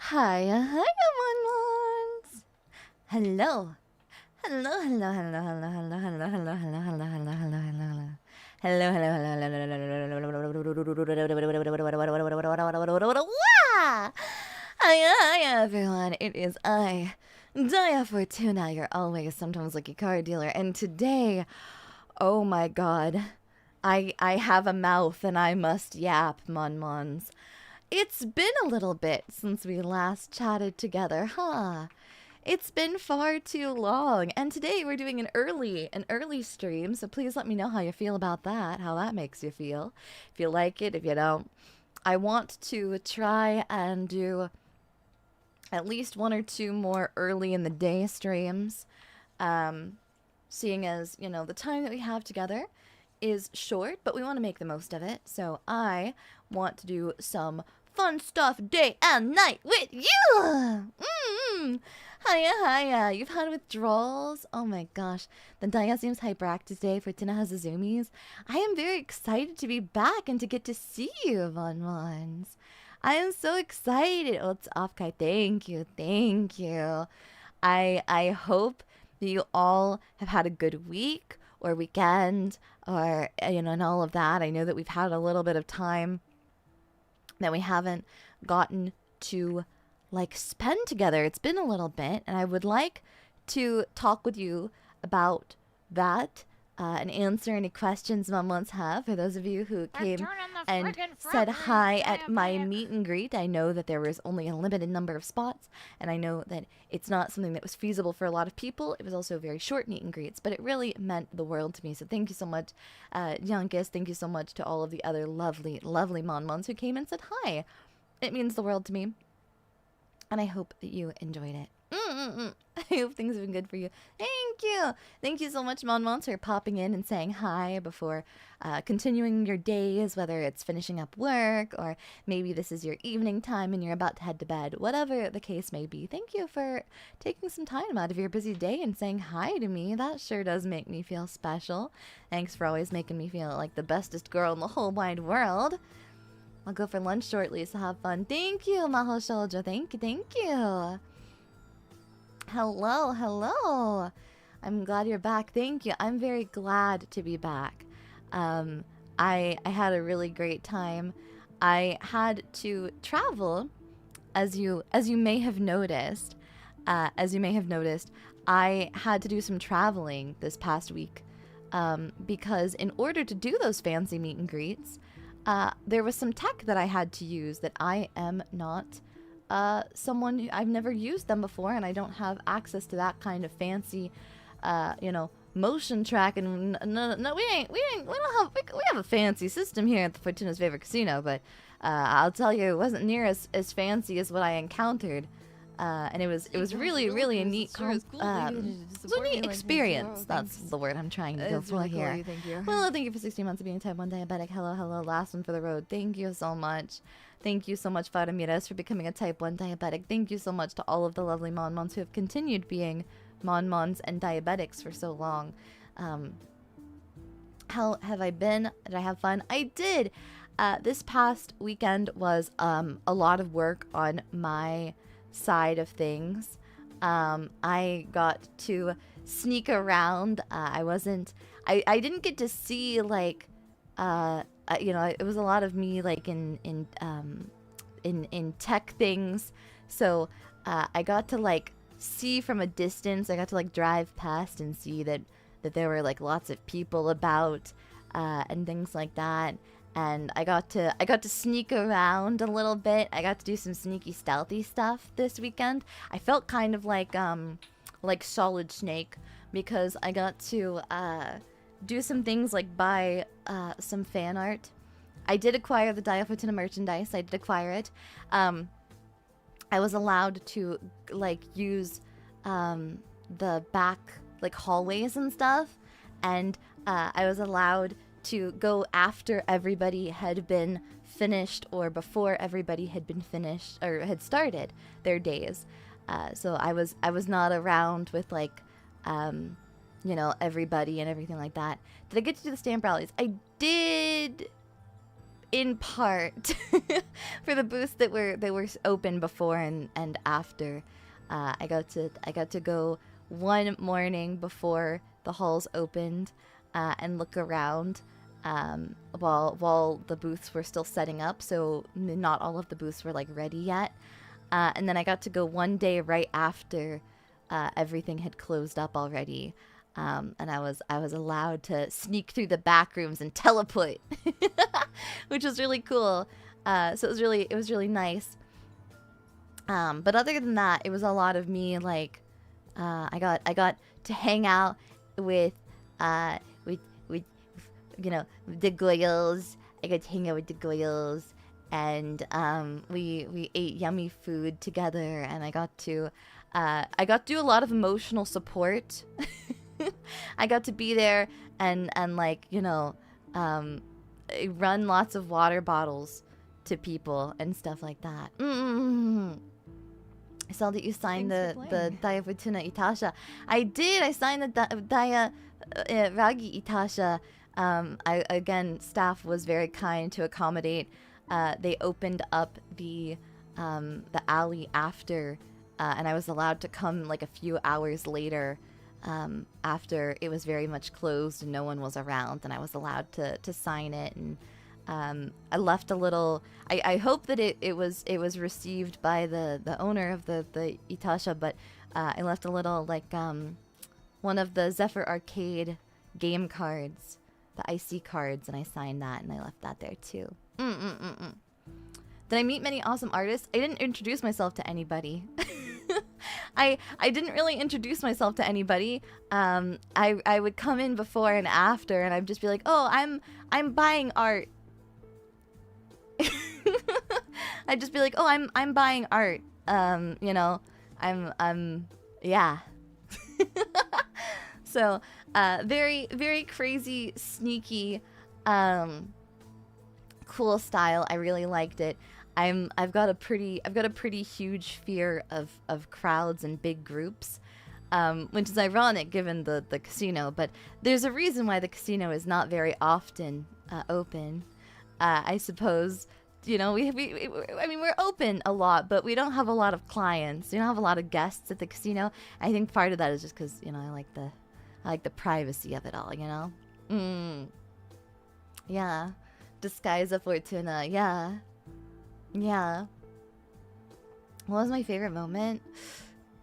Hiya, hiya, one-ones! Hello. Hello, hello, hello, hello, hello, hello, hello, hello, hello, hello, hello, hello. Hello, hello, hello, hello. Hiya, hiya, everyone. It is I, Daiya Fortuna, your always sometimes lucky card dealer, and today, oh my god, I have a mouth and I must yap, mon-mons. It's been a little bit since we last chatted together, huh? It's been far too long, and today we're doing an early stream, so please let me know how you feel about that, how that makes you feel. If you like it, if you don't. I want to try and do at least one or two more early in the day streams, seeing as, you know, the time that we have together is short, but we want to make the most of it, so I want to do some fun stuff day and night with you! Hiya, hiya. You've had withdrawals? Oh my gosh. The Daiya seems hyperactive today. Fortuna has the zoomies. I am very excited to be back and to get to see you, Von Mons. I am so excited. Oh, it's Afkai. Thank you. Thank you. I hope that you all have had a good week or weekend or, you know, and all of that. I know that we've had a little bit of time that we haven't gotten to like spend together. It's been a little bit, and I would like to talk with you about that and answer any questions mom wants have for those of you who came and said hi at my meet and greet. I know that there was only a limited number of spots, and I know that it's not something that was feasible for a lot of people. It was also a very short meet and greets, but it really meant the world to me. So thank you so much, Youngest. Thank you so much to all of the other lovely, lovely Mon-Mons who came and said hi. It means the world to me. And I hope that you enjoyed it. I hope things have been good for you. Thank you. Thank you so much, Mon-Mons, for popping in and saying hi before continuing your days, whether it's finishing up work or maybe this is your evening time and you're about to head to bed. Whatever the case may be, thank you for taking some time out of your busy day and saying hi to me. That sure does make me feel special. Thanks for always making me feel like the bestest girl in the whole wide world. I'll go for lunch shortly, so have fun. Thank you, Maho Shoujo. Thank you, thank you. Hello, hello. I'm glad you're back. Thank you. I'm very glad to be back. I had a really great time. I had to travel, as you may have noticed. I had to do some traveling this past week, because in order to do those fancy meet and greets, there was some tech that I had to use that I am not someone who, I've never used them before, and I don't have access to that kind of fancy, you know, motion track. And no, we have a fancy system here at the Fortuna's favorite casino, but I'll tell you, it wasn't near as fancy as what I encountered. And it was really a neat, experience. That's the word I'm trying to go for here. Thank you. Well, thank you for 16 months of being type 1 diabetic. Hello, hello, last one for the road. Thank you so much. Thank you so much, Faramires, for becoming a type 1 diabetic. Thank you so much to all of the lovely Mon-Mons who have continued being Mon-Mons and diabetics for so long. How have I been? Did I have fun? I did. This past weekend was a lot of work on my side of things. I got to sneak around. I didn't get to see, like, you know, it was a lot of me, like, in tech things. So I got to, like, see from a distance. I got to, like, drive past and see that there were, like, lots of people about and things like that. And I got to sneak around a little bit. I got to do some sneaky stealthy stuff this weekend. I felt kind of like Solid Snake, because I got to do some things like buy some fan art. I did acquire the Daiya Fortuna merchandise. I did acquire it. I was allowed to, like, use the back, like, hallways and stuff, and I was allowed to go after everybody had been finished or before everybody had been finished or had started their days. So I was not around with, like, you know, everybody and everything like that. Did I get to do the stamp rallies? I did in part for the booths that were open before and after. I got to go one morning before the halls opened and look around while the booths were still setting up. So not all of the booths were like ready yet. And then I got to go one day right after everything had closed up already. And I was allowed to sneak through the back rooms and teleport, which was really cool. So it was really nice. But other than that, it was a lot of me like I got to hang out with you know, the goyles. I got to hang out with the goyles, and we ate yummy food together, and I got to do a lot of emotional support. I got to be there and like, you know, run lots of water bottles to people and stuff like that. I saw that you signed the Daiya Fortuna Itasha. I did. I signed the Daiya Ragi Itasha. Again, staff was very kind to accommodate. They opened up the alley after, and I was allowed to come like a few hours later. After it was very much closed and no one was around, and I was allowed to sign it, and I left a little. I hope that it was received by the owner of the Itasha, but I left a little like one of the Zephyr Arcade game cards, the IC cards, and I signed that, and I left that there too. Did I meet many awesome artists? I didn't introduce myself to anybody. I didn't really introduce myself to anybody. I would come in before and after, and I'd just be like, "Oh, I'm buying art." I'd just be like, "Oh, I'm buying art." You know, yeah. So, very very crazy, sneaky, cool style. I really liked it. I've got a pretty huge fear of crowds and big groups, which is ironic given the casino. But there's a reason why the casino is not very often open. I suppose, you know, I mean, we're open a lot, but we don't have a lot of clients. We don't have a lot of guests at the casino. I think part of that is just because, you know, I like the privacy of it all. You know, yeah, disguise of Fortuna, yeah. Yeah. What was my favorite moment?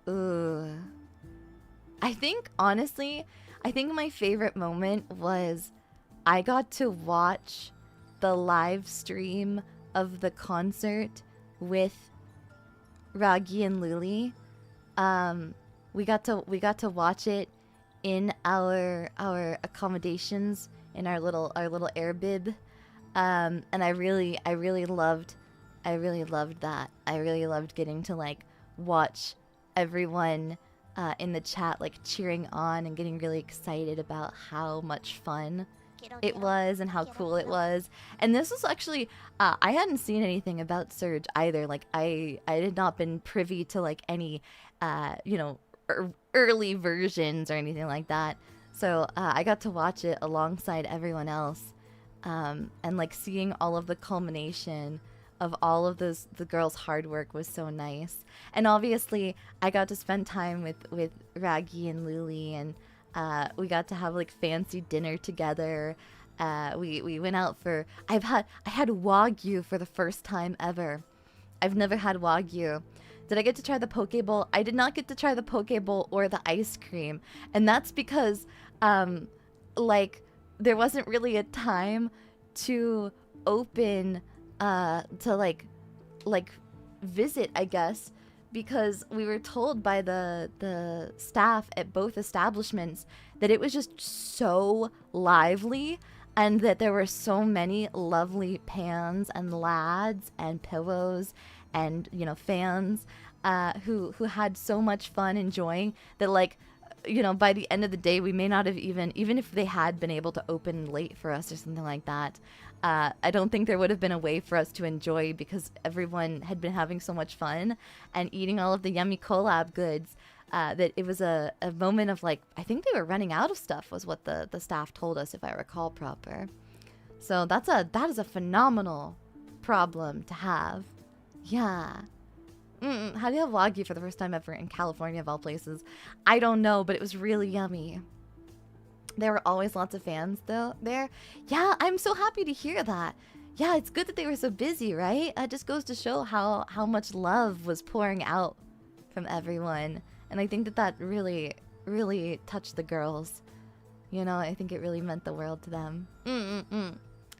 Ooh. I think, honestly, my favorite moment was I got to watch the live stream of the concert with Ragi and Luli. We got to watch it in our accommodations in our little air bib. And I really loved that. I really loved getting to like watch everyone in the chat like cheering on and getting really excited about how much fun it was and how cool it was. And this was actually I hadn't seen anything about Surge either. Like I had not been privy to like any you know, early versions or anything like that. So I got to watch it alongside everyone else, and like seeing all of the culmination of all of the girls' hard work was so nice. And obviously I got to spend time with Ragi and Luli, and we got to have like fancy dinner together. We went out for I had Wagyu for the first time ever. I've never had Wagyu. Did I get to try the poke bowl? I did not get to try the poke bowl or the ice cream, and that's because like there wasn't really a time to open to like visit, I guess, because we were told by the staff at both establishments that it was just so lively, and that there were so many lovely pans and lads and pillows and, you know, fans who had so much fun enjoying that, like, you know, by the end of the day we may not have even if they had been able to open late for us or something like that, I don't think there would have been a way for us to enjoy, because everyone had been having so much fun and eating all of the yummy collab goods, that it was a moment of like, I think they were running out of stuff was what the staff told us, if I recall proper. So that is a phenomenal problem to have. Yeah. How do you have Wagyu for the first time ever in California of all places? I don't know, but it was really yummy. There were always lots of fans though there. Yeah, I'm so happy to hear that. Yeah, it's good that they were so busy, right? It just goes to show how much love was pouring out from everyone. And I think that really, really touched the girls. You know, I think it really meant the world to them.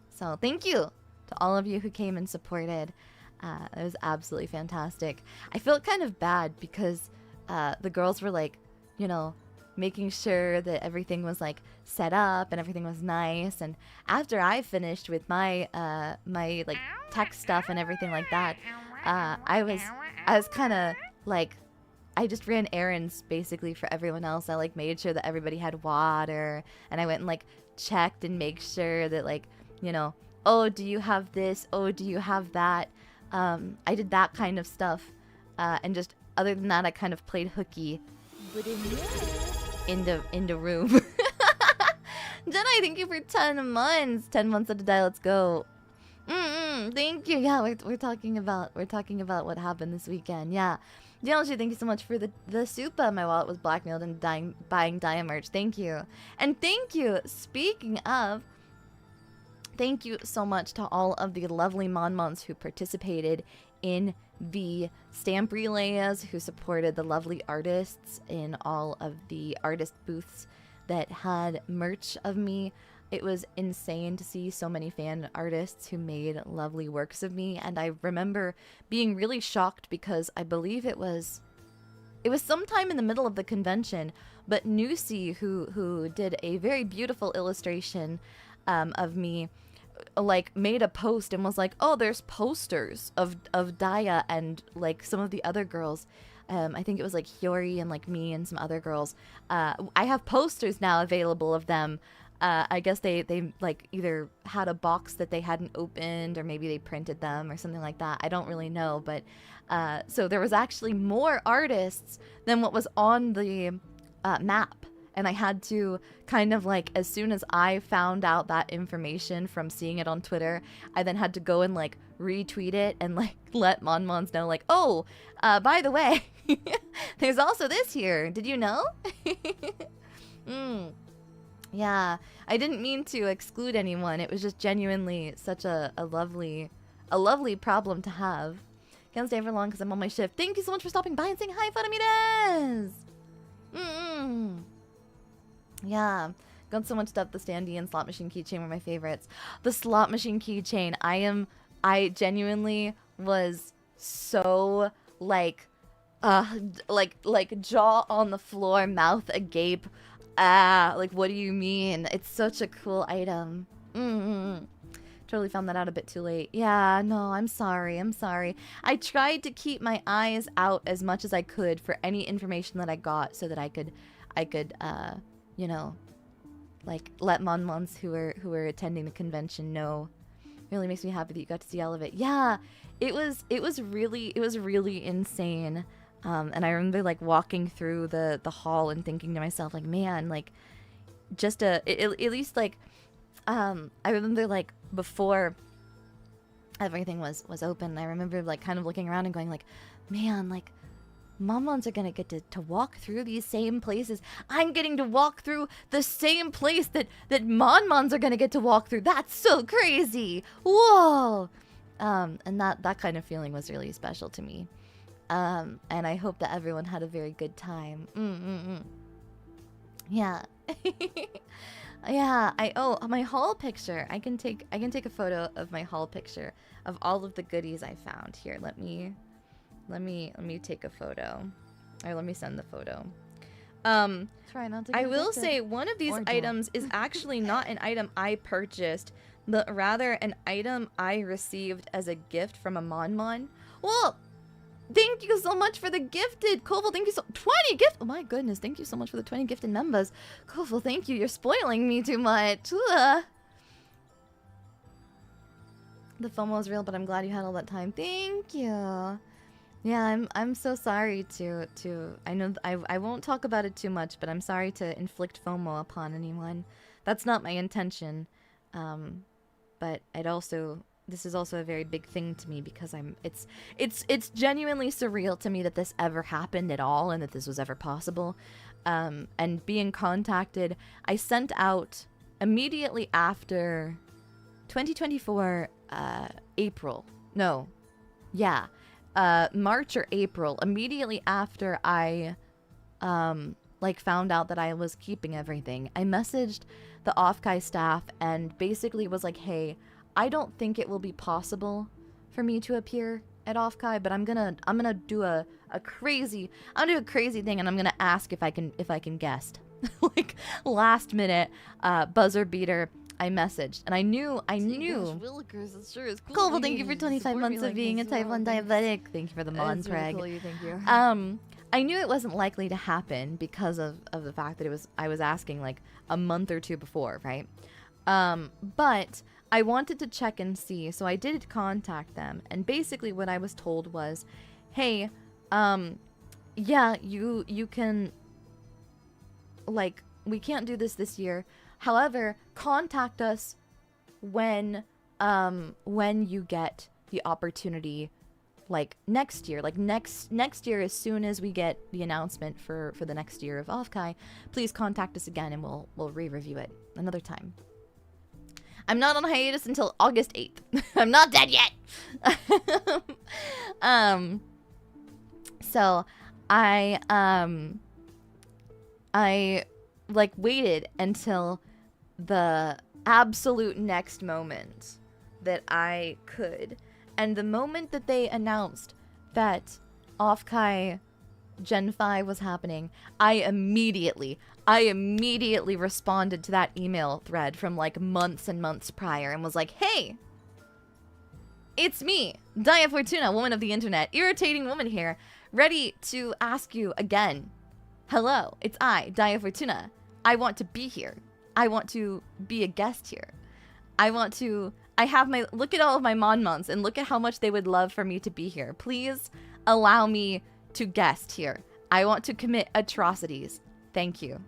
So thank you to all of you who came and supported. It was absolutely fantastic. I felt kind of bad because the girls were like, you know, making sure that everything was like set up and everything was nice. And after I finished with my my like tech stuff and everything like that, I was kind of like, I just ran errands basically for everyone else. I like made sure that everybody had water, and I went and like checked and make sure that, like, you know, oh, do you have this? Oh, do you have that? I did that kind of stuff, and just other than that, I kind of played hooky in the room. Jedi, thank you for 10 months. 10 months of the day. Let's go. Thank you. Yeah, we're talking about what happened this weekend. Yeah. Dialshi, thank you so much for the Supa. My wallet was blackmailed and buying Daiya merch. Thank you. And thank you. Speaking of, thank you so much to all of the lovely Monmons who participated in the stamp relays, who supported the lovely artists in all of the artist booths that had merch of me. It was insane to see so many fan artists who made lovely works of me, and I remember being really shocked because I believe it was sometime in the middle of the convention, but Nusi, who did a very beautiful illustration of me, like made a post and was like, oh, there's posters of Daiya and like some of the other girls. I think it was like Hiyori and like me and some other girls. I have posters now available of them. I guess they like either had a box that they hadn't opened, or maybe they printed them or something like that. I don't really know, but so there was actually more artists than what was on the map. And I had to kind of like, as soon as I found out that information from seeing it on Twitter, I then had to go and like retweet it and like let Monmons know, like, oh, by the way, there's also this here. Did you know? Yeah, I didn't mean to exclude anyone. It was just genuinely such a lovely problem to have. Can't stay for long because I'm on my shift. Thank you so much for stopping by and saying hi, Fadamides! Yeah, got so much stuff. The standee and slot machine keychain were my favorites. The slot machine keychain, I genuinely was so like jaw on the floor, mouth agape. Like, what do you mean? It's such a cool item. Totally found that out a bit too late. Yeah, no, I'm sorry. I tried to keep my eyes out as much as I could for any information that I got so that I could, you know, like let Monmons who were attending the convention know. Really makes me happy that you got to see all of it. Yeah, it was really insane. And I remember like walking through the hall and thinking to myself, like, man, like, just at least like, I remember like before everything was open, I remember like kind of looking around and going like, man, like, Monmons are gonna get to walk through these same places. I'm getting to walk through the same place that Monmons are gonna get to walk through. That's so crazy. Whoa. And that kind of feeling was really special to me. And I hope that everyone had a very good time. Yeah. Yeah, my haul picture. I can take a photo of my haul picture of all of the goodies I found. Here, let me take a photo. Or let me send the photo. Try not to I get will addicted. say one of these items is actually not an item I purchased, but rather an item I received as a gift from a Monmon. Well, thank you so much for the gifted. Koval, thank you 20 gift. Oh my goodness, thank you so much for the 20 gifted members. Koval, thank you. You're spoiling me too much. The FOMO is real, but I'm glad you had all that time. Thank you. Yeah, I'm so sorry to I know I won't talk about it too much, but I'm sorry to inflict FOMO upon anyone. That's not my intention. but this is also a very big thing to me because it's genuinely surreal to me that this ever happened at all and that this was ever possible. And being contacted, I sent out immediately after 2024 April. No. Yeah. March or April, immediately after I like found out that I was keeping everything, I messaged the Offkai staff and basically was like, hey, I don't think it will be possible for me to appear at Offkai, but I'm gonna do a crazy thing, and I'm gonna ask if I can guest. Like last minute buzzer beater, I messaged, and I knew. Willikers, it sure is cool. Cool. Well, thank you for 25 months of being a type 1 diabetic. Thank you for the mod, Craig. Really cool, thank you. I knew it wasn't likely to happen because of the fact that I was asking like a month or two before, right? But I wanted to check and see, so I did contact them, and basically what I was told was, hey, yeah, you can, like, we can't do this year. However, contact us when you get the opportunity, like next year, like next year, as soon as we get the announcement for the next year of Offkai, please contact us again and we'll re-review it another time. I'm not on hiatus until August 8th. I'm not dead yet. So I like waited until the absolute next moment that I could. And the moment that they announced that Offkai Gen 5 was happening, I immediately responded to that email thread from like months and months prior and was like, hey, it's me, Daiya Fortuna, woman of the internet, irritating woman here, ready to ask you again. Hello, it's I, Daiya Fortuna. I want to be here. I want to be a guest here. I have my, look at all of my monmons and look at how much they would love for me to be here. Please allow me to guest here. I want to commit atrocities. Thank you.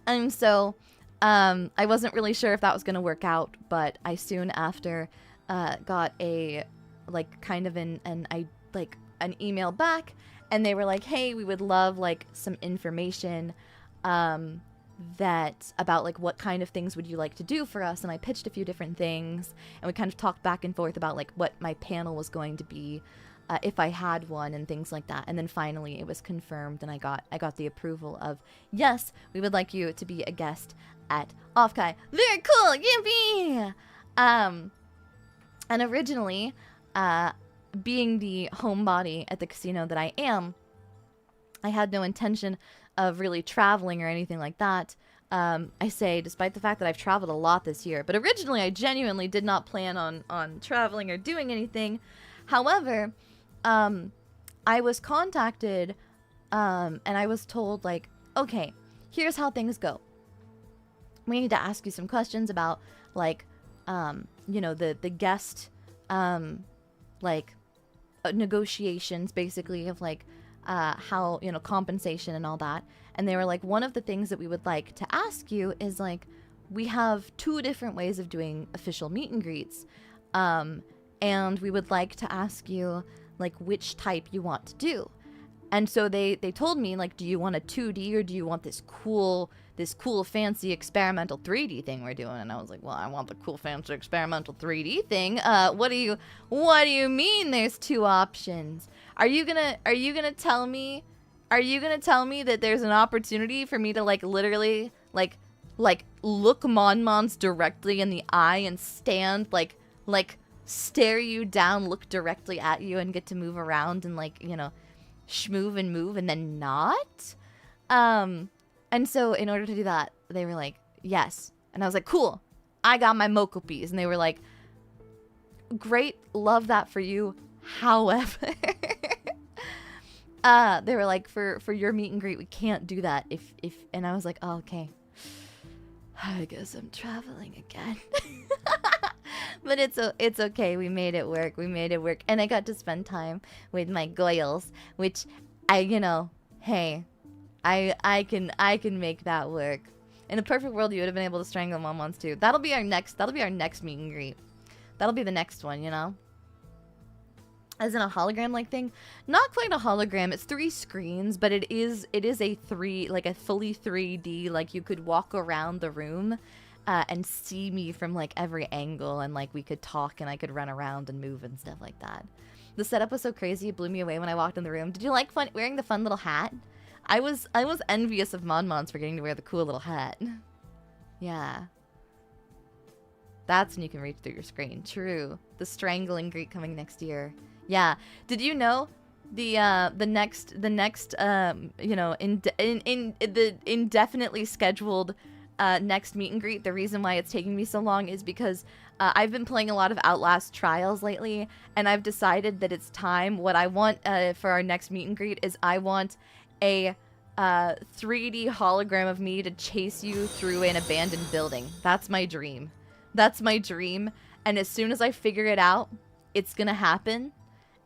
And so, I wasn't really sure if that was going to work out, but I soon after, got a, like, kind of an email back, and they were like, hey, we would love, like, some information, that about like what kind of things would you like to do for us. And I pitched a few different things, and we kind of talked back and forth about like what my panel was going to be, if I had one, and things like that. And then finally it was confirmed, and I got the approval of, yes, we would like you to be a guest at Offkai. Very cool, yippee! And originally, being the homebody at the casino that I am, I had no intention of really traveling or anything like that. I say, despite the fact that I've traveled a lot this year, but originally I genuinely did not plan on traveling or doing anything. However, I was contacted, and I was told, like, okay, here's how things go. We need to ask you some questions about, like, you know, the guest, like, negotiations, basically, of, like, how, you know, compensation and all that. And they were like, one of the things that we would like to ask you is, like, we have 2 different ways of doing official meet and greets. And we would like to ask you, like, which type you want to do. And so they told me, like, do you want a 2D or do you want this cool fancy experimental 3D thing we're doing? And I was like, well, I want the cool fancy experimental 3D thing. What do you mean there's 2 options? Are you gonna tell me that there's an opportunity for me to, like, literally like look Monmons directly in the eye and stand, like stare you down, look directly at you, and get to move around and, like, you know, schmoove and move, and then not? And so in order to do that, they were like, yes. And I was like, cool, I got my Mokopies. And they were like, great, love that for you. However, they were like, for your meet and greet, we can't do that if and I was like, oh, okay, I guess I'm traveling again. But it's okay. We made it work. And I got to spend time with my goyles, which I, you know, hey, I can make that work. In a perfect world, you would have been able to strangle Monmons too. That'll be our next meet and greet. That'll be the next one, you know? As in a hologram-like thing. Not quite a hologram, it's 3 screens, but it is a fully 3D, like you could walk around the room and see me from like every angle, and like we could talk and I could run around and move and stuff like that. The setup was so crazy, it blew me away when I walked in the room. Did you like wearing the fun little hat? I was envious of Monmons for getting to wear the cool little hat. Yeah. That's when you can reach through your screen. True. The strangling greet coming next year. Yeah. Did you know the next you know, in the indefinitely scheduled next meet and greet, the reason why it's taking me so long is because I've been playing a lot of Outlast Trials lately, and I've decided that it's time. What I want for our next meet and greet is I want a 3D hologram of me to chase you through an abandoned building. That's my dream. That's my dream. And as soon as I figure it out, it's gonna happen.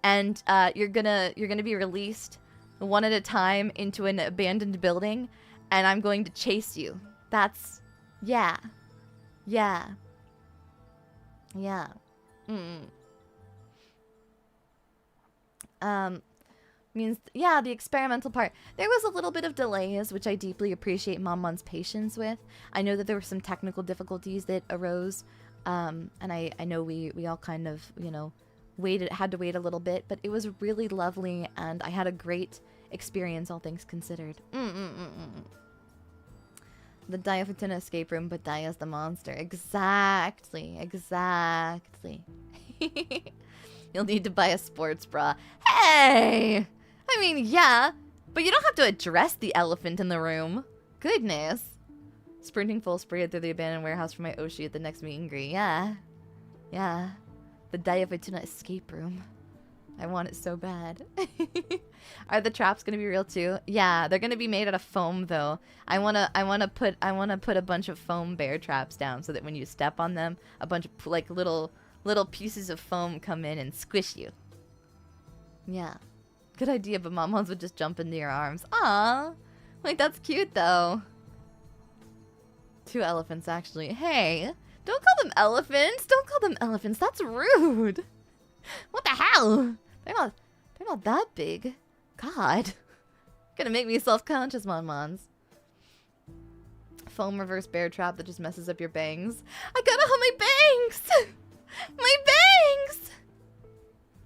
And you're gonna be released one at a time into an abandoned building, and I'm going to chase you. That's, yeah. Yeah. Yeah. Means, yeah, the experimental part. There was a little bit of delays, which I deeply appreciate Monmon's patience with. I know that there were some technical difficulties that arose, and I know we all kind of, you know, had to wait a little bit, but it was really lovely, and I had a great experience, all things considered. The Daiya Fortuna escape room, but Daiya's the monster. Exactly. Exactly. You'll need to buy a sports bra. Hey! I mean, yeah, but you don't have to address the elephant in the room. Goodness. Sprinting full speed through the abandoned warehouse for my Oshi at the next meet and greet. Yeah. Yeah. The Daiya Fortuna escape room. I want it so bad. Are the traps gonna be real too? Yeah, they're gonna be made out of foam though. I wanna put a bunch of foam bear traps down so that when you step on them, a bunch of like little pieces of foam come in and squish you. Yeah. Good idea, but Monmons would just jump into your arms. Aww. Like, that's cute though. 2 elephants actually. Hey, don't call them elephants. Don't call them elephants. That's rude. What the hell? They're not that big. God. Gonna make me self-conscious, Monmons. Foam reverse bear trap that just messes up your bangs. I gotta hold my bangs! My bangs!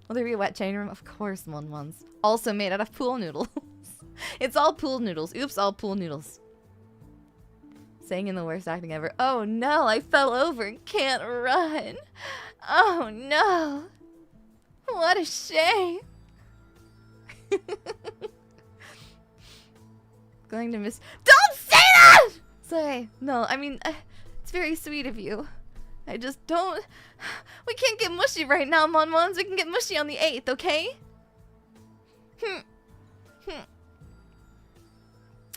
Will there be a wet chain room? Of course, Monmons. Also made out of pool noodles. It's all pool noodles. Oops, all pool noodles. Saying in the worst acting ever. Oh no, I fell over and can't run. Oh no. What a shame. Going to miss. Don't say that! Sorry. No, I mean, it's very sweet of you. I just don't. We can't get mushy right now, Monmons. We can get mushy on the 8th, okay?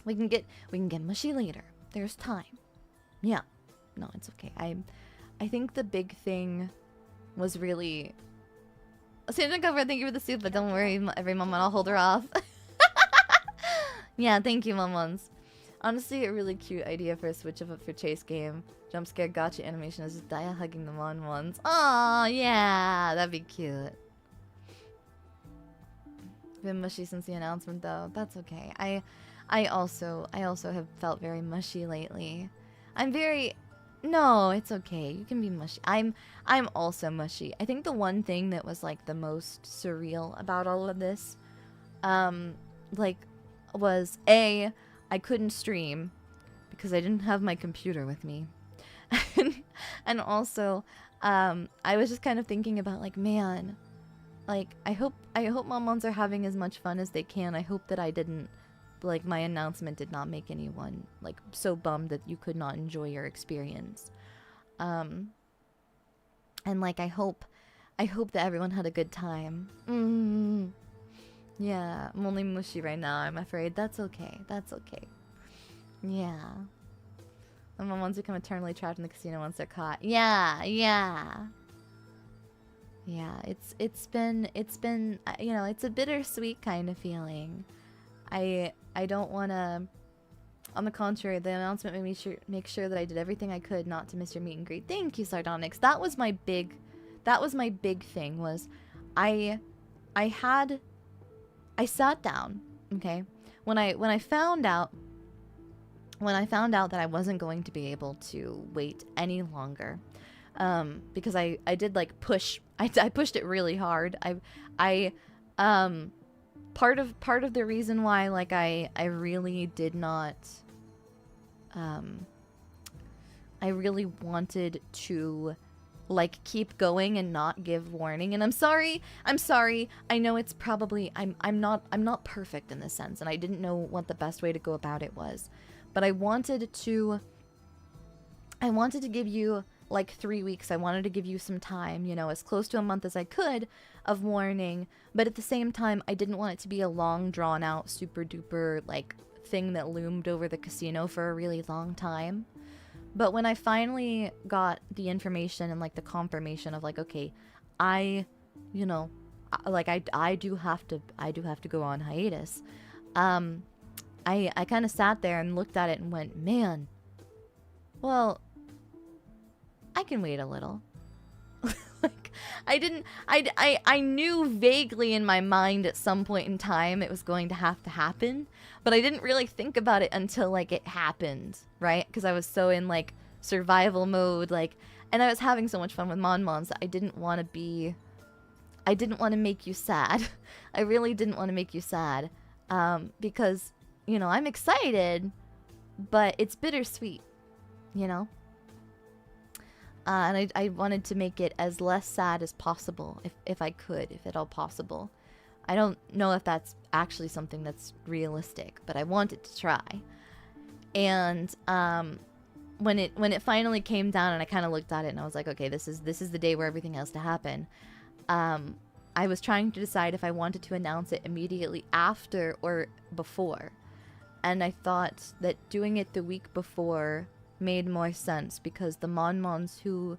We can get mushy later. There's time. Yeah. No, it's okay. I think the big thing was really. Santa Cover, thank you for the soup, but don't worry, every moment I'll hold her off. Yeah, thank you, Monmons. Honestly, a really cute idea for a switch up for chase game. Jump scare gotcha animation is just Daiya hugging the Monmons. Aw, yeah, that'd be cute. Been mushy since the announcement though. That's okay. I also have felt very mushy lately. No, it's okay. You can be mushy. I'm also mushy. I think the one thing that was like the most surreal about all of this, was I couldn't stream because I didn't have my computer with me. And also, I was just kind of thinking about like, man, like I hope Monmons are having as much fun as they can. I hope that I didn't, like, my announcement did not make anyone like so bummed that you could not enjoy your experience. And like I hope that everyone had a good time. Yeah, I'm only mushy right now, I'm afraid. That's okay. That's okay. Yeah. And Monmons become eternally trapped in the casino once they're caught. Yeah. Yeah, it's been you know, it's a bittersweet kind of feeling. I don't want to On the contrary, the announcement made me make sure that I did everything I could not to miss your meet and greet. Thank you, Sardonyx. That was my big thing was I sat down, okay? When I found out that I wasn't going to be able to wait any longer, because I did like push, I pushed it really hard. Part of the reason why like I really did not, I really wanted to like keep going and not give warning. And I'm sorry. I know it's probably, I'm not perfect in this sense, and I didn't know what the best way to go about it was. But I wanted to give you like 3 weeks. I wanted to give you some time, you know, as close to a month as I could of warning. But at the same time, I didn't want it to be a long drawn out super duper like thing that loomed over the casino for a really long time. But when I finally got the information and like the confirmation of like, okay, I do have to go on hiatus. I kind of sat there and looked at it and went, man, well, I can wait a little. Like, I knew vaguely in my mind at some point in time it was going to have to happen, but I didn't really think about it until like it happened, right? Because I was so in like survival mode, like, and I was having so much fun with Mon-Mons that I didn't want to make you sad. I really didn't want to make you sad, because, you know, I'm excited, but it's bittersweet, you know? And I wanted to make it as less sad as possible, if I could, if at all possible. I don't know if that's actually something that's realistic, but I wanted to try. And when it finally came down and I kind of looked at it and I was like, okay, this is the day where everything has to happen. I was trying to decide if I wanted to announce it immediately after or before. And I thought that doing it the week before made more sense, because the Mon-Mons who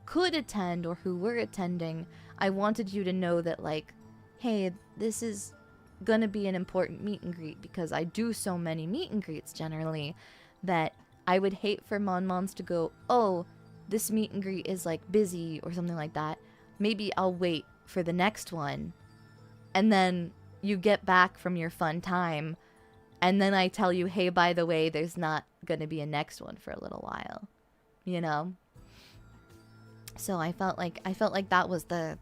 could attend or who were attending, I wanted you to know that, like, hey, this is gonna be an important meet and greet, because I do so many meet and greets generally that I would hate for Mon-Mons to go, oh, this meet and greet is like busy or something like that. Maybe I'll wait for the next one. And then you get back from your fun time, and then I tell you, hey, by the way, there's not going to be a next one for a little while, you know? So I felt like that was the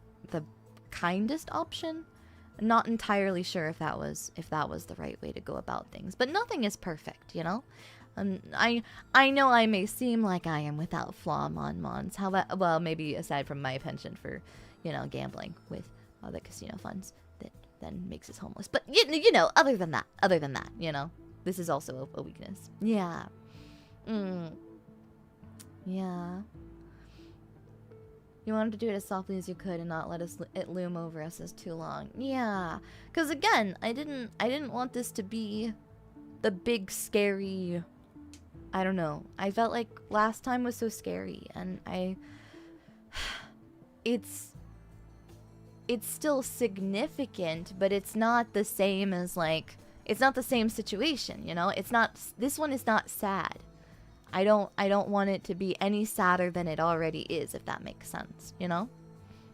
kindest option. I'm not entirely sure if that was the right way to go about things, but nothing is perfect, you know? I know I may seem like I am without flaw, Mon-Mons. How about, well, maybe aside from my penchant for, you know, gambling with the casino funds that then makes us homeless. But you know, other than that, you know, this is also a weakness. Yeah. Yeah. You wanted to do it as softly as you could and not let it loom over us as too long. Yeah. Because again, I didn't want this to be the big scary, I don't know. I felt like last time was so scary, and it's still significant, but it's not the same as like, it's not the same situation, you know? It's not, this one is not sad. I don't want it to be any sadder than it already is, if that makes sense, you know?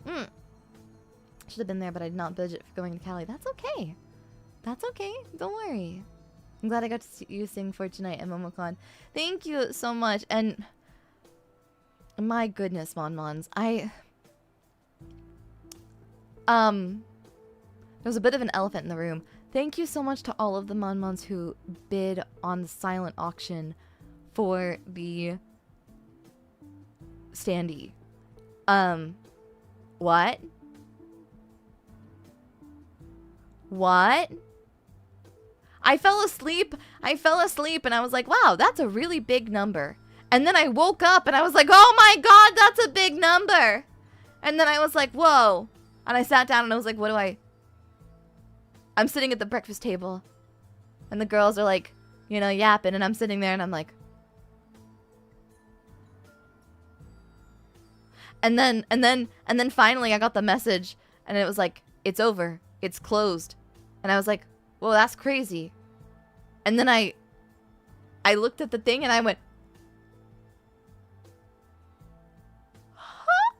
Should have been there, but I did not budget for going to Cali. That's okay. That's okay. Don't worry. I'm glad I got to see you sing Fortuna at MomoCon. Thank you so much. And my goodness, Mon-Mons, there's a bit of an elephant in the room. Thank you so much to all of the Mon-Mons who bid on the silent auction for the standee. What? What? I fell asleep and I was like, wow, that's a really big number. And then I woke up and I was like, oh my god, that's a big number. And then I was like, whoa. And I sat down and I was like, what do I'm sitting at the breakfast table and the girls are like, you know, yapping, and I'm sitting there and I'm like, and then finally I got the message and it was like, it's over, it's closed. And I was like, well, that's crazy. And then I I looked at the thing and I went, huh?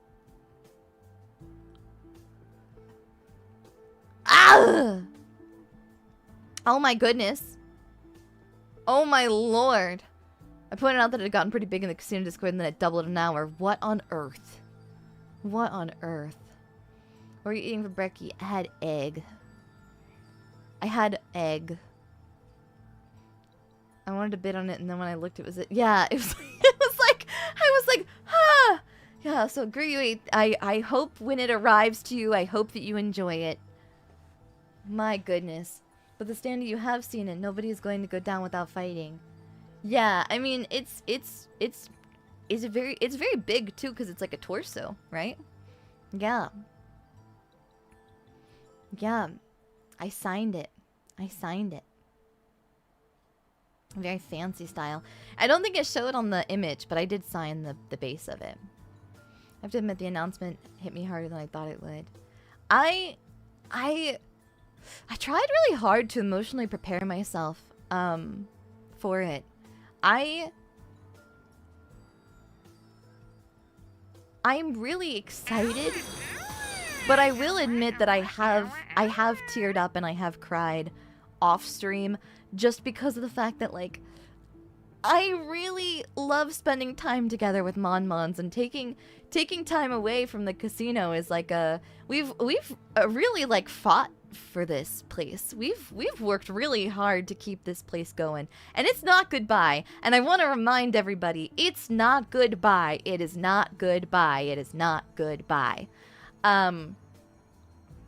Ah! Oh my goodness. Oh my lord. I pointed out that it had gotten pretty big in the casino Discord and then it doubled in an hour. What on earth? What on earth? What were you eating for brekkie? I had egg. I had egg. I wanted to bid on it and then when I looked it was it. Yeah, it was I was like, huh. Yeah, so Guru, I hope when it arrives to you, I hope that you enjoy it. My goodness. But the standee, you have seen it. Nobody is going to go down without fighting. Yeah, I mean, it's very big too because it's like a torso, right? Yeah. Yeah. I signed it. I signed it. Very fancy style. I don't think it showed on the image, but I did sign the base of it. I have to admit the announcement hit me harder than I thought it would. I tried really hard to emotionally prepare myself for it. I'm really excited, but I will admit that I have teared up and I have cried off stream just because of the fact that like I really love spending time together with Mon-Mons, and taking time away from the casino is like we've really like fought for this place. We've worked really hard to keep this place going, and it's not goodbye. And I want to remind everybody, it's not goodbye. It is not goodbye. It is not goodbye.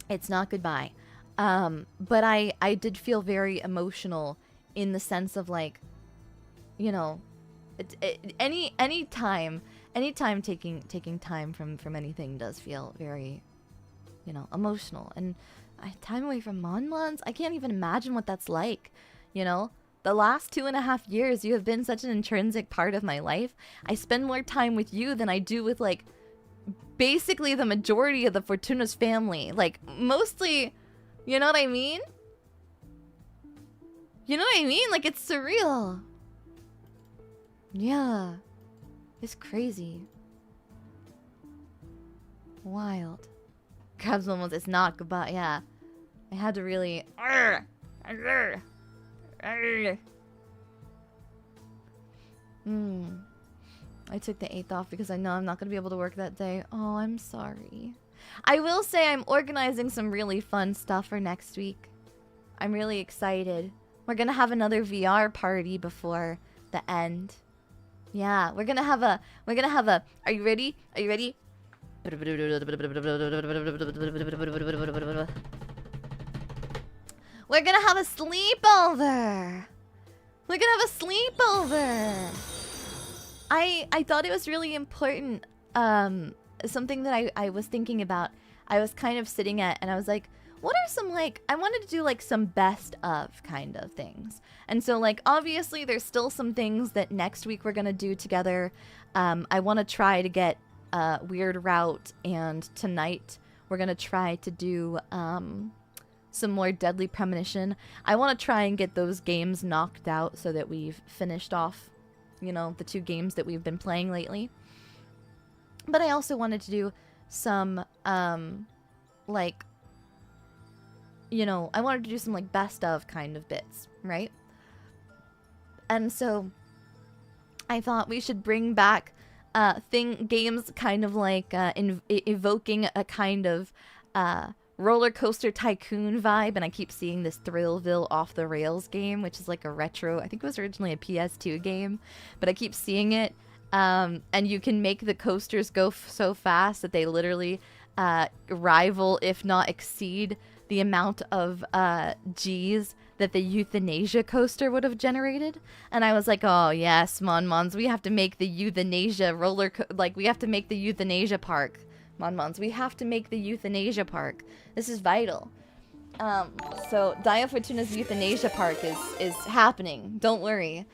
It's not goodbye. But I did feel very emotional in the sense of like, you know, any time taking time from anything does feel very, you know, emotional. And time away from Mon-Mons, I can't even imagine what that's like. You know, the last 2.5 years, you have been such an intrinsic part of my life. I spend more time with you than I do with like basically the majority of the Fortuna's family. Like mostly, you know what I mean? You know what I mean? Like, it's surreal. Yeah. It's crazy. Wild. Crabs almost, it's not goodbye. Yeah. I had to really... I took the 8th off because I know I'm not going to be able to work that day. Oh, I'm sorry. I will say I'm organizing some really fun stuff for next week. I'm really excited. We're gonna have another VR party before the end. Yeah, we're gonna have a, are you ready? Are you ready? We're gonna have a sleepover. We're gonna have a sleepover. I thought it was really important, something that I was thinking about. I was kind of sitting at, and I was like, what are some, like, I wanted to do, like, some best of kind of things. And so, like, obviously there's still some things that next week we're going to do together. I want to try to get Weird Route, and tonight we're going to try to do some more Deadly Premonition. I want to try and get those games knocked out so that we've finished off, you know, the 2 games that we've been playing lately. But I also wanted to do some, like... You know, I wanted to do some, like, best of kind of bits, right? And so, I thought we should bring back, games kind of like, evoking a kind of, roller coaster tycoon vibe. And I keep seeing this Thrillville Off the Rails game, which is like a retro, I think it was originally a PS2 game, but I keep seeing it. And you can make the coasters go so fast that they literally, rival, if not exceed, the amount of G's that the euthanasia coaster would have generated. And I was like, oh yes, Mon-Mons, we have to make the euthanasia we have to make the euthanasia park. Mon-Mons, we have to make the euthanasia park. This is vital. So Daiya Fortuna's euthanasia park is happening. Don't worry.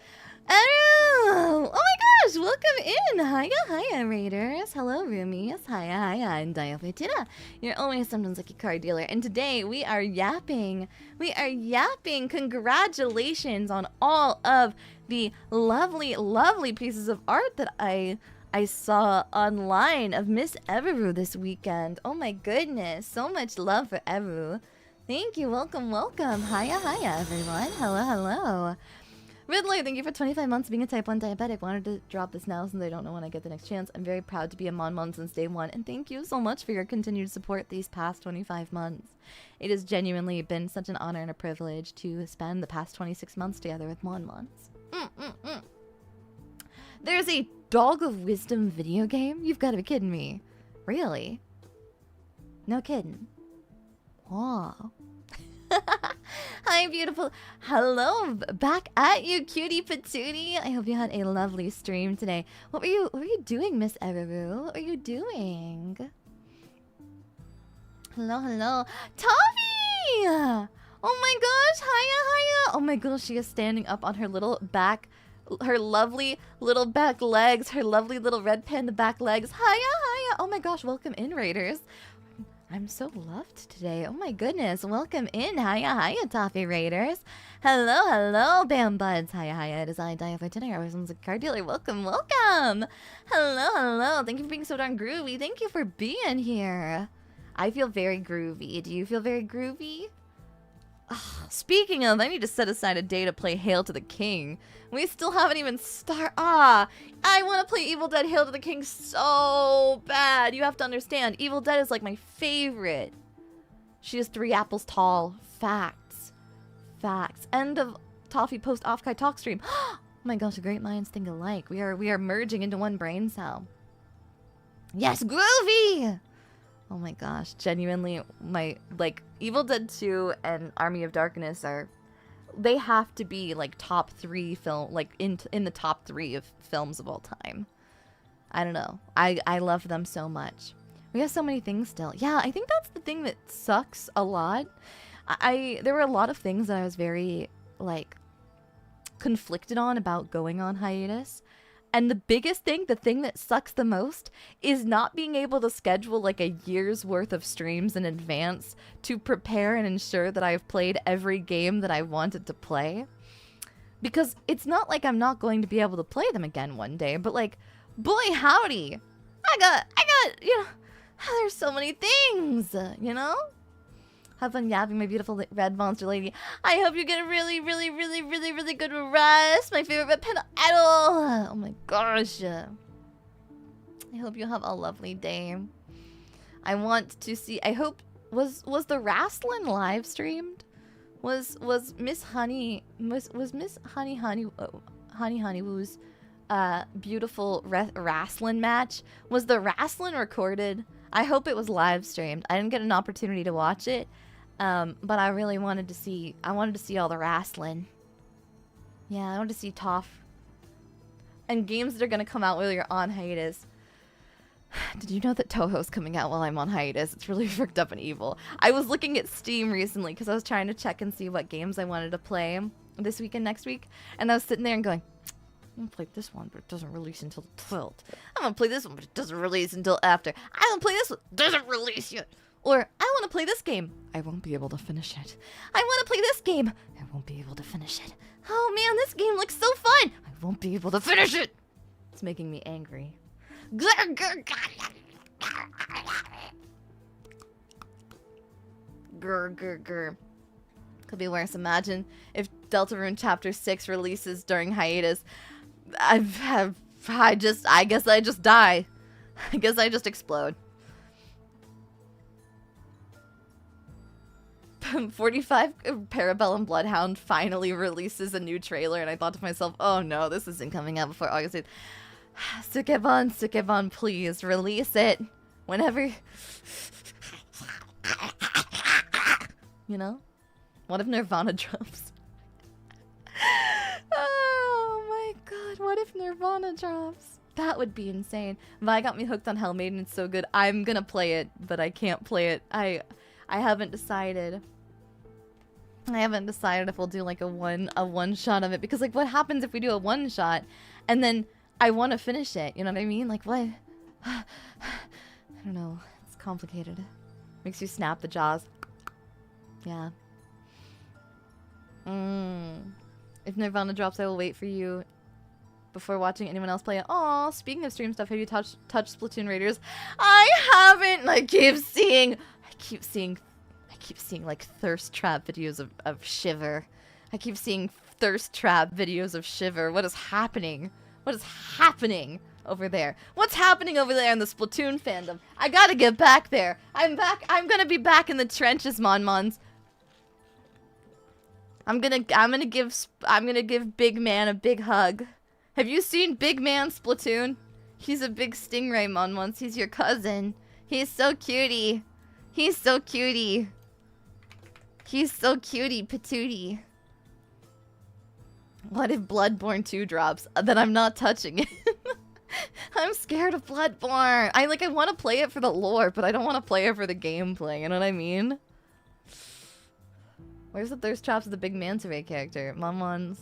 Oh my gosh, welcome in. Hiya, raiders. Hello, roomies. Hiya, I'm Daiya Fortuna. You're always sometimes like a car dealer. And today we are yapping. Congratulations on all of the lovely, lovely pieces of art that I saw online of Miss Everu this weekend. Oh my goodness, so much love for Everu. Thank you, welcome. Hiya, everyone. Hello. Riddler, thank you for 25 months being a type 1 diabetic. Wanted to drop this now since I don't know when I get the next chance. I'm very proud to be a Mon since day one, and thank you so much for your continued support these past 25 months. It has genuinely been such an honor and a privilege to spend the past 26 months together with Mon. There's a Dog of Wisdom video game? You've got to be kidding me. Really? No kidding. Wow. Hi, beautiful. Hello, back at you, cutie patootie. I hope you had a lovely stream today. What were you doing, Miss Everu? What were you doing? Hello. Toffee! Oh my gosh, hiya. Oh my gosh, she is standing up on her little back, her lovely little back legs, her lovely little red panda back legs. Hiya. Oh my gosh, welcome in, raiders. I'm so loved today. Oh my goodness. Welcome in. Hiya, Toffee Raiders. Hello, Bam Buds. Hiya. It is I, Daiya Fortuna. I was a car dealer. Welcome. Hello. Thank you for being so darn groovy. Thank you for being here. I feel very groovy. Do you feel very groovy? Speaking of, I need to set aside a day to play Hail to the King. We still haven't even started. I want to play Evil Dead Hail to the King so bad. You have to understand, Evil Dead is like my favorite. She is 3 apples tall. Facts. End of Toffee post off Kai talk stream. Oh my gosh, great minds think alike. We are merging into one brain cell. Yes, groovy. Oh my gosh, genuinely, my, like, Evil Dead 2 and Army of Darkness they have to be, like, top 3 film, like, in the top 3 of films of all time. I don't know. I love them so much. We have so many things still. Yeah, I think that's the thing that sucks a lot. There were a lot of things that I was very, like, conflicted on about going on hiatus. And the biggest thing, the thing that sucks the most, is not being able to schedule like a year's worth of streams in advance to prepare and ensure that I've played every game that I wanted to play. Because it's not like I'm not going to be able to play them again one day, but like, boy howdy, I got, you know, there's so many things, you know? Have fun yapping, my beautiful red monster lady. I hope you get a really good rest. My favorite red panda idol. Oh my gosh. I hope you have a lovely day. I want to see. I hope was the wrestling live streamed? Was Miss Honey Woo's beautiful wrestling match? Was the wrestling recorded? I hope it was live streamed. I didn't get an opportunity to watch it. But I really wanted to see, all the wrestling. Yeah, I wanted to see Toph. And games that are gonna come out while you're on hiatus. Did you know that Toho's coming out while I'm on hiatus? It's really fricked up and evil. I was looking at Steam recently because I was trying to check and see what games I wanted to play this week and next week. And I was sitting there and going, I'm gonna play this one, but it doesn't release until the 12th. I'm gonna play this one, but it doesn't release until after. I'm gonna play this one, doesn't release yet. Or, I want to play this game. I won't be able to finish it. I want to play this game. I won't be able to finish it. Oh man, this game looks so fun. I won't be able to finish it. It's making me angry. Grr. Could be worse. Imagine if Deltarune Chapter 6 releases during hiatus. I guess I just die. I guess I just explode. 45 Parabellum Bloodhound finally releases a new trailer, and I thought to myself, oh no, this isn't coming out before August 8th. Sukebon, please, release it. Whenever... You know? What if Nirvana drops? Oh my god, what if Nirvana drops? That would be insane. Vi got me hooked on Hell Maiden, it's so good. I'm gonna play it, but I can't play it. I haven't decided. I haven't decided if we'll do like a one shot of it, because like what happens if we do a one shot and then I want to finish it, you know what I mean? Like what? I don't know. It's complicated. Makes you snap the jaws. Yeah. If Nirvana drops, I will wait for you before watching anyone else play it. Aw, speaking of stream stuff, have you touched Splatoon Raiders? I haven't. I keep seeing like thirst trap videos of Shiver. I keep seeing thirst trap videos of Shiver. What is happening? What is happening over there? What's happening over there in the Splatoon fandom? I gotta get back there. I'm back. I'm gonna be back in the trenches, Mon-Mons. I'm gonna give Big Man a big hug. Have you seen Big Man Splatoon? He's a big stingray, Mon-Mons. He's your cousin. He's so cutie. He's so cutie. He's so cutie patootie. What if Bloodborne 2 drops? Then I'm not touching it. I'm scared of Bloodborne. I want to play it for the lore, but I don't want to play it for the gameplay. You know what I mean? Where's the thirst traps of the big manta ray character? Mon-Mons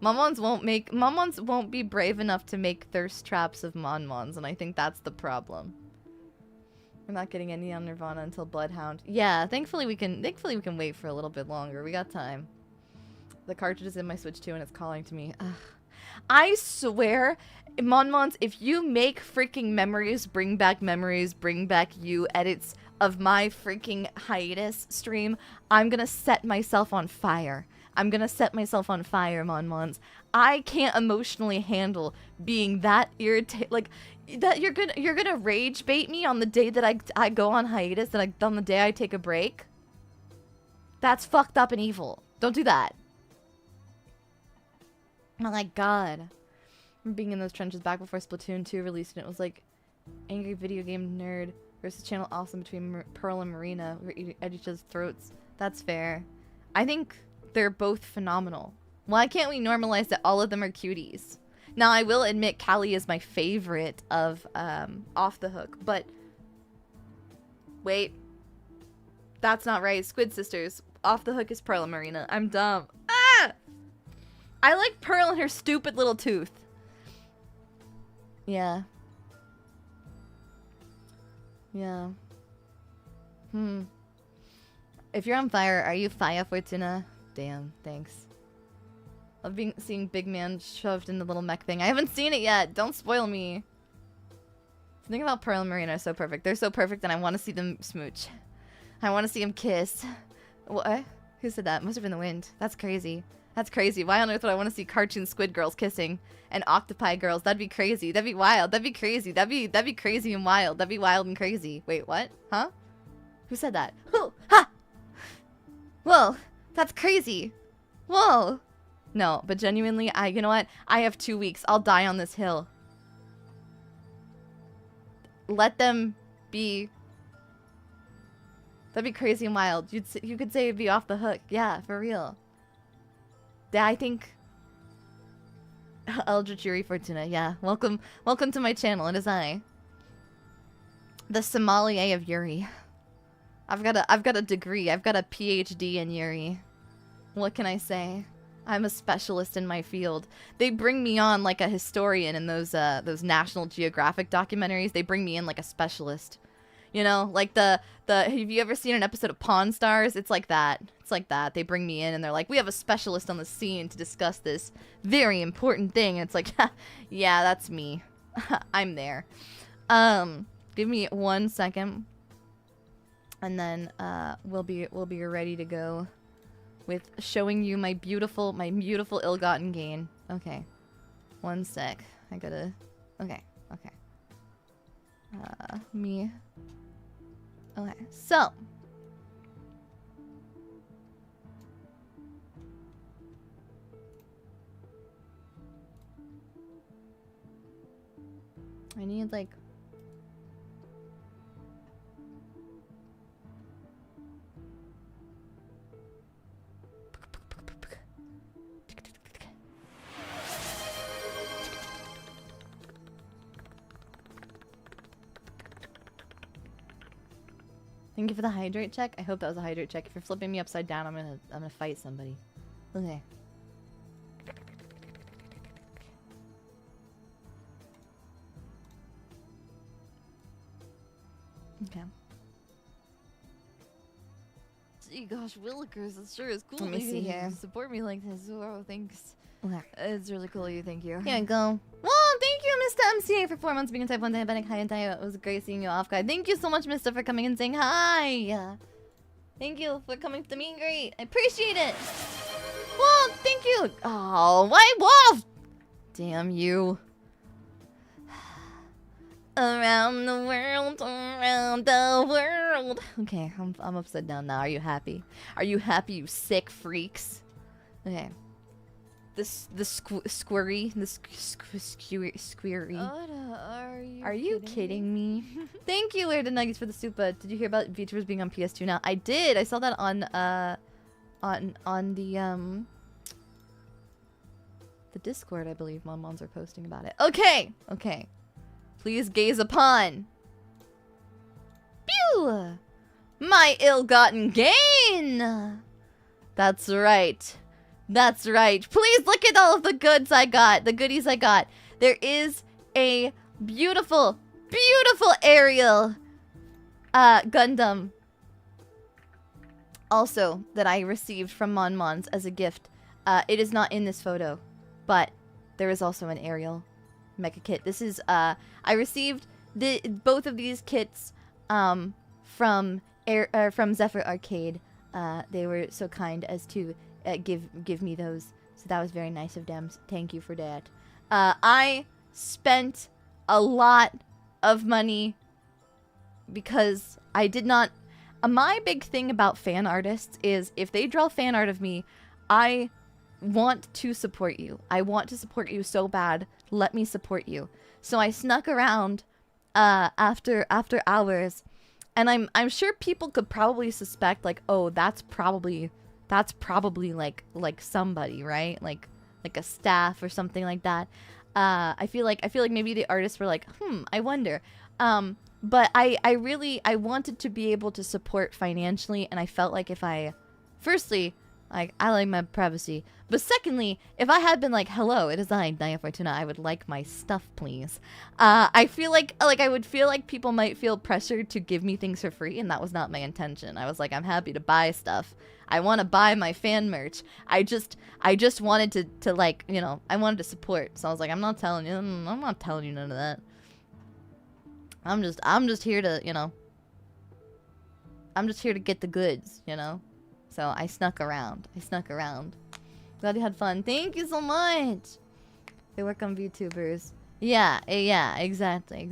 won't be brave enough to make thirst traps of Mon-Mons, and I think that's the problem. We're not getting any on Nirvana until Bloodhound. Yeah, thankfully we can wait for a little bit longer. We got time. The cartridge is in my Switch too, and it's calling to me. Ugh. I swear, Mon-Mons, if you make freaking memories, bring back you edits of my freaking hiatus stream, I'm gonna set myself on fire. I'm gonna set myself on fire, Mon-Mons. I can't emotionally handle being that irritated. Like, that you're gonna rage bait me on the day that I go on hiatus, and on the day I take a break? That's fucked up and evil. Don't do that. Oh my god. I'm being in those trenches back before Splatoon 2 released, and it was like angry video game nerd versus channel awesome between Pearl and Marina. We're at each other's throats. That's fair. I think they're both phenomenal. Why can't we normalize that all of them are cuties? Now, I will admit Callie is my favorite of Off the Hook, but wait. That's not right. Squid Sisters. Off the Hook is Pearl and Marina. I'm dumb. Ah! I like Pearl and her stupid little tooth. Yeah. Yeah. If you're on fire, are you fire, Fortuna? Damn, thanks. Love seeing Big Man shoved in the little mech thing. I haven't seen it yet. Don't spoil me. The thing about Pearl and Marina are so perfect. They're so perfect, and I want to see them smooch. I want to see them kiss. What? Who said that? Must have been the wind. That's crazy. That's crazy. Why on earth would I want to see cartoon squid girls kissing and octopi girls? That'd be crazy. That'd be wild. That'd be crazy. That'd be crazy and wild. That'd be wild and crazy. Wait, what? Huh? Who said that? Who? Ha! Whoa. That's crazy. Whoa. No, but genuinely, you know what? I have 2 weeks. I'll die on this hill. Let them be. That'd be crazy and wild. You could say it'd be off the hook. Yeah, for real. Yeah, I think Eldritch Yuri Fortuna. Yeah, welcome to my channel. It is I, the sommelier of Yuri. I've got a degree. I've got a PhD in Yuri. What can I say? I'm a specialist in my field. They bring me on like a historian in those National Geographic documentaries. They bring me in like a specialist. You know, like the have you ever seen an episode of Pawn Stars? It's like that. It's like that. They bring me in and they're like, we have a specialist on the scene to discuss this very important thing. And it's like, yeah, that's me. I'm there. Give me 1 second. And then we'll be ready to go with showing you my beautiful ill-gotten gain. Okay. 1 sec. I gotta. Okay. Me. Okay, so. I need like. Thank you for the hydrate check. I hope that was a hydrate check. If you're flipping me upside down, I'm gonna fight somebody. Okay. Okay. Gee, gosh, Willikers, it sure is cool. Let me to see hear here. you support me like this. Oh, thanks. Okay. It's really cool of you. Thank you. Here I go. Well, thank you, Mr. MCA, for 4 months being a type 1 diabetic. Hi, and Daiya. It was great seeing you off, guy. Thank you so much, Mister, for coming and saying hi. Thank you for coming to the meet and greet. I appreciate it. Well, thank you. Oh, White Wolf. Damn you. Around the world, around the world. Okay, I'm upside down now. Are you happy? Are you happy, you sick freaks? Okay. The squirry, squirry. Are you kidding me? Thank you, Laird and Nuggets, for the super. Did you hear about VTubers being on PS2 now? I did. I saw that on the Discord, I believe. Mons are posting about it. Okay, okay. Please gaze upon. Pew! My ill-gotten gain. That's right. That's right. Please look at all of the goods I got. The goodies I got. There is a beautiful, beautiful aerial Gundam. Also, that I received from Mons as a gift. It is not in this photo, but there is also an aerial mecha kit. This is I received both of these kits from Zephyr Arcade. They were so kind as to give me those, so that was very nice of them. Thank you for that. I spent a lot of money because I did not. My big thing about fan artists is if they draw fan art of me, I want to support you. I want to support you so bad. Let me support you. So I snuck around after hours, and I'm sure people could probably suspect, like, oh, that's probably like somebody, right? Like a staff or something like that. I feel like maybe the artists were like, I wonder. But I wanted to be able to support financially, and I felt like if I, firstly, like, I like my privacy, but secondly, if I had been like, hello, it is I, Daiya Fortuna, I would like my stuff, please. I feel like I would feel like people might feel pressured to give me things for free, and that was not my intention. I was like, I'm happy to buy stuff. I want to buy my fan merch. I just wanted to like, you know, I wanted to support. So I was like, I'm not telling you none of that. I'm just here to, you know, I'm just here to get the goods, you know? So I snuck around. Glad you had fun. Thank you so much. They work on VTubers. Yeah, exactly.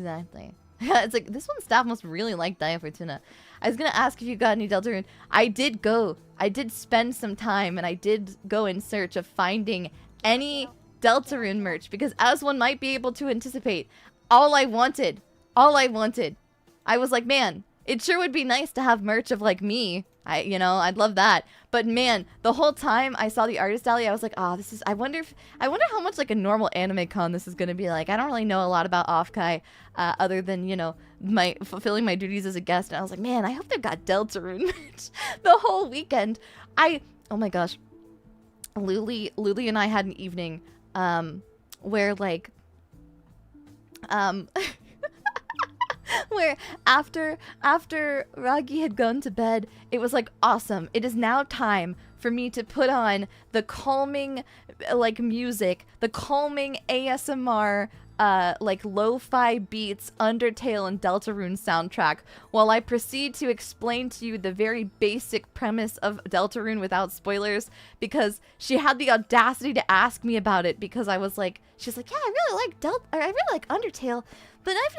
It's like, this one staff must really like Daiya Fortuna. I was gonna ask if you got any Deltarune. I did spend some time, and I did go in search of finding any Deltarune merch, because as one might be able to anticipate, all I wanted, I was like, man, it sure would be nice to have merch of, like, me. I'd love that. But man, the whole time I saw the artist alley, I was like, oh, this is, I wonder how much like a normal anime con this is going to be like. I don't really know a lot about Offkai, other than, you know, my fulfilling my duties as a guest. And I was like, man, I hope they've got Deltarune merch the whole weekend. Oh my gosh. Luli and I had an evening, where like, where after Ragi had gone to bed, it was like, awesome, it is now time for me to put on the calming like music, the calming ASMR like lo-fi beats, Undertale and Deltarune soundtrack, while I proceed to explain to you the very basic premise of Deltarune without spoilers, because she had the audacity to ask me about it, because I was like, she's like, yeah, I really like Undertale, but I've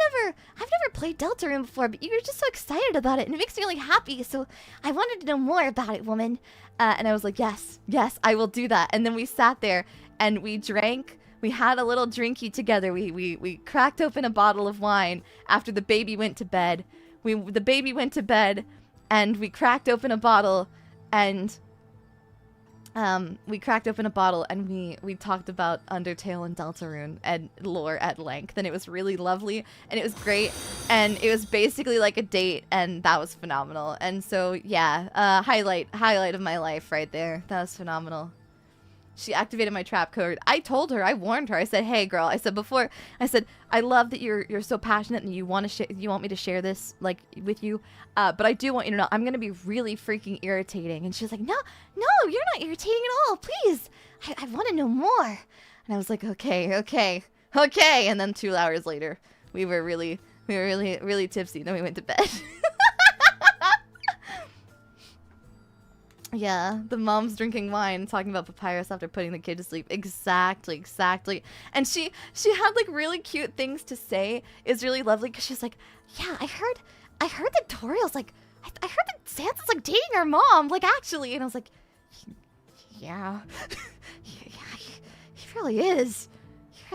never played Deltarune before, but you were just so excited about it, and it makes me really happy, so I wanted to know more about it, woman. And I was like, yes, I will do that. And then we sat there, and we drank, we had a little drinky together, we cracked open a bottle of wine after the baby went to bed. The baby went to bed, and we cracked open a bottle, and we cracked open a bottle and we talked about Undertale and Deltarune and lore at length, and it was really lovely and it was great, and it was basically like a date, and that was phenomenal. And so yeah, highlight of my life right there. That was phenomenal. She activated my trap code. I told her, I warned her. I said, "Hey, girl," I said before, I said, "I love that you're so passionate and you want me to share this like with you, but I do want you to know I'm gonna be really freaking irritating." And she was like, "No, you're not irritating at all. Please, I want to know more." And I was like, "Okay." And then 2 hours later, we were really tipsy. Then we went to bed. Yeah, the mom's drinking wine, talking about papyrus after putting the kid to sleep. Exactly. And she had like really cute things to say. It's really lovely because she's like, "Yeah, I heard that Toriel's like, I heard that Santa's like dating our mom, like actually." And I was like, "Yeah, he really is. He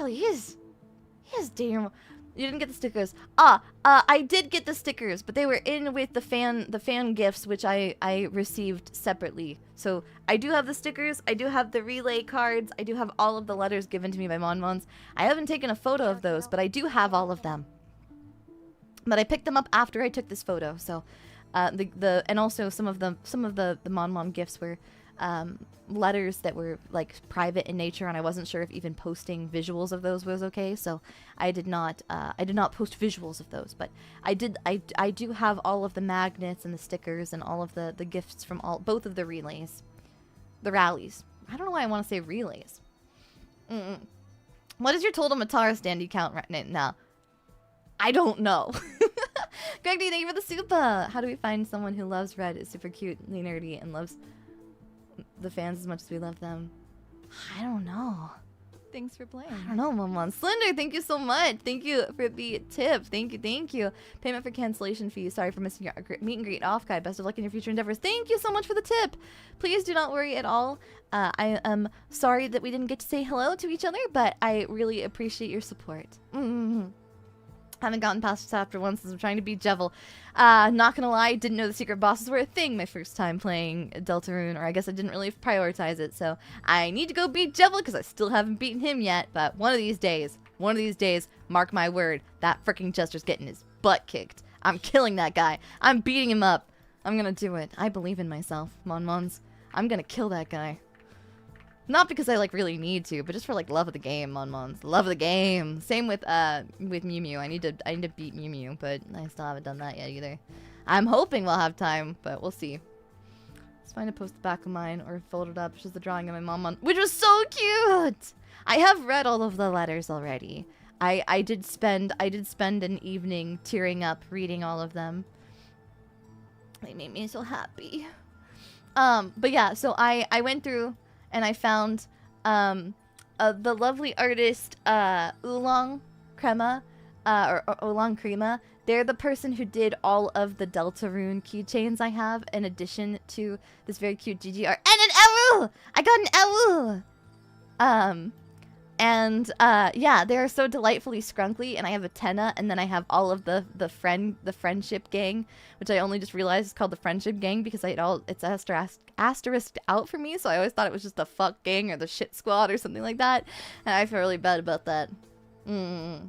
is dating our mom." You didn't get the stickers. I did get the stickers, but they were in with the fan gifts, which I received separately. So I do have the stickers, I do have the relay cards, I do have all of the letters given to me by Monmons. I haven't taken a photo of those, but I do have all of them. But I picked them up after I took this photo. So and also some of the Monmon gifts were letters that were like private in nature, and I wasn't sure if even posting visuals of those was okay, so I did not post visuals of those, but I do have all of the magnets and the stickers and all of the gifts from both of the rallies. I don't know why I want to say relays. What is your total Matara standee count right now? I don't know. Greg D, thank you for the super. How do we find someone who loves Red, is super cute, nerdy, and loves the fans as much as we love them? I don't know. Thanks for playing. I don't know, Momon. Slender, thank you so much. Thank you for the tip. Thank you. Payment for cancellation fees. Sorry for missing your meet and greet off, guy. Best of luck in your future endeavors. Thank you so much for the tip. Please do not worry at all. I am sorry that we didn't get to say hello to each other, but I really appreciate your support. Haven't gotten past chapter 1 since I'm trying to beat Jevil. Not gonna lie, didn't know the secret bosses were a thing my first time playing Deltarune, or I guess I didn't really prioritize it, so I need to go beat Jevil because I still haven't beaten him yet, but one of these days, mark my word, that freaking Jester's getting his butt kicked. I'm killing that guy. I'm beating him up. I'm gonna do it. I believe in myself, Monmons. I'm gonna kill that guy. Not because I like really need to, but just for like love of the game, Monmons. Love of the game. Same with Mew Mew. I need to beat Mew Mew, but I still haven't done that yet either. I'm hoping we'll have time, but we'll see. Let's find a post the back of mine or fold it up. It's just the drawing of my mom on, which was so cute. I have read all of the letters already. I did spend an evening tearing up reading all of them. They made me so happy. But yeah, so I went through and I found the lovely artist Oolong Crema, or Oolong Crema. They're the person who did all of the Deltarune keychains I have, in addition to this very cute GGR. And an Ewu! I got an Ewu! Yeah, they are so delightfully scrunkly, and I have a Tenna, and then I have all of the friendship gang, which I only just realized is called the friendship gang because it's asterisked out for me, so I always thought it was just the fuck gang or the shit squad or something like that, and I feel really bad about that. I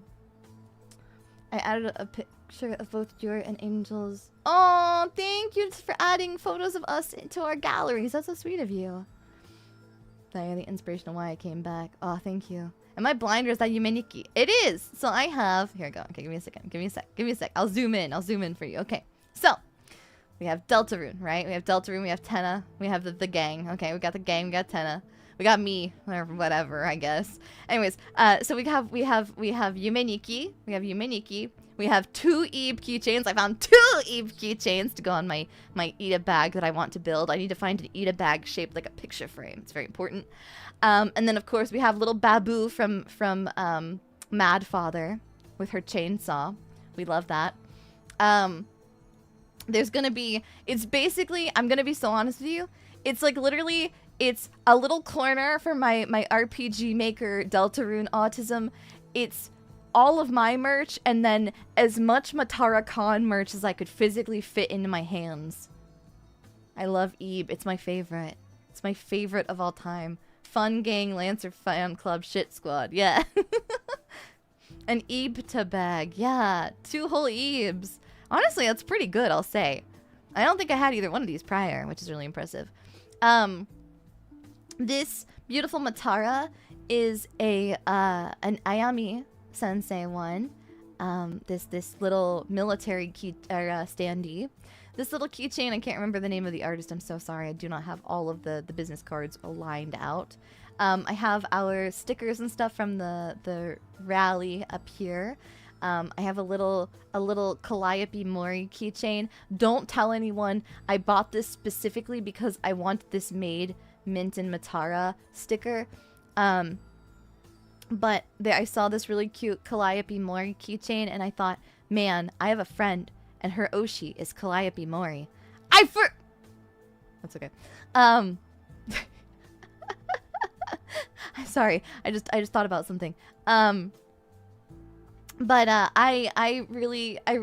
added a picture of both Jura and Angel's. Oh, thank you for adding photos of us into our galleries. That's so sweet of you. Daiya, the inspiration of why I came back. Oh, thank you. Am I blind or is that Yumeniki? It is! So I have... Here we go. Okay, give me a second. Give me a sec. I'll zoom in for you. Okay. So, we have Deltarune, right? We have Deltarune, we have Tenna, we have the gang. Okay, we got the gang, we got Tenna. We got me, or whatever, I guess. Anyways, so we have Yumeniki. We have 2 Eve keychains. I found 2 Eve keychains to go on my Ida bag that I want to build. I need to find an Ida bag shaped like a picture frame. It's very important. And then, of course, we have little Babu from Mad Father with her chainsaw. We love that. There's going to be... It's basically... I'm going to be so honest with you. It's like literally... It's a little corner for my RPG Maker Deltarune autism. It's all of my merch, and then as much Matara Khan merch as I could physically fit into my hands. I love Ebe. It's my favorite. It's my favorite of all time. Fun Gang Lancer Fan Club Shit Squad. Yeah. An Ebta bag. Yeah. 2 whole Ebs. Honestly, that's pretty good, I'll say. I don't think I had either one of these prior, which is really impressive. This beautiful Matara is a an Ayami Sensei one. This little military key standee. This little keychain, I can't remember the name of the artist. I'm so sorry. I do not have all of the business cards aligned out. I have our stickers and stuff from the rally up here. I have a little Calliope Mori keychain. Don't tell anyone. I bought this specifically because I want this made Mint and Matara sticker. But I saw this really cute Calliope Mori keychain, and I thought, man, I have a friend, and her Oshi is Calliope Mori. That's okay. I'm sorry. I just thought about something. But I really I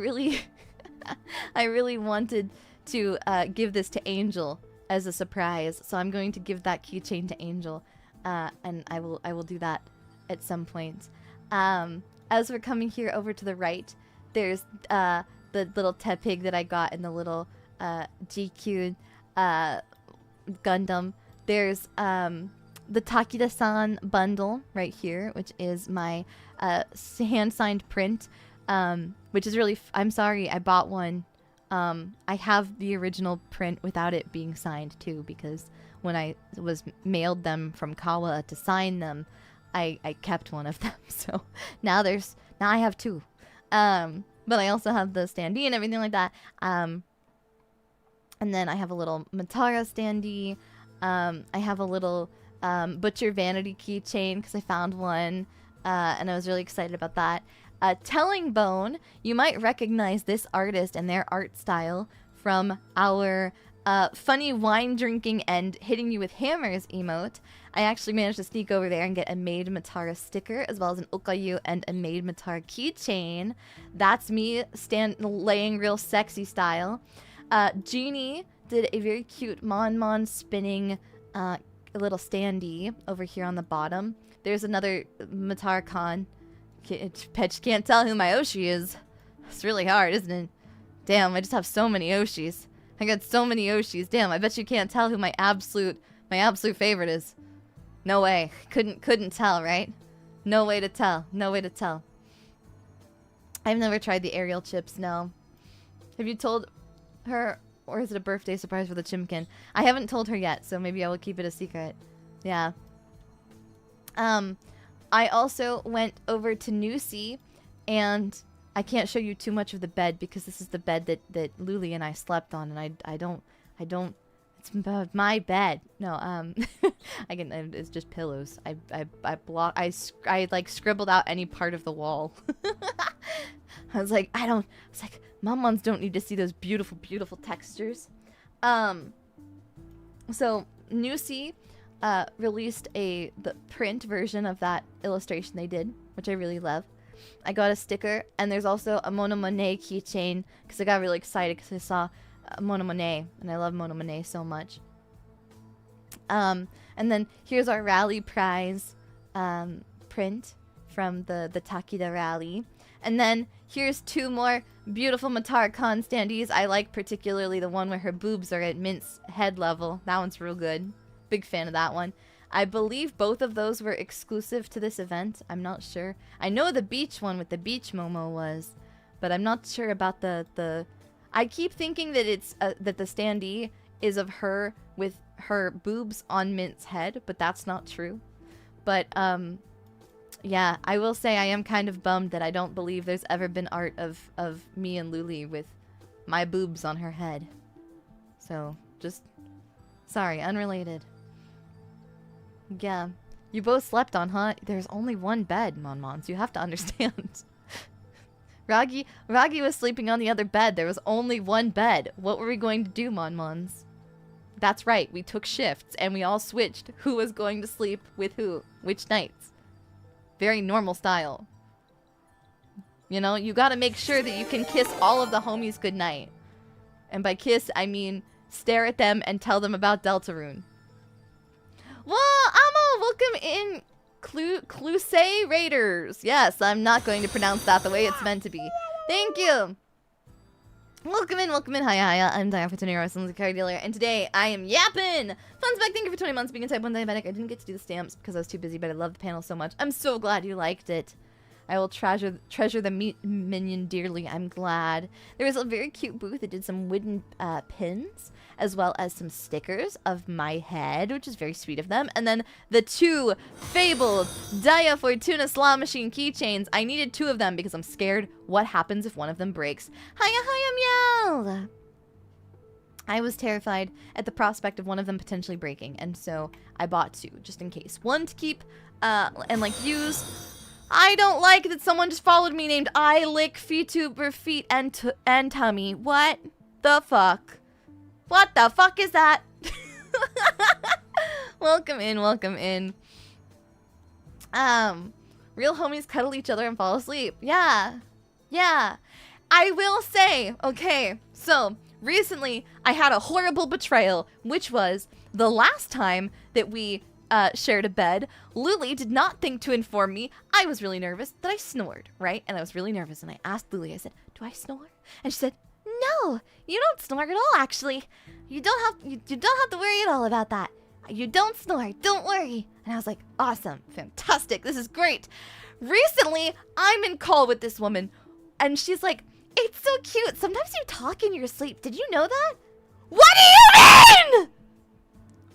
really wanted to give this to Angel as a surprise, so I'm going to give that keychain to Angel, and I will do that at some point. As we're coming here over to the right, there's the little Tepig that I got in the little GQ Gundam. There's the Takeda-san bundle right here, which is my hand-signed print, which is really... I'm sorry, I bought one. I have the original print without it being signed, too, because when I was mailed them from Kawa to sign them, I kept one of them. So now I have 2. But I also have the standee and everything like that. And then I have a little Matara standee. I have a little Butcher Vanity keychain because I found one. And I was really excited about that. Telling Bone, you might recognize this artist and their art style from our funny wine drinking and hitting you with hammers emote. I actually managed to sneak over there and get a Made Matara sticker, as well as an Okayu and a Made Matara keychain. That's me laying real sexy style. Jeannie did a very cute Mon spinning little standee over here on the bottom. There's another Matara-con. Petch can't tell who my Oshi is. It's really hard, isn't it? Damn, I just have so many Oshis. I got so many Oshis. Damn, I bet you can't tell who my absolute favorite is. No way. Couldn't tell, right? No way to tell. No way to tell. I've never tried the Ariel chips, no. Have you told her, or is it a birthday surprise for the Chimkin? I haven't told her yet, so maybe I will keep it a secret. Yeah. I also went over to Nusi, and I can't show you too much of the bed because this is the bed that Luli and I slept on, and I don't, it's my bed. No, it's just pillows. I like scribbled out any part of the wall. I was like, Mom-Mons don't need to see those beautiful, beautiful textures. So Nusi released the print version of that illustration they did, which I really love. I got a sticker, and there's also a Monomone keychain because I got really excited because I saw Monomone, and I love Monomone so much. And then here's our rally prize print from the Takeda rally. And then here's 2 more beautiful Matara-con standees. I like particularly the one where her boobs are at Mint's head level. That one's real good. Big fan of that one. I believe both of those were exclusive to this event. I'm not sure. I know the beach one with the beach Momo was, but I'm not sure about the I keep thinking that it's that the standee is of her with her boobs on Mint's head, but that's not true. But yeah, I will say I am kind of bummed that I don't believe there's ever been art of me and Luli with my boobs on her head. So, just sorry, unrelated. Yeah. You both slept on, huh? There's only one bed, Mon-Mons. You have to understand. Ragi was sleeping on the other bed. There was only one bed. What were we going to do, Mon-Mons? That's right. We took shifts, and we all switched who was going to sleep with who, which nights. Very normal style. You know, you gotta make sure that you can kiss all of the homies goodnight. And by kiss, I mean stare at them and tell them about Deltarune. Well, Amo, welcome in, Clusay Raiders. Yes, I'm not going to pronounce that the way it's meant to be. Thank you. Welcome in, welcome in. Hi, I'm Daiya Fortuna, your son's car dealer, and today I am yapping. Fun's back. Thank you for 20 months being a type 1 diabetic. I didn't get to do the stamps because I was too busy, but I love the panel so much. I'm so glad you liked it. I will treasure the meat minion dearly. I'm glad. There was a very cute booth that did some wooden pins, as well as some stickers of my head, which is very sweet of them. And then the 2 fabled Daiya Fortuna slot machine keychains. I needed 2 of them because I'm scared what happens if one of them breaks. Hiya, meow! I was terrified at the prospect of one of them potentially breaking, and so I bought 2, just in case. 1 to keep, and like use. I don't like that someone just followed me named I Lick VTuber Feet and Tummy. What the fuck? What the fuck is that? Welcome in, welcome in. Real homies cuddle each other and fall asleep. Yeah. Yeah. I will say, okay, so recently I had a horrible betrayal, which was the last time that we shared a bed. Luli did not think to inform me. I was really nervous that I snored, right? And I was really nervous, and I asked Luli, I said, do I snore? And she said, no, you don't snore at all, actually. You don't have to worry at all about that. You don't snore, don't worry. And I was like, awesome, fantastic, this is great. Recently, I'm in call with this woman, and she's like, it's so cute. Sometimes you talk in your sleep. Did you know that? What do you mean?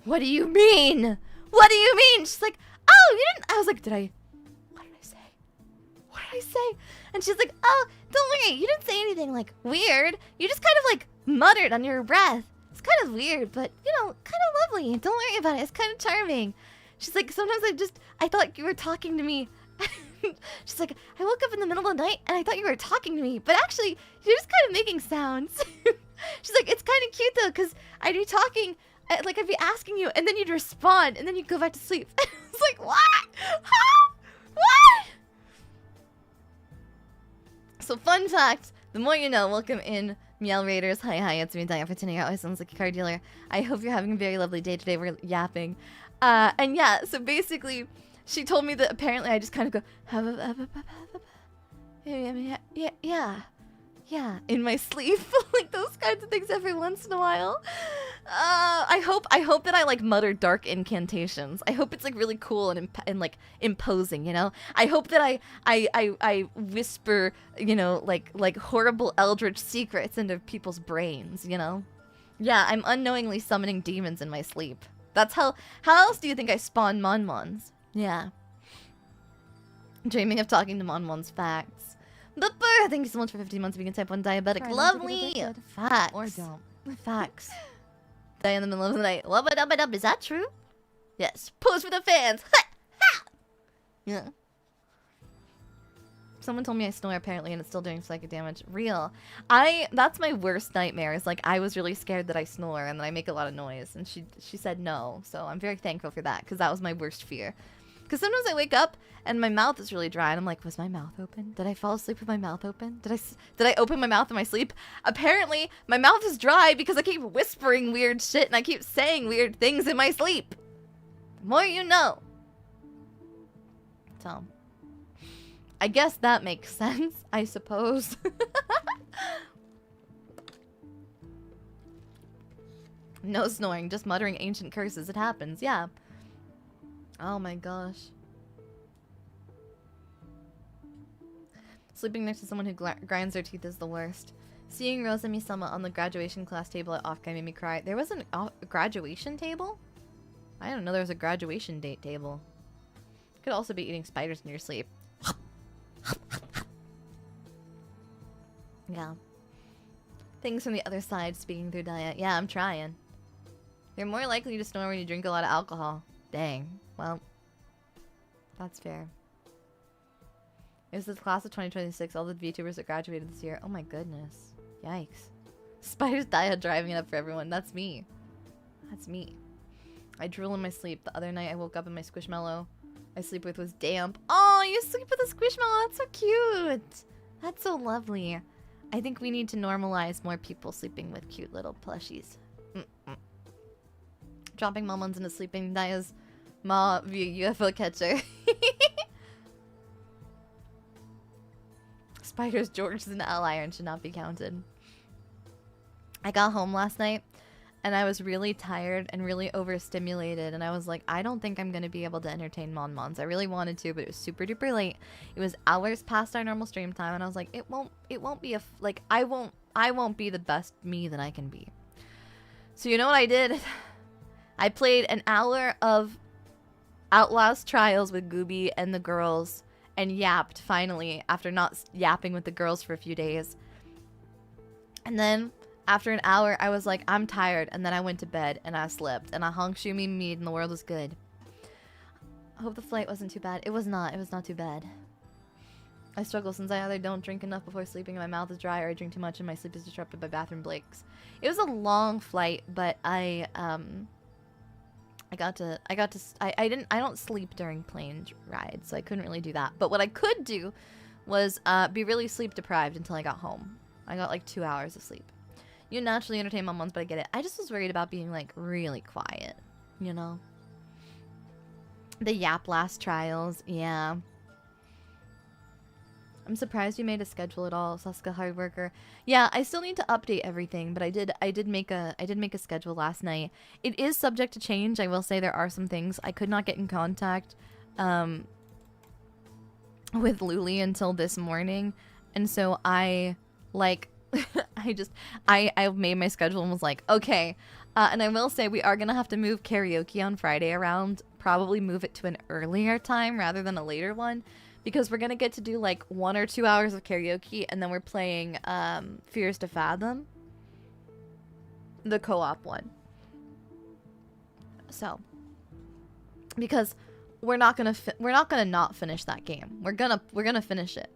What do you mean? What do you mean? She's like, oh, you didn't. I was like, what did I say? What did I say? And she's like, oh, don't worry. You didn't say anything like weird. You just kind of like muttered under your breath. It's kind of weird, but you know, kind of lovely. Don't worry about it. It's kind of charming. She's like, sometimes I thought you were talking to me. She's like, I woke up in the middle of the night and I thought you were talking to me, but actually you're just kind of making sounds. She's like, it's kind of cute though, because I'd be talking, like I'd be asking you, and then you'd respond, and then you'd go back to sleep. It's like, what? Huh? What? So fun fact, the more you know. Welcome in, Meow Raiders. Hi, it's me, Daiya Fortuna. Your always sounds like a car dealer. I hope you're having a very lovely day today. We're yapping. And yeah, so basically, she told me that apparently I just kind of go, yeah, in my sleep, like those kinds of things every once in a while. I hope that I like mutter dark incantations. I hope it's like really cool and like imposing, you know. I hope that I whisper, you know, like horrible eldritch secrets into people's brains, you know. Yeah, I'm unknowingly summoning demons in my sleep. That's how else do you think I spawn Monmons? Yeah. Dreaming of talking to Monmon's facts. The bird, thank you so much for 15 months being a type 1 diabetic. Lovely! Facts. Or don't. Facts. Die in the middle of the night. Lubba-dubba-dub, is that true? Yes. Pose for the fans! Ha! Ha! Yeah. Someone told me I snore apparently and it's still doing psychic damage. Real. That's my worst nightmare, is like I was really scared that I snore and that I make a lot of noise, and she said no. So I'm very thankful for that, because that was my worst fear. Because sometimes I wake up and my mouth is really dry and I'm like, was my mouth open? Did I fall asleep with my mouth open? Did I open my mouth in my sleep? Apparently, my mouth is dry because I keep whispering weird shit and I keep saying weird things in my sleep. The more you know. So, I guess that makes sense, I suppose. No snoring, just muttering ancient curses. It happens, yeah. Oh my gosh. Sleeping next to someone who grinds their teeth is the worst. Seeing Rosa Misama on the graduation class table at Offguy made me cry. There was a graduation table? I didn't know there was a graduation date table. Could also be eating spiders in your sleep. Yeah. Things from the other side speaking through Daiya. Yeah, I'm trying. You're more likely to snore when you drink a lot of alcohol. Dang. Well, that's fair. It was the class of 2026. All the VTubers that graduated this year. Oh my goodness. Yikes. Spiders Daiya driving it up for everyone. That's me. That's me. I drool in my sleep. The other night I woke up and my Squishmallow I sleep with was damp. Oh, you sleep with a Squishmallow. That's so cute. That's so lovely. I think we need to normalize more people sleeping with cute little plushies. Dropping Momons into sleeping Daiya's Ma via UFO catcher. Spiders George is an ally and should not be counted. I got home last night and I was really tired and really overstimulated, and I was like, I don't think I'm gonna be able to entertain Mon Mons. I really wanted to, but it was super duper late. It was hours past our normal stream time, and I was like, it won't be like I won't be the best me that I can be. So you know what I did? I played an hour of Outlast Trials with Gooby and the girls and yapped finally after not yapping with the girls for a few days. And then after an hour, I was like, I'm tired. And then I went to bed and I slept and I hung Shumi Mead and the world was good. I hope the flight wasn't too bad. It was not. It was not too bad. I struggle since I either don't drink enough before sleeping and my mouth is dry, or I drink too much and my sleep is disrupted by bathroom breaks. It was a long flight, but I don't sleep during plane rides, so I couldn't really do that. But what I could do was be really sleep deprived until I got home. I got like 2 hours of sleep. You naturally entertain Mon Mons, but I get it. I just was worried about being like really quiet, you know? The Yap Last Trials, yeah. I'm surprised you made a schedule at all, Saska Hard Worker. Yeah, I still need to update everything, but I did make a schedule last night. It is subject to change. I will say there are some things. I could not get in contact with Luli until this morning, and so I like I made my schedule and was like, okay. And I will say we are gonna have to move karaoke on Friday around. Probably move it to an earlier time rather than a later one, because we're gonna get to do like 1 or 2 hours of karaoke, and then we're playing Fears to Fathom, the co-op one. So, because we're not gonna not finish that game. We're gonna finish it.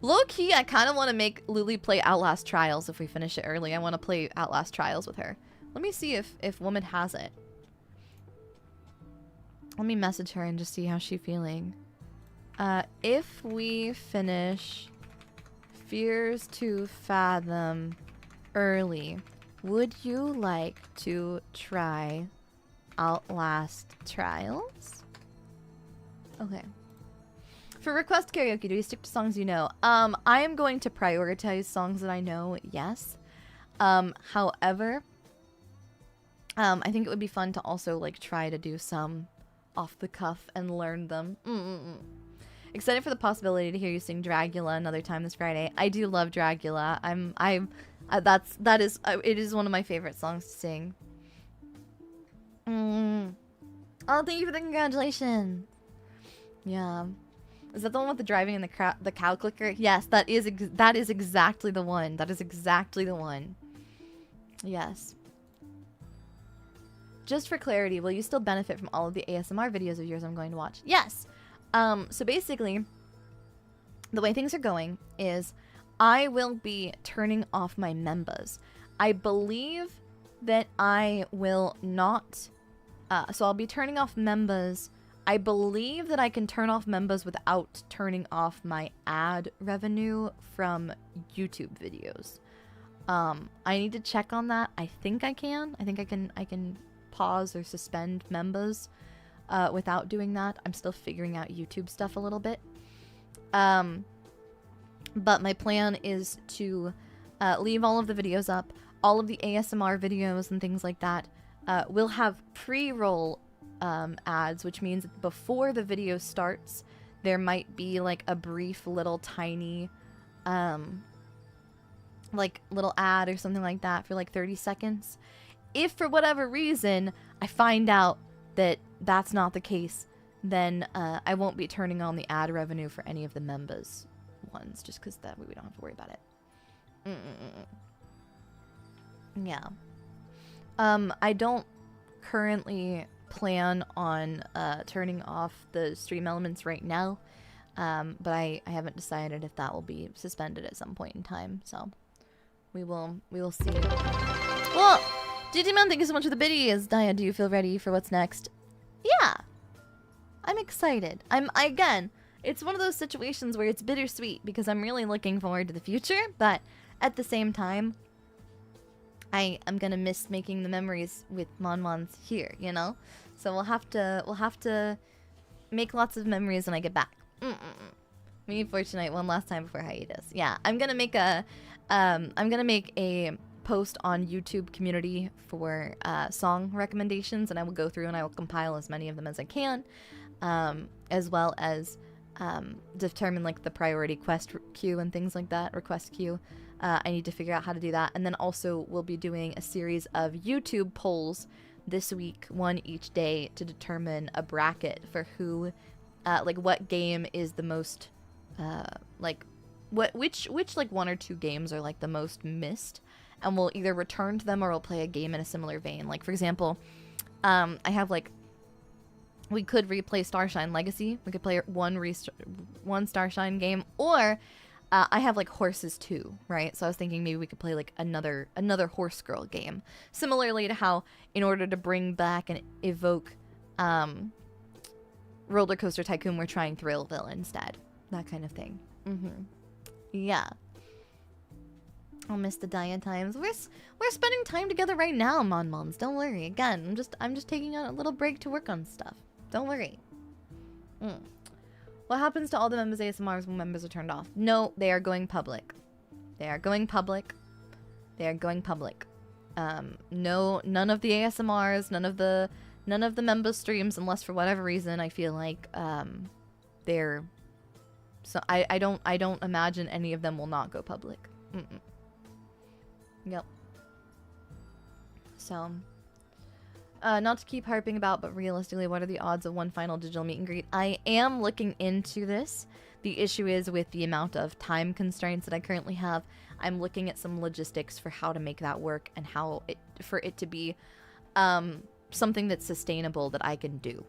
Low key, I kind of want to make Luli play Outlast Trials if we finish it early. I want to play Outlast Trials with her. Let me see if Woman has it. Let me message her and just see how she's feeling. If we finish Fears to Fathom early, would you like to try Outlast Trials? Okay. For request karaoke, do you stick to songs you know? I am going to prioritize songs that I know, yes. However, I think it would be fun to also like try to do some off the cuff and learn them. Excited for the possibility to hear you sing Dragula another time this Friday. I do love Dragula. It is one of my favorite songs to sing. Oh, thank you for the congratulations. Yeah. Is that the one with the driving and the cow clicker? Yes, that is exactly the one. That is exactly the one. Yes. Just for clarity, will you still benefit from all of the ASMR videos of yours I'm going to watch? Yes. So basically, the way things are going is I will be turning off my members. I believe that I will not. So I'll be turning off members. I believe that I can turn off members without turning off my ad revenue from YouTube videos. I need to check on that. I think I can. I think I can pause or suspend members without doing that. I'm still figuring out YouTube stuff a little bit. But my plan is to leave all of the videos up. All of the ASMR videos and things like that will have pre-roll ads, which means that before the video starts, there might be like a brief little tiny like little ad or something like that for like 30 seconds. If for whatever reason I find out that that's not the case, then I won't be turning on the ad revenue for any of the members ones, just because that way we don't have to worry about it. Yeah. I don't currently plan on turning off the stream elements right now, but I haven't decided if that will be suspended at some point in time, so we will see. Well, GT-Man, thank you so much for the biddies. Daiya, do you feel ready for what's next? Yeah, I'm excited. Again, it's one of those situations where it's bittersweet because I'm really looking forward to the future, but at the same time, I am gonna miss making the memories with Mon Mons here, you know? So we'll have to make lots of memories when I get back. We need Fortnite one last time before hiatus. Yeah, I'm gonna make a post on YouTube community for song recommendations, and I will go through and I will compile as many of them as I can, as well as determine like the priority quest queue and things like that, request queue. I need to figure out how to do that, and then also we'll be doing a series of YouTube polls this week, one each day, to determine a bracket for who, like what game is the most, which like 1 or 2 games are like the most missed, and we'll either return to them or we'll play a game in a similar vein. Like for example, I have like, we could replay Starshine Legacy. We could play one Starshine game, or I have like Horses 2, right? So I was thinking maybe we could play like another Horse Girl game. Similarly to how, in order to bring back and evoke Roller Coaster Tycoon, we're trying Thrillville instead. That kind of thing. Yeah. I'll miss the Daiya times. We're spending time together right now, Mon. Don't worry. Again, I'm just taking a little break to work on stuff. Don't worry. What happens to all the members ASMRs when members are turned off? No, they are going public. They are going public. They are going public. No, none of the ASMRs, none of the member streams, unless for whatever reason I feel like they're. So I don't imagine any of them will not go public. Yep. So. Not to keep harping about, but realistically, what are the odds of one final digital meet and greet? I am looking into this. The issue is with the amount of time constraints that I currently have. I'm looking at some logistics for how to make that work and how for it to be something that's sustainable that I can do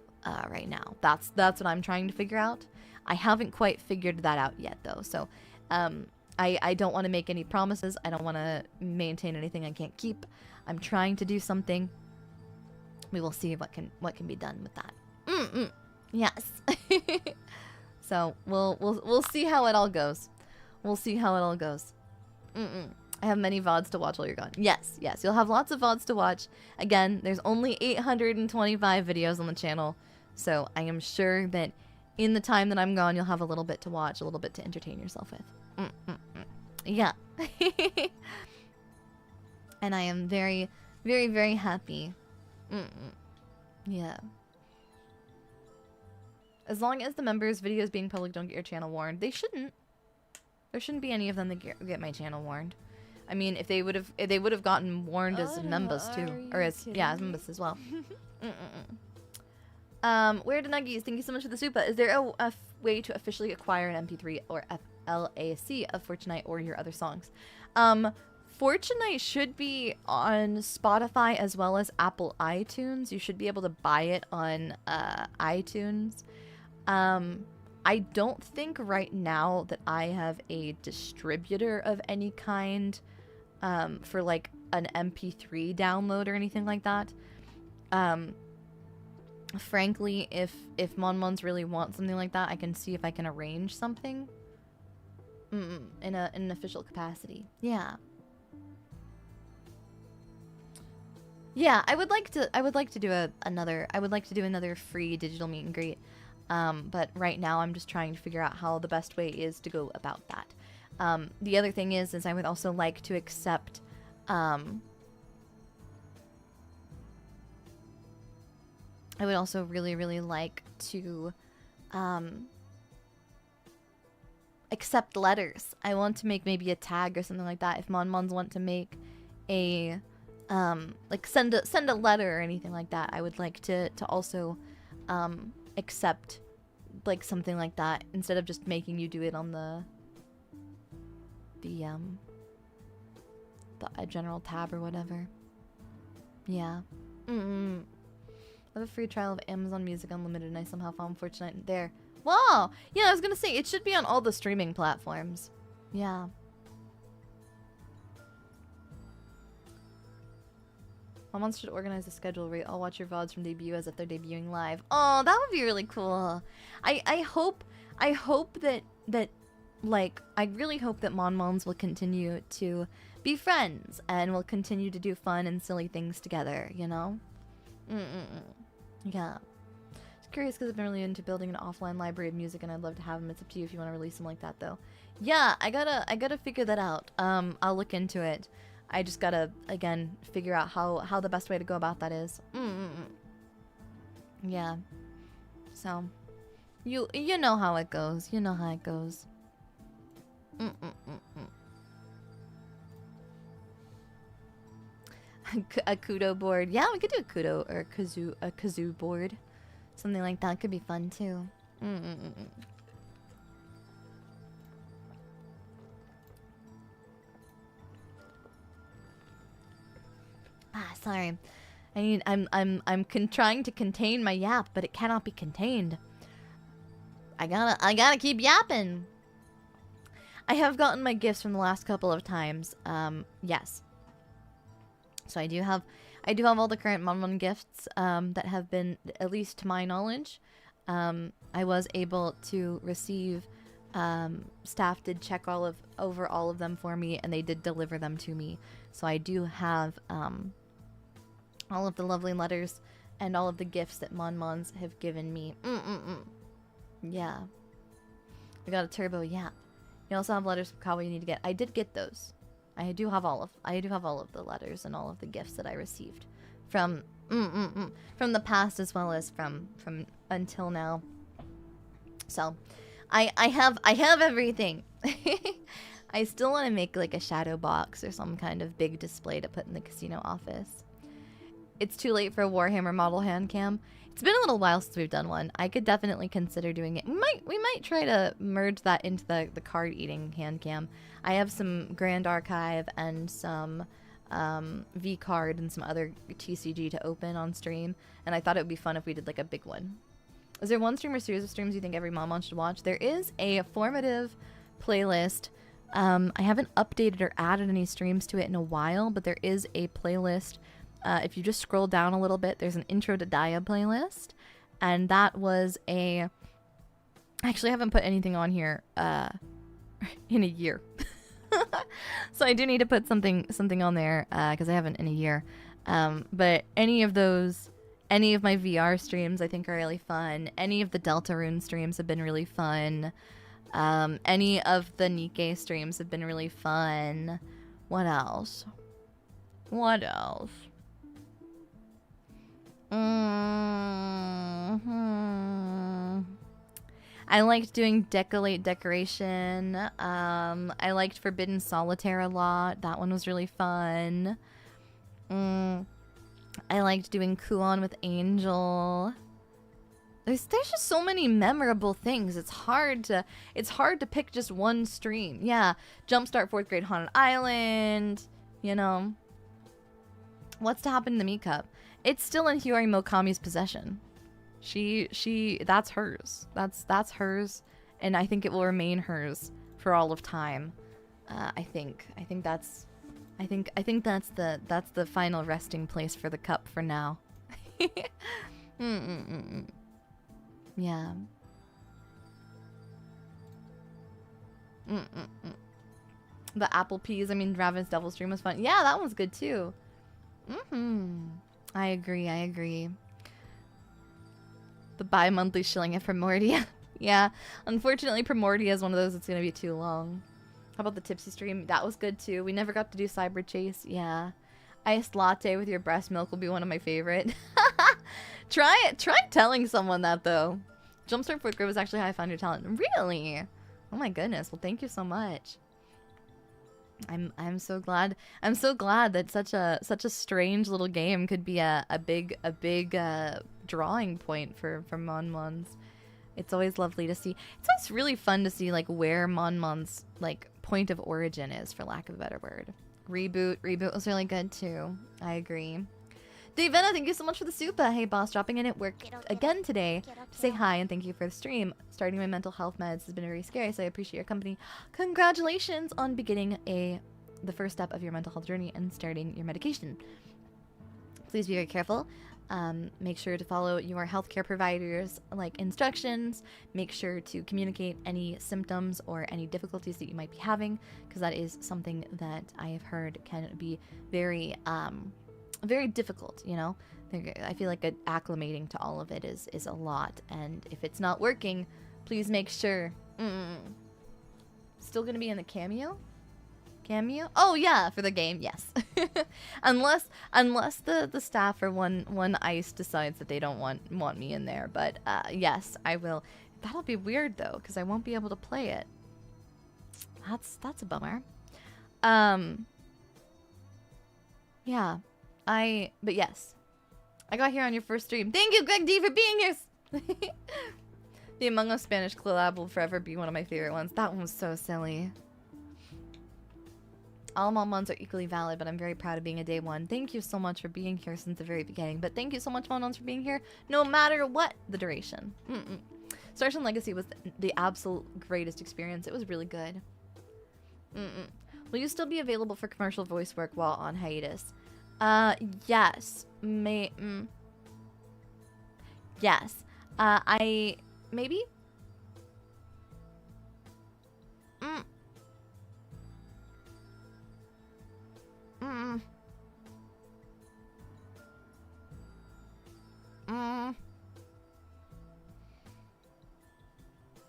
right now. That's what I'm trying to figure out. I haven't quite figured that out yet, though. So I don't want to make any promises. I don't want to maintain anything I can't keep. I'm trying to do something. We will see what can be done with that. Yes. So we'll see how it all goes. We'll see how it all goes. I have many VODs to watch while you're gone. Yes, you'll have lots of VODs to watch. Again, there's only 825 videos on the channel, so I am sure that in the time that I'm gone, you'll have a little bit to watch, a little bit to entertain yourself with. Yeah. And I am very, very, very happy. Yeah. As long as the members' videos being public don't get your channel warned, they shouldn't. There shouldn't be any of them that get my channel warned. I mean, if they would have gotten warned as members too, or as as members as well. Where to Nuggies? Thank you so much for the super. Is there a way to officially acquire an MP3 or FLAC of Fortnite or your other songs? Fortnite should be on Spotify as well as Apple iTunes. You should be able to buy it on iTunes. I don't think right now that I have a distributor of any kind for like an MP3 download or anything like that. Frankly, if Mon really want something like that, I can see if I can arrange something in an official capacity. Yeah. Yeah, I would like to do another free digital meet and greet. But right now I'm just trying to figure out how the best way is to go about that. The other thing is I would also like to accept I would also really like to accept letters. I want to make maybe a tag or something like that. If Mons want to make a like send a letter or anything like that, I would like to also accept like something like that instead of just making you do it on the general tab or whatever. Yeah. I have a free trial of Amazon Music Unlimited and I somehow found Fortnite there. Wow! Yeah, I was gonna say, it should be on all the streaming platforms. Yeah. Mons should organize a schedule where I'll watch your VODs from debut as if they're debuting live. Oh, that would be really cool. I hope that like, I really hope that Mons will continue to be friends and will continue to do fun and silly things together, you know? Yeah. Just curious because I've been really into building an offline library of music, and I'd love to have them. It's up to you if you want to release them like that, though. Yeah, I gotta figure that out. I'll look into it. I just gotta, again, figure out how the best way to go about that is. Yeah. So, you know how it goes. You know how it goes. A kudo board. Yeah, we could do a kudo or a kazoo board. Something like that could be fun too. Sorry. I'm trying to contain my yap, but it cannot be contained. I gotta keep yapping. I have gotten my gifts from the last couple of times. Yes. So I do have all the current Mon gifts that have been, at least to my knowledge. I was able to receive. Staff did check over all of them for me, and they did deliver them to me. So I do have all of the lovely letters and all of the gifts that Mons have given me. Yeah. I got a turbo yap. You also have letters from Kawa you need to get. I did get those. I do have all of the letters and all of the gifts that I received from the past as well as from until now. So, I have everything. I still want to make like a shadow box or some kind of big display to put in the casino office. It's too late for a Warhammer model hand cam. It's been a little while since we've done one. I could definitely consider doing it. We might try to merge that into the card eating hand cam. I have some Grand Archive and some V card and some other TCG to open on stream, and I thought it would be fun if we did like a big one. Is there one stream or series of streams you think every mom should watch? There is a formative playlist. I haven't updated or added any streams to it in a while, but there is a playlist. If you just scroll down a little bit, there's an Intro to Daiya playlist. And that was a... Actually, I haven't put anything on here in a year. So I do need to put something on there because I haven't in a year. But any of my VR streams I think are really fun. Any of the Deltarune streams have been really fun. Any of the Nikkei streams have been really fun. What else? I liked doing decoration. I liked Forbidden Solitaire a lot. That one was really fun. I liked doing Kuon with Angel. There's just so many memorable things. It's hard to pick just one stream. Yeah, Jumpstart 4th grade Haunted Island. You know. What's to happen in the Meat Cup? It's still in Hiyori Mokami's possession. That's hers. That's hers, and I think it will remain hers for all of time. I think that's the final resting place for the cup for now. Yeah. The apple peas. I mean, Raven's Devil Stream was fun. Yeah, that one's good too. I agree. The bi-monthly shilling at Primordia. Yeah, unfortunately Primordia is one of those that's gonna be too long. How about the Tipsy stream? That was good too. We never got to do Cyber Chase. Yeah. Iced latte with your breast milk will be one of my favorite. Try telling someone that though. Jumpstart 4th grade was actually how I found your talent. Really? Oh my goodness. Well, thank you so much. I'm so glad. I'm so glad that such a strange little game could be a big drawing point for Mon. It's always lovely to see. It's always really fun to see like where Mon's like point of origin is, for lack of a better word. Reboot was really good too. I agree. Davina, thank you so much for the super. Hey boss, dropping in at work again today to say hi and thank you for the stream. Starting my mental health meds has been very scary, so I appreciate your company. Congratulations on beginning the first step of your mental health journey and starting your medication. Please be very careful. Make sure to follow your healthcare providers' instructions. Make sure to communicate any symptoms or any difficulties that you might be having, because that is something that I have heard can be very very difficult, you know. I feel like acclimating to all of it is a lot, and if it's not working, please make sure. Still gonna be in the cameo? Cameo? Oh yeah, for the game, yes. unless the staff or one ice decides that they don't want me in there, but yes, I will. That'll be weird though, because I won't be able to play it. That's a bummer. Yeah, but yes, I got here on your first stream. Thank you, Greg D, for being here. The Among Us Spanish collab will forever be one of my favorite ones. That one was so silly. All Monmons are equally valid, but I'm very proud of being a day one. Thank you so much for being here since the very beginning. But thank you so much, Monmons, for being here, no matter what the duration. Star Ocean Legacy was the absolute greatest experience. It was really good. Will you still be available for commercial voice work while on hiatus? Yes. Yes. Maybe?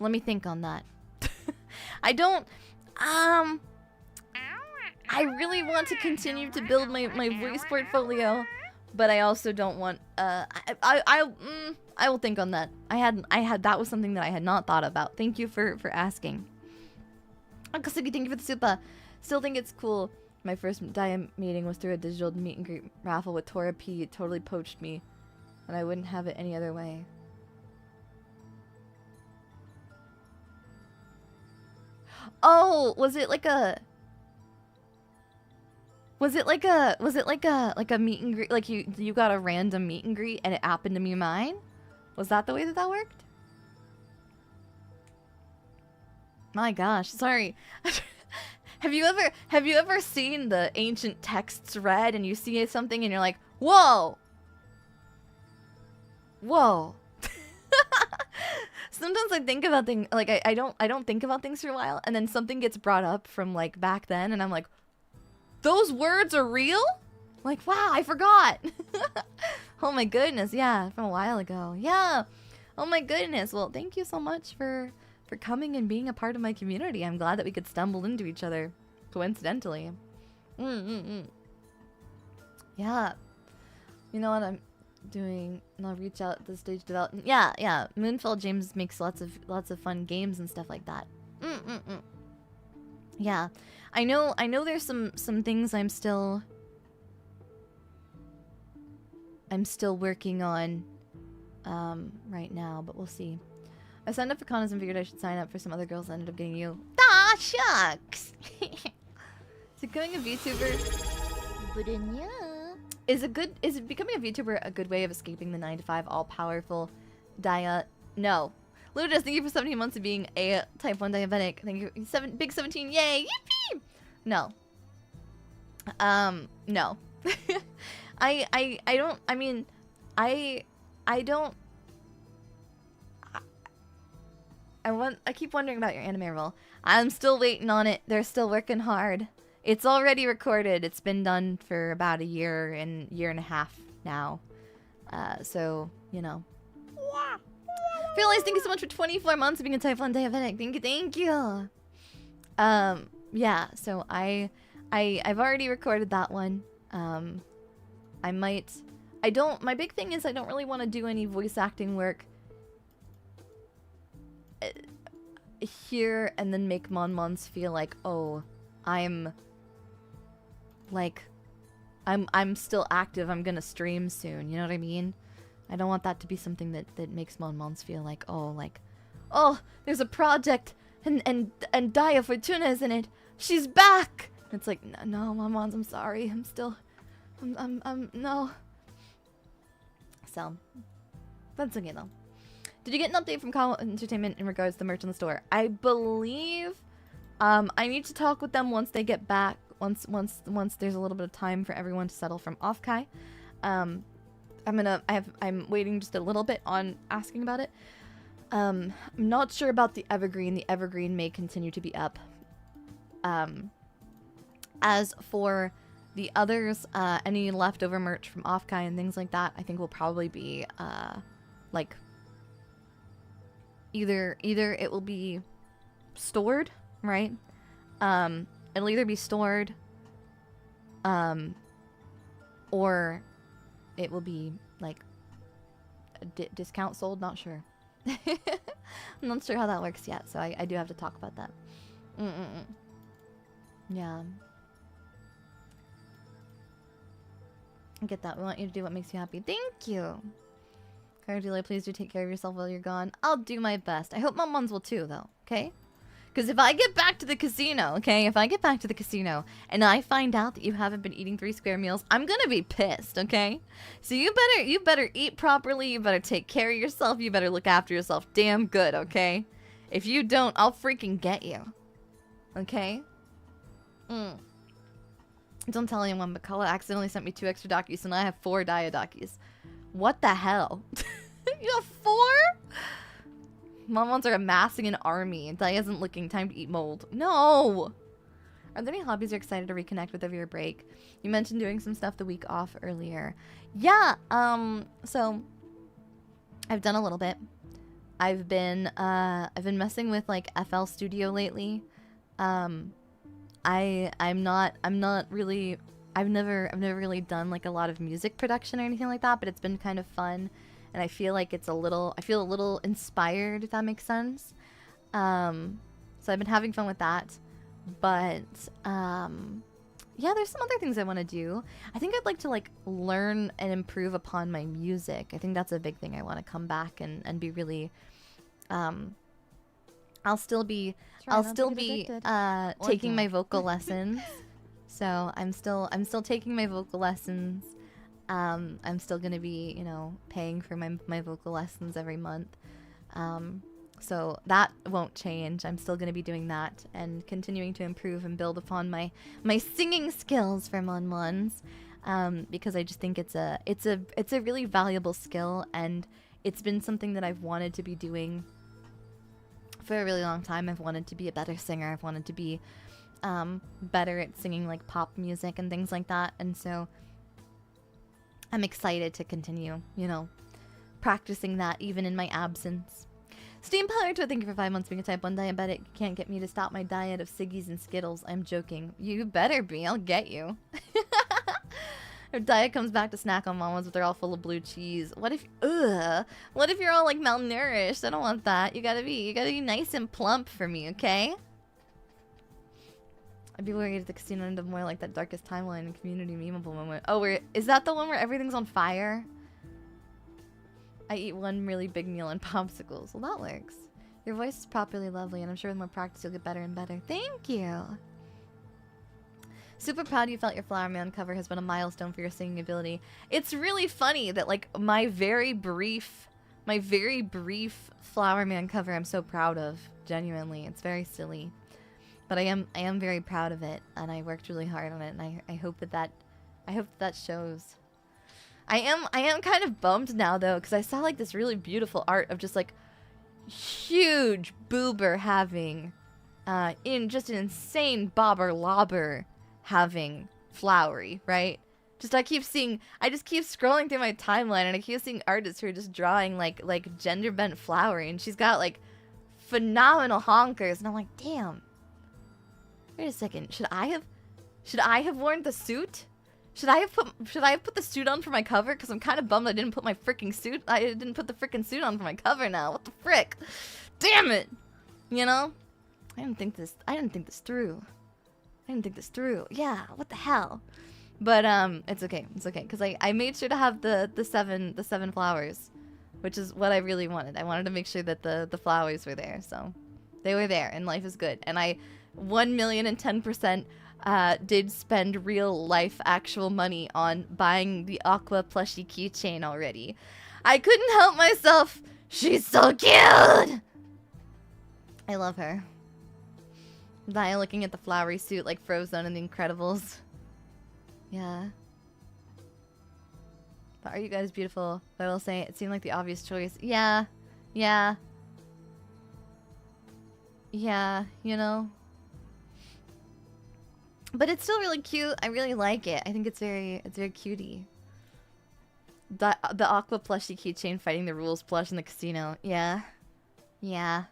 Let me think on that. I don't, I really want to continue to build my voice portfolio, but I also don't want, I will think on that. That was something that I had not thought about. Thank you for asking. Akasugi, thank you for the super. Still think it's cool. My first Daiya meeting was through a digital meet and greet raffle with Tora P. It totally poached me, and I wouldn't have it any other way. Oh, was it like a meet and greet? Like you got a random meet and greet, and it happened to be mine? Was that the way that worked? My gosh, sorry. Have you ever seen the ancient texts read and you see something and you're like, whoa, whoa. Sometimes I think about things like I don't think about things for a while, and then something gets brought up from like back then, and I'm like, those words are real? Like, wow, I forgot. Oh my goodness, yeah, from a while ago. Yeah. Oh my goodness. Well, thank you so much for coming and being a part of my community. I'm glad that we could stumble into each other coincidentally. Yeah. You know what I'm doing? And I'll reach out to the stage development. Yeah. Moonfall James makes lots of fun games and stuff like that. Yeah. I know there's some things I'm still working on right now, but we'll see. I signed up for condoms and figured I should sign up for some other girls that ended up getting you. Ah, shucks! Is becoming a VTuber? Is becoming a VTuber a good way of escaping the 9-to-5 all-powerful Daiya? No. Ludus, thank you for 17 months of being a type 1 diabetic. Thank you. Big 17, yay! Yippee! No. No. I keep wondering about your anime role. I'm still waiting on it. They're still working hard. It's already recorded. It's been done for about a year and a half now. So, you know. Realize, thank you so much for 24 months of being a type 1 diabetic. Thank you. Yeah, so I've already recorded that one. My big thing is I don't really want to do any voice acting work here and then make Monmons feel like, oh, I'm still active, I'm gonna stream soon, you know what I mean? I don't want that to be something that makes Monmons feel like, oh, there's a project and Daiya Fortuna is in it. She's back! And it's like, no, Monmons, I'm sorry. I'm no. So, that's okay though. Did you get an update from Kawa Entertainment in regards to the merch in the store? I believe I need to talk with them once they get back. Once there's a little bit of time for everyone to settle from off-kai. I'm waiting just a little bit on asking about it. I'm not sure about the Evergreen. The Evergreen may continue to be up. As for The others, any leftover merch from Offkai and things like that, I think will probably be, like, either it will be stored, right? It'll either be stored, or it will be, like, discount sold, not sure. I'm not sure how that works yet, so I do have to talk about that. Yeah. I get that. We want you to do what makes you happy. Thank you. Cardula, please do take care of yourself while you're gone. I'll do my best. I hope my moms will too, though, okay? Because if I get back to the casino, okay? If I get back to the casino and I find out that you haven't been eating 3 square meals, I'm gonna be pissed, okay? So you better eat properly, you better take care of yourself, you better look after yourself damn good, okay? If you don't, I'll freaking get you. Okay? Don't tell anyone, but Kala accidentally sent me 2 extra Dakis, and I have 4 Daiya Dakis. What the hell? You have 4? Momons are amassing an army. Daiya isn't looking. Time to eat mold. No! Are there any hobbies you're excited to reconnect with over your break? You mentioned doing some stuff the week off earlier. Yeah, so I've done a little bit. I've been messing with like FL Studio lately. I'm not really, I've never really done like a lot of music production or anything like that, but it's been kind of fun. And I feel like I feel a little inspired, if that makes sense. So I've been having fun with that. But, yeah, there's some other things I want to do. I think I'd like to, like, learn and improve upon my music. I think that's a big thing. I want to come back and be really, I'll still be taking my vocal lessons. So I'm still taking my vocal lessons. I'm still gonna be, you know, paying for my vocal lessons every month. So that won't change. I'm still gonna be doing that and continuing to improve and build upon my singing skills for Mon-Mons. Because I just think it's a really valuable skill, and it's been something that I've wanted to be doing for a really long time. I've wanted to be a better singer. I've wanted to be better at singing like pop music and things like that. And so I'm excited to continue, you know, practicing that even in my absence. Steam Power to thank you for 5 months being a type 1 diabetic. You can't get me to stop my diet of Siggies and Skittles. I'm joking. You better be. I'll get you. If diet comes back to snack on Mama's, but they're all full of blue cheese. What if you're all like malnourished? I don't want that. You gotta be nice and plump for me, okay? I'd be worried if the casino ended up more like that Darkest Timeline and Community memeable moment. Oh, is that the one where everything's on fire? I eat one really big meal and popsicles. Well, that works. Your voice is properly lovely, and I'm sure with more practice you'll get better and better. Thank you! Super proud you felt your Flower Man cover has been a milestone for your singing ability. It's really funny that, like, my very brief Flower Man cover I'm so proud of. Genuinely. It's very silly. But I am very proud of it, and I worked really hard on it, and I hope that shows. I am kind of bummed now though, because I saw like this really beautiful art of just like huge boober having, in just an insane bobber lobber having flowery, right? Just I just keep scrolling through my timeline, and I keep seeing artists who are just drawing like gender bent flowery, and she's got like phenomenal honkers, and I'm like, damn. Wait a second. Should I have worn the suit? Should I have put the suit on for my cover? Because I'm kind of bummed I didn't put my freaking suit. I didn't put the freaking suit on for my cover now. What the frick? Damn it! You know? I didn't think this through. Yeah, what the hell? But it's okay. It's okay. Because I made sure to have the seven flowers, which is what I really wanted. I wanted to make sure that the flowers were there. So they were there, and life is good. And I 1,010% did spend real life actual money on buying the Aqua plushie keychain already. I couldn't help myself. She's so cute. I love her. Daiya looking at the flowery suit like Frozone in The Incredibles. Yeah. But are you guys beautiful? But I will say it seemed like the obvious choice. Yeah. Yeah. Yeah, you know. But it's still really cute. I really like it. I think it's very cutie. The Aqua plushie keychain fighting the rules plush in the casino. Yeah. Yeah.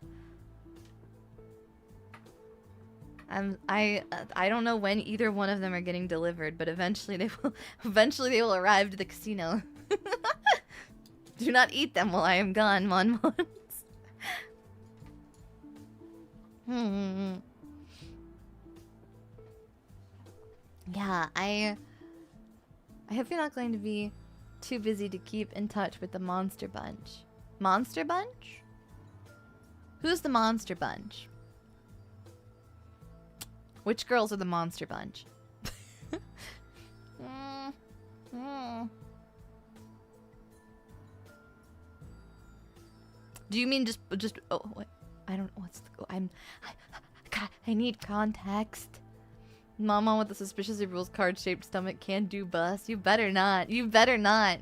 I don't know when either one of them are getting delivered, but eventually they will arrive to the casino. Do not eat them while I am gone, Monmons. Yeah, I hope you're not going to be too busy to keep in touch with the Monster Bunch. Monster Bunch? Who's the Monster Bunch? Which girls are the Monster Bunch? Do you mean just oh what? I don't what's the I need context. Mama with the suspiciously rules card-shaped stomach can't do bus. You better not. You better not.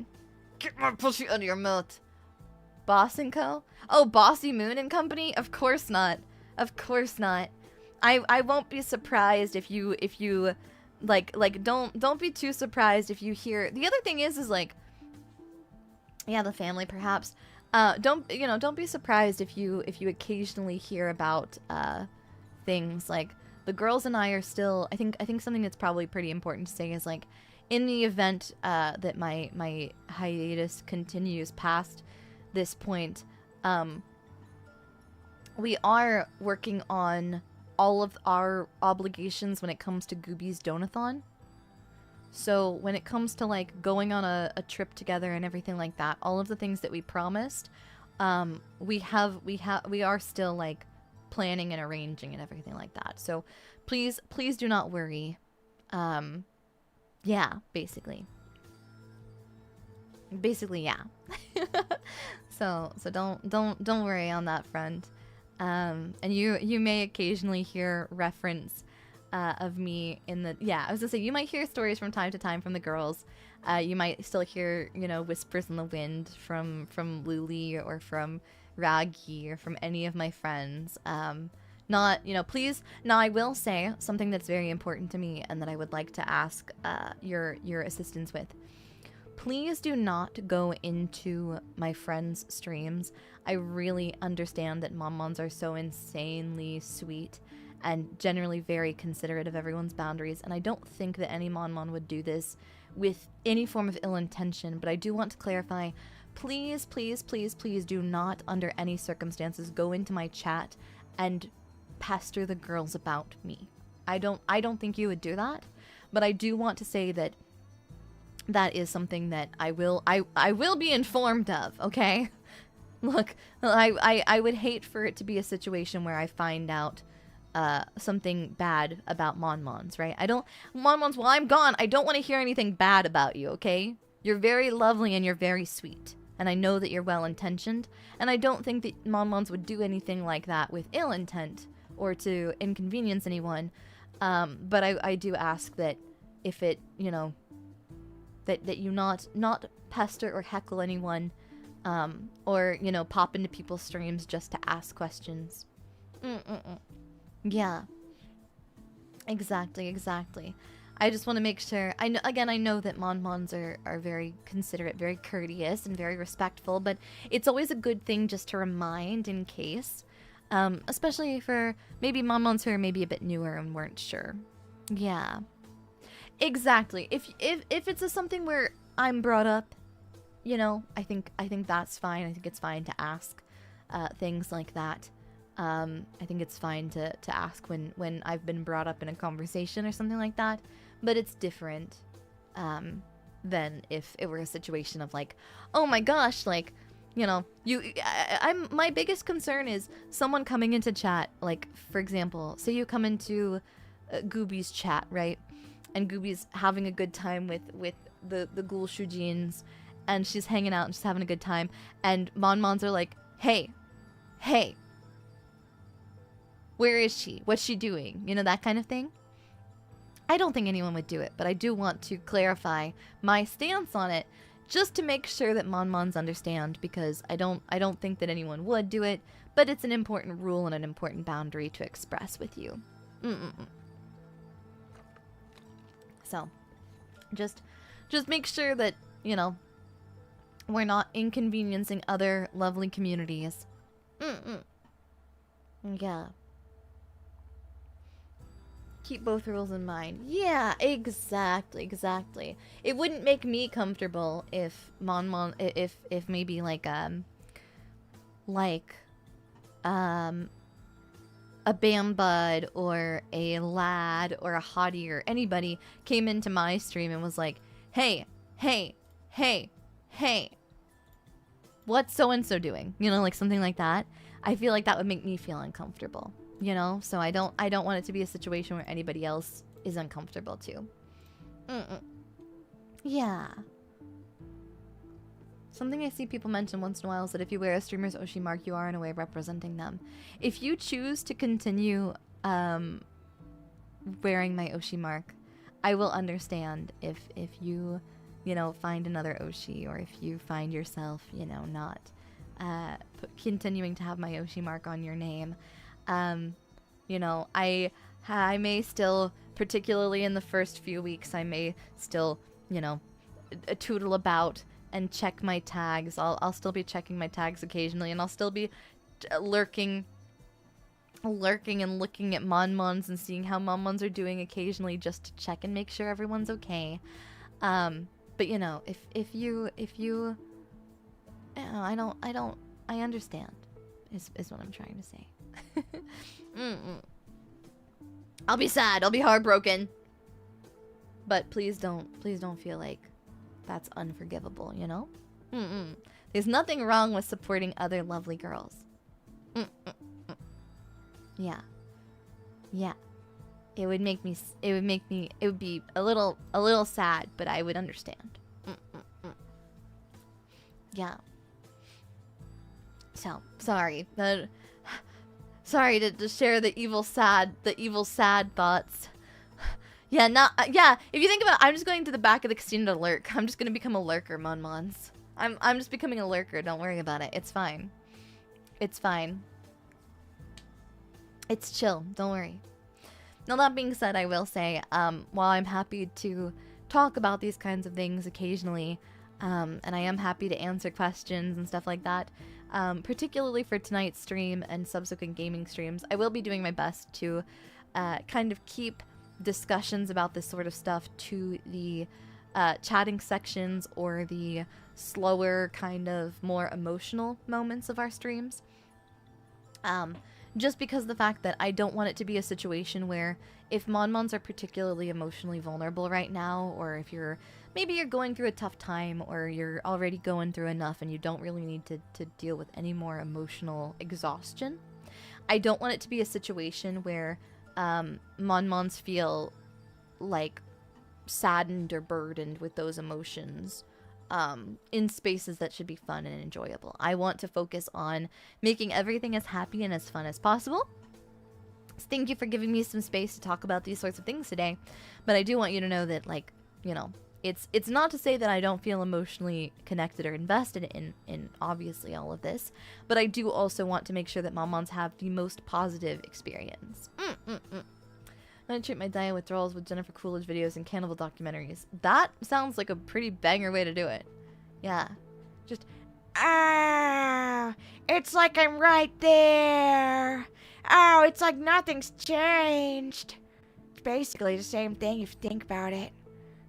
Get my pussy out of your mouth. Boss & Co? Oh, Bossy Moon and Company? Of course not. Of course not. I won't be surprised if you like don't be too surprised if you hear. The other thing is like, yeah, the family perhaps. Don't be surprised if you occasionally hear about things like the girls and I are still. I think something that's probably pretty important to say is like, in the event that my hiatus continues past this point, we are working on all of our obligations when it comes to Gooby's Donathon. So when it comes to like going on a trip together and everything like that, all of the things that we promised, we are still like planning and arranging and everything like that. So please do not worry. Yeah, basically yeah. so don't worry on that front. And you may occasionally hear reference of me in the, yeah, I was gonna say, you might hear stories from time to time from the girls. You might still hear, whispers in the wind from Luli or from Ragi or from any of my friends. Not, please. Now I will say something that's very important to me and that I would like to ask your assistance with. Please do not go into my friends' streams. I really understand that Monmons are so insanely sweet and generally very considerate of everyone's boundaries, and I don't think that any Monmon would do this with any form of ill intention, but I do want to clarify, please do not under any circumstances go into my chat and pester the girls about me. I don't think you would do that, but I do want to say that that is something that I will be informed of, okay? Look, I would hate for it to be a situation where I find out something bad about Monmons, right? Monmons, while I'm gone, I don't want to hear anything bad about you, okay? You're very lovely and you're very sweet. And I know that you're well-intentioned. And I don't think that Monmons would do anything like that with ill intent or to inconvenience anyone. But I do ask that if it, that you not pester or heckle anyone, or pop into people's streams just to ask questions. Yeah, exactly. I just want to make sure. I know that Monmons are very considerate, very courteous, and very respectful, but it's always a good thing just to remind in case, especially for maybe Monmons who are maybe a bit newer and weren't sure. Yeah. Exactly. If it's something where I'm brought up, I think that's fine. I think it's fine to ask things like that. I think it's fine to ask when I've been brought up in a conversation or something like that. But it's different than if it were a situation of like, oh my gosh, like, my biggest concern is someone coming into chat, like, for example, say you come into Gooby's chat, right? And Gooby's having a good time with the Ghoul Shujins, and she's hanging out and she's having a good time, and Monmons are like, hey, where is she? What's she doing? That kind of thing. I don't think anyone would do it, but I do want to clarify my stance on it, just to make sure that Monmons understand, because I don't think that anyone would do it, but it's an important rule and an important boundary to express with you. So, just make sure that, you know, we're not inconveniencing other lovely communities. Yeah. Keep both rules in mind. Yeah, exactly. It wouldn't make me comfortable if if maybe a Bambud or a Lad or a Hottie or anybody came into my stream and was like, hey, what's so-and-so doing? You know, like something like that. I feel like that would make me feel uncomfortable, you know? So I don't want it to be a situation where anybody else is uncomfortable too. Yeah. Something I see people mention once in a while is that if you wear a streamer's Oshi mark, you are in a way representing them. If you choose to continue wearing my Oshi mark, I will understand if you, you know, find another Oshi, or if you find yourself, you know, not continuing to have my Oshi mark on your name. You know, I may still, particularly in the first few weeks, I may still, you know, tootle about and check my tags. I'll still be checking my tags occasionally, and I'll still be lurking and looking at Monmons and seeing how Monmons are doing occasionally, just to check and make sure everyone's okay. But you know, if you know, I understand is what I'm trying to say. I'll be sad, I'll be heartbroken, but please don't feel like that's unforgivable, you know? There's nothing wrong with supporting other lovely girls. Yeah. It would be a little sad, but I would understand. Yeah. So, sorry. Sorry to share the evil sad thoughts. Yeah, if you think about it, I'm just going to the back of the casino to lurk. I'm just gonna become a lurker, Monmons. I'm just becoming a lurker, don't worry about it. It's fine. It's fine. It's chill, don't worry. Now, that being said, I will say, while I'm happy to talk about these kinds of things occasionally, and I am happy to answer questions and stuff like that, particularly for tonight's stream and subsequent gaming streams, I will be doing my best to kind of keep discussions about this sort of stuff to the chatting sections or the slower, kind of more emotional moments of our streams. Just because of the fact that I don't want it to be a situation where if Monmons are particularly emotionally vulnerable right now, or if maybe you're going through a tough time, or you're already going through enough and you don't really need to deal with any more emotional exhaustion, I don't want it to be a situation where Monmons feel like saddened or burdened with those emotions in spaces that should be fun and enjoyable. I want to focus on making everything as happy and as fun as possible. So thank you for giving me some space to talk about these sorts of things today. But I do want you to know that, like, you know, it's not to say that I don't feel emotionally connected or invested in obviously all of this, but I do also want to make sure that Monmons have the most positive experience. I'm gonna treat my Daiya withdrawals with Jennifer Coolidge videos and cannibal documentaries. That sounds like a pretty banger way to do it. Yeah. Just, it's like I'm right there. Oh, it's like nothing's changed. It's basically the same thing if you think about it.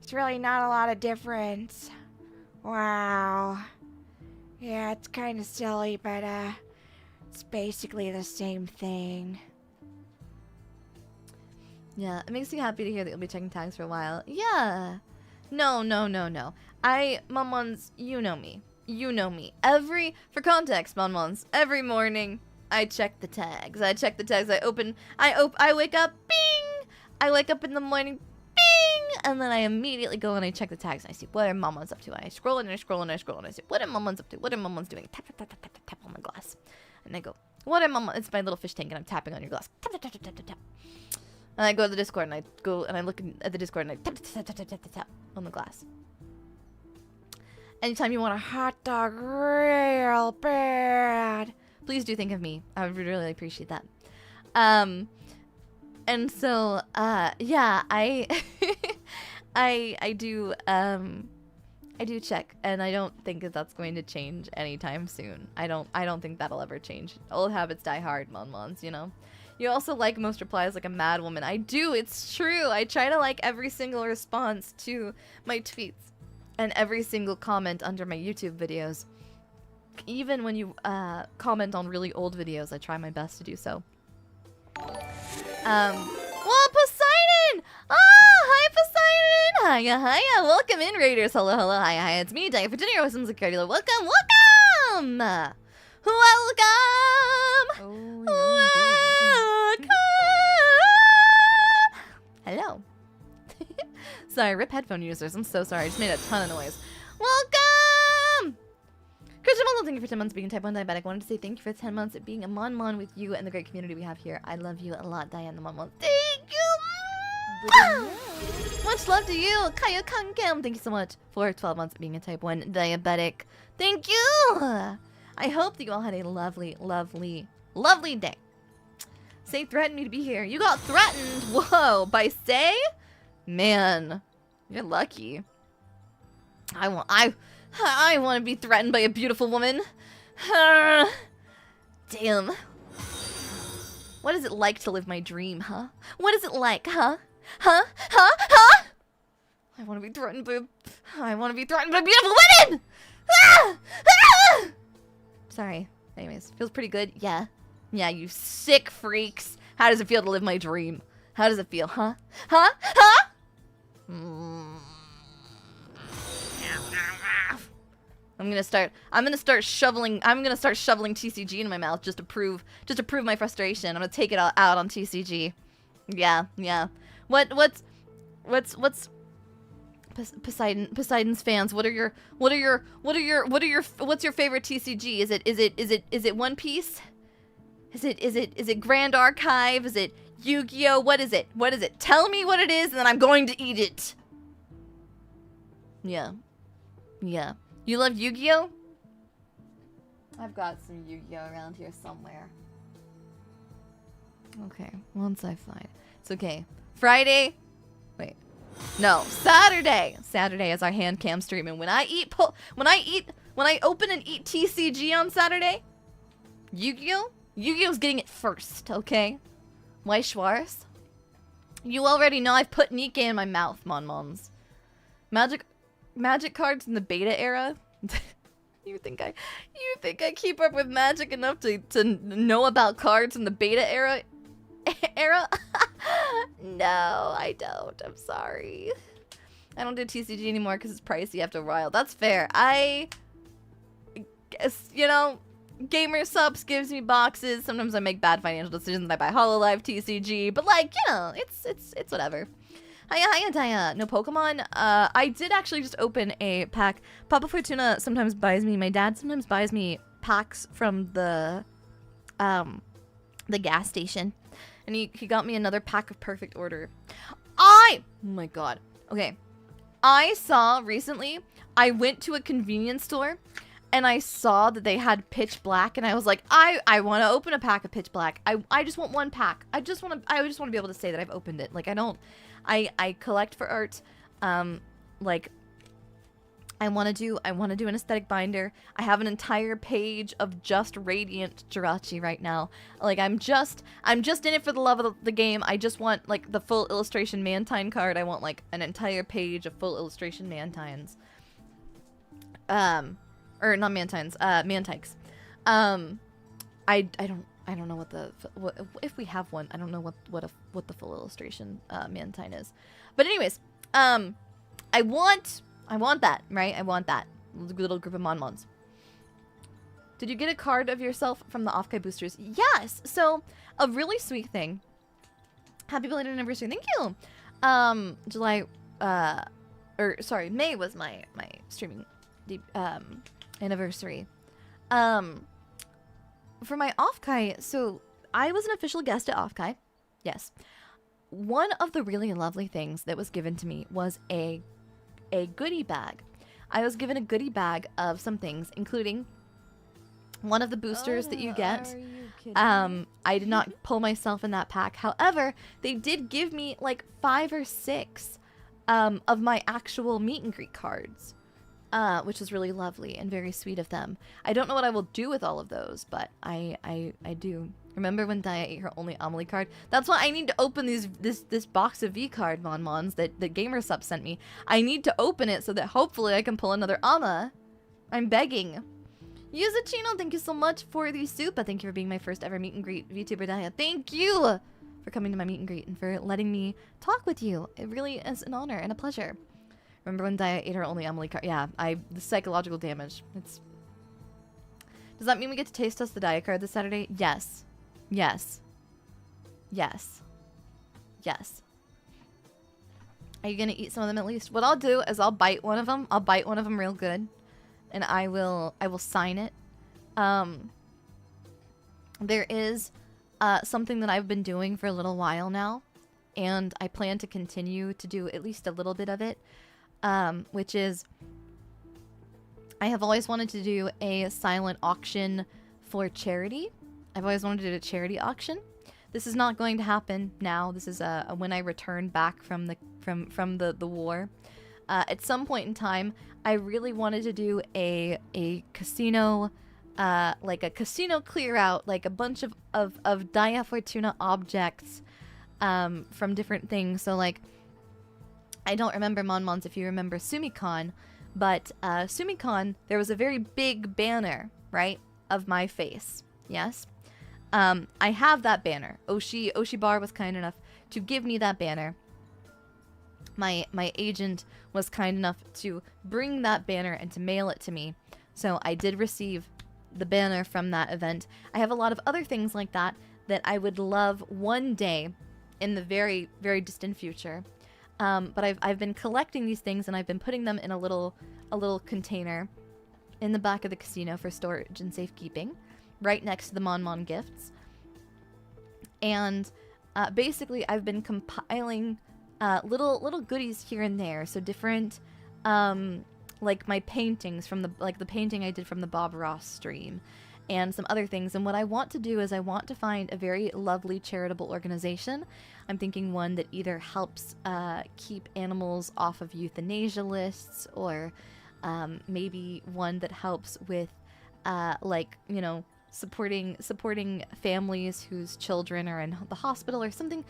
It's really not a lot of difference. Wow. Yeah, it's kind of silly, but it's basically the same thing. Yeah, it makes me happy to hear that you'll be checking tags for a while. Yeah. No. Monmons, you know me. For context, Monmons, every morning, I check the tags. I wake up, bing! I wake up in the morning, bing! And then I immediately go and I check the tags and I see what are Monmons up to. I scroll and I see what are Monmons up to, what are Monmons doing. Tap on the glass. And I go, what are Monmons? It's my little fish tank and I'm tapping on your glass. Tap. And I go to the Discord and I go and I look at the Discord and I tap on the glass. Anytime you want a hot dog real bad, please do think of me. I would really appreciate that. And so, yeah, I do check, and I don't think that that's going to change anytime soon. I don't think that'll ever change. Old habits die hard, Mon-Mons, you know? You also like most replies like a mad woman. I do, it's true. I try to like every single response to my tweets and every single comment under my YouTube videos. Even when you comment on really old videos, I try my best to do so. Well, Poseidon! Oh, hi, Poseidon! Hiya, hiya! Welcome in, Raiders! Hello, hello, hiya, hiya. It's me, Daiya Fortuna, your awesome security. Welcome, welcome! Welcome! Oh, Welcome! Hello. Sorry, rip headphone users. I'm so sorry. I just made a ton of noise. Welcome! Christian Mundo, thank you for 10 months being type 1 diabetic. I wanted to say thank you for 10 months of being a Mon with you and the great community we have here. I love you a lot, Daiya and the Mon. Thank you! Much love to you, Kaya Kangam. Thank you so much for 12 months of being a type 1 diabetic. Thank you! I hope that you all had a lovely, lovely, lovely day. Say threatened me to be here. You got threatened! Whoa, by Say? Man, you're lucky. I want to be threatened by a beautiful woman. Damn. What is it like to live my dream, huh? What is it like, huh? Huh? I want to be threatened by a beautiful woman! Ah! Ah! Sorry. Anyways, feels pretty good. Yeah. Yeah, you sick freaks. How does it feel to live my dream? How does it feel, huh? Huh? I'm gonna start shoveling TCG in my mouth just to prove my frustration. I'm gonna take it all out on TCG. Yeah. What's Poseidon's fans? What's your favorite TCG? Is it One Piece? Is it Grand Archive? Is it Yu-Gi-Oh? What is it? Tell me what it is, and then I'm going to eat it. Yeah. You love Yu-Gi-Oh? I've got some Yu-Gi-Oh around here somewhere. Okay, once I find it's okay. Friday. Wait. No, Saturday. Saturday is our hand cam stream, and when I open and eat TCG on Saturday, Yu-Gi-Oh's getting it first, okay? Why Schwarz? You already know I've put Nikke in my mouth, Mon-Mons. Magic cards in the beta era? You think I keep up with Magic enough to know about cards in the beta era? No, I don't. I'm sorry. I don't do TCG anymore because it's pricey after a while. That's fair. I guess, you know, Gamer Subs gives me boxes. Sometimes I make bad financial decisions and I buy Hololive TCG, but like, you know, it's whatever. Hiya, Daiya. No Pokemon? I did actually just open a pack. Papa Fortuna sometimes buys me, my dad sometimes buys me packs from the gas station. And he got me another pack of Perfect Order. Oh my god. Okay. I saw recently, I went to a convenience store and I saw that they had Pitch Black, and I was like, I want to open a pack of Pitch Black. I just want one pack. I just want to be able to say that I've opened it. Like, I collect for art. Like, I want to do an aesthetic binder. I have an entire page of just Radiant Jirachi right now. Like, I'm just in it for the love of the game. I just want like the full illustration Mantine card. I want like an entire page of full illustration Mantines. Or not Mantines, Mantikes. I don't know what if we have one. I don't know what the full illustration Mantine is. But anyways, I want that, right? I want that little group of Mon-Mons. Did you get a card of yourself from the Offkai boosters? Yes. So a really sweet thing. Happy belated anniversary. Thank you. May was my streaming anniversary. For my Offkai, so I was an official guest at Offkai. Yes. One of the really lovely things that was given to me was a goodie bag. I was given a goodie bag of some things, including one of the boosters that you get. Are you kidding? I did not pull myself in that pack. However, they did give me like 5 or 6 of my actual meet and greet cards, which was really lovely and very sweet of them. I don't know what I will do with all of those, but I do. Remember when Daiya ate her only Amelie card? That's why I need to open this box of V card Mon-Mons that GamerSup sent me. I need to open it so that hopefully I can pull another Ama. I'm begging. Yuzuchino, thank you so much for the soup. Thank you for being my first ever meet and greet VTuber Daiya. Thank you for coming to my meet and greet and for letting me talk with you. It really is an honor and a pleasure. Remember when Daiya ate her only Amelie card? Yeah, the psychological damage. Does that mean we get to taste test the Daiya card this Saturday? Yes. Yes. Yes. Yes. Are you gonna eat some of them at least? What I'll do is I'll bite one of them. I'll bite one of them real good, and I will sign it. There is something that I've been doing for a little while now, and I plan to continue to do at least a little bit of it, which is I have always wanted to do a silent auction for charity. I've always wanted to do a charity auction. This is not going to happen now. This is when I return back from the war. At some point in time, I really wanted to do a casino, like a casino clear out, like a bunch of Daiya Fortuna objects from different things. So like, I don't remember Mon-Mons if you remember Sumikon, but Sumikon, there was a very big banner, right, of my face. Yes. I have that banner. Oshi Bar was kind enough to give me that banner. My agent was kind enough to bring that banner and to mail it to me. So I did receive the banner from that event. I have a lot of other things like that that I would love one day in the very, very distant future. But I've been collecting these things and I've been putting them in a little container in the back of the casino for storage and safekeeping, right next to the Mon gifts. And basically I've been compiling little goodies here and there. So different like my paintings from the painting I did from the Bob Ross stream and some other things. And what I want to do is I want to find a very lovely charitable organization. I'm thinking one that either helps keep animals off of euthanasia lists, or maybe one that helps with like, you know, supporting families whose children are in the hospital or something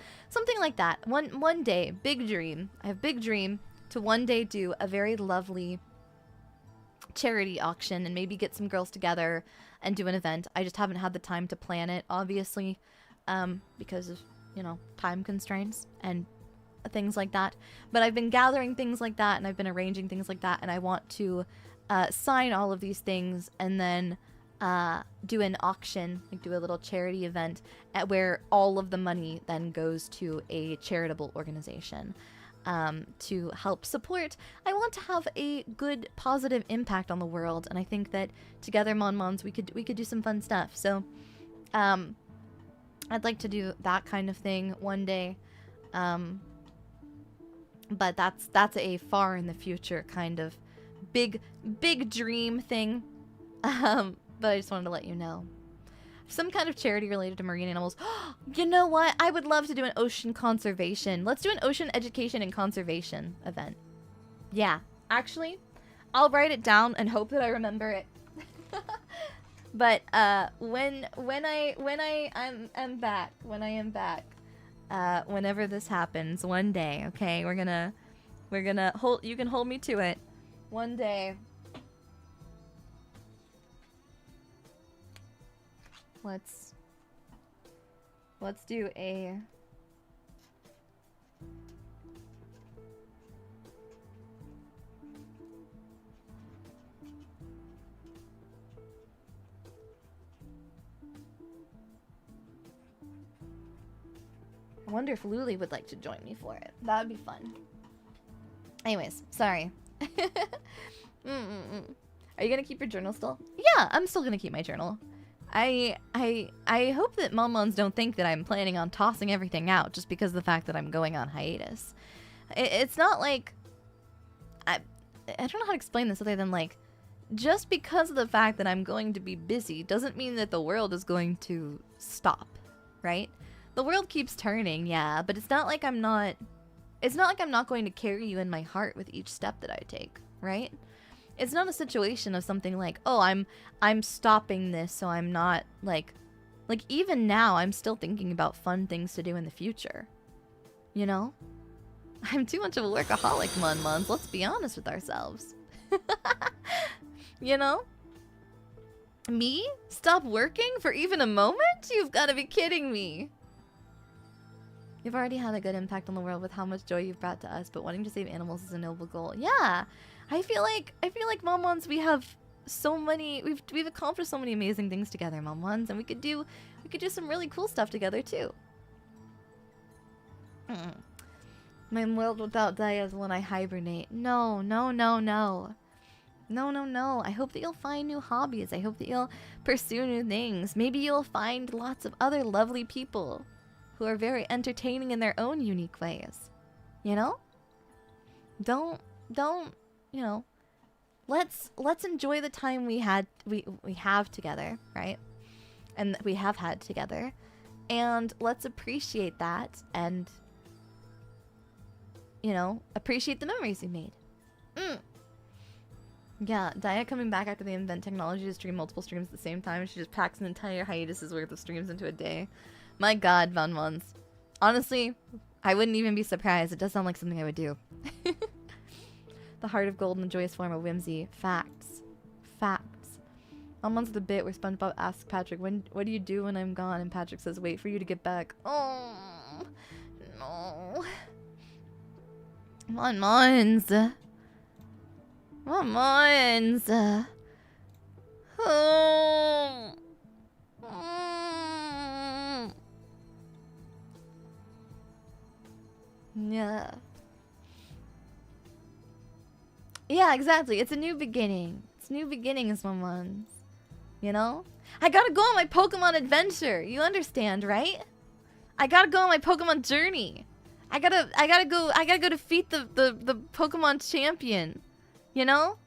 like that. One day, big dream. I have big dream to one day do a very lovely charity auction and maybe get some girls together and do an event. I just haven't had the time to plan it, obviously, because of, you know, time constraints and things like that. But I've been gathering things like that and I've been arranging things like that, and I want to sign all of these things and then do an auction, like do a little charity event at where all of the money then goes to a charitable organization to help support. I want to have a good positive impact on the world, and I think that together, Mon-Mons, we could do some fun stuff. So I'd like to do that kind of thing one day, but that's a far in the future kind of big dream thing. But I just wanted to let you know. Some kind of charity related to marine animals. You know what? I would love to do an ocean conservation. Let's do an ocean education and conservation event. Yeah, actually, I'll write it down and hope that I remember it. But when I am back, whenever this happens, one day, okay, we're gonna hold. You can hold me to it. One day. Let's do a I wonder if Luli would like to join me for it. That would be fun. Anyways, sorry. Are you gonna keep your journal still? Yeah, I'm still gonna keep my journal. I hope that Mon-Mons don't think that I'm planning on tossing everything out just because of the fact that I'm going on hiatus. It's not like... I don't know how to explain this other than like, just because of the fact that I'm going to be busy doesn't mean that the world is going to stop, right? The world keeps turning, yeah, but it's not like I'm not It's not like I'm not going to carry you in my heart with each step that I take, right? It's not a situation of something like, oh, I'm stopping this so I'm not like even now I'm still thinking about fun things to do in the future. You know? I'm too much of a workaholic, Mun. Let's be honest with ourselves. You know? Me? Stop working for even a moment? You've got to be kidding me. You've already had a good impact on the world with how much joy you've brought to us, but wanting to save animals is a noble goal. Yeah. I feel like Mon, we have so many we've accomplished so many amazing things together, Mon, and we could do some really cool stuff together too. My world without Daiya is when I hibernate. No. I hope that you'll find new hobbies. I hope that you'll pursue new things. Maybe you'll find lots of other lovely people who are very entertaining in their own unique ways. You know? Don't, you know, let's enjoy the time we have together, right? And we have had together. And let's appreciate that and, you know, appreciate the memories we made. Yeah, Daiya coming back after they invent technology to stream multiple streams at the same time. She just packs an entire hiatus's worth of streams into a day. My god, Van Mons. Honestly, I wouldn't even be surprised. It does sound like something I would do. The heart of gold in the joyous form of whimsy. Facts. Facts. On the bit where SpongeBob asks Patrick, what do you do when I'm gone? And Patrick says, wait for you to get back. Oh, no. Mons. Mons. Oh. Yeah. Yeah, exactly. It's a new beginning. It's new beginnings, Mons. You know? I gotta go on my Pokemon adventure. You understand, right? I gotta go on my Pokemon journey. I gotta go defeat the Pokemon champion. You know?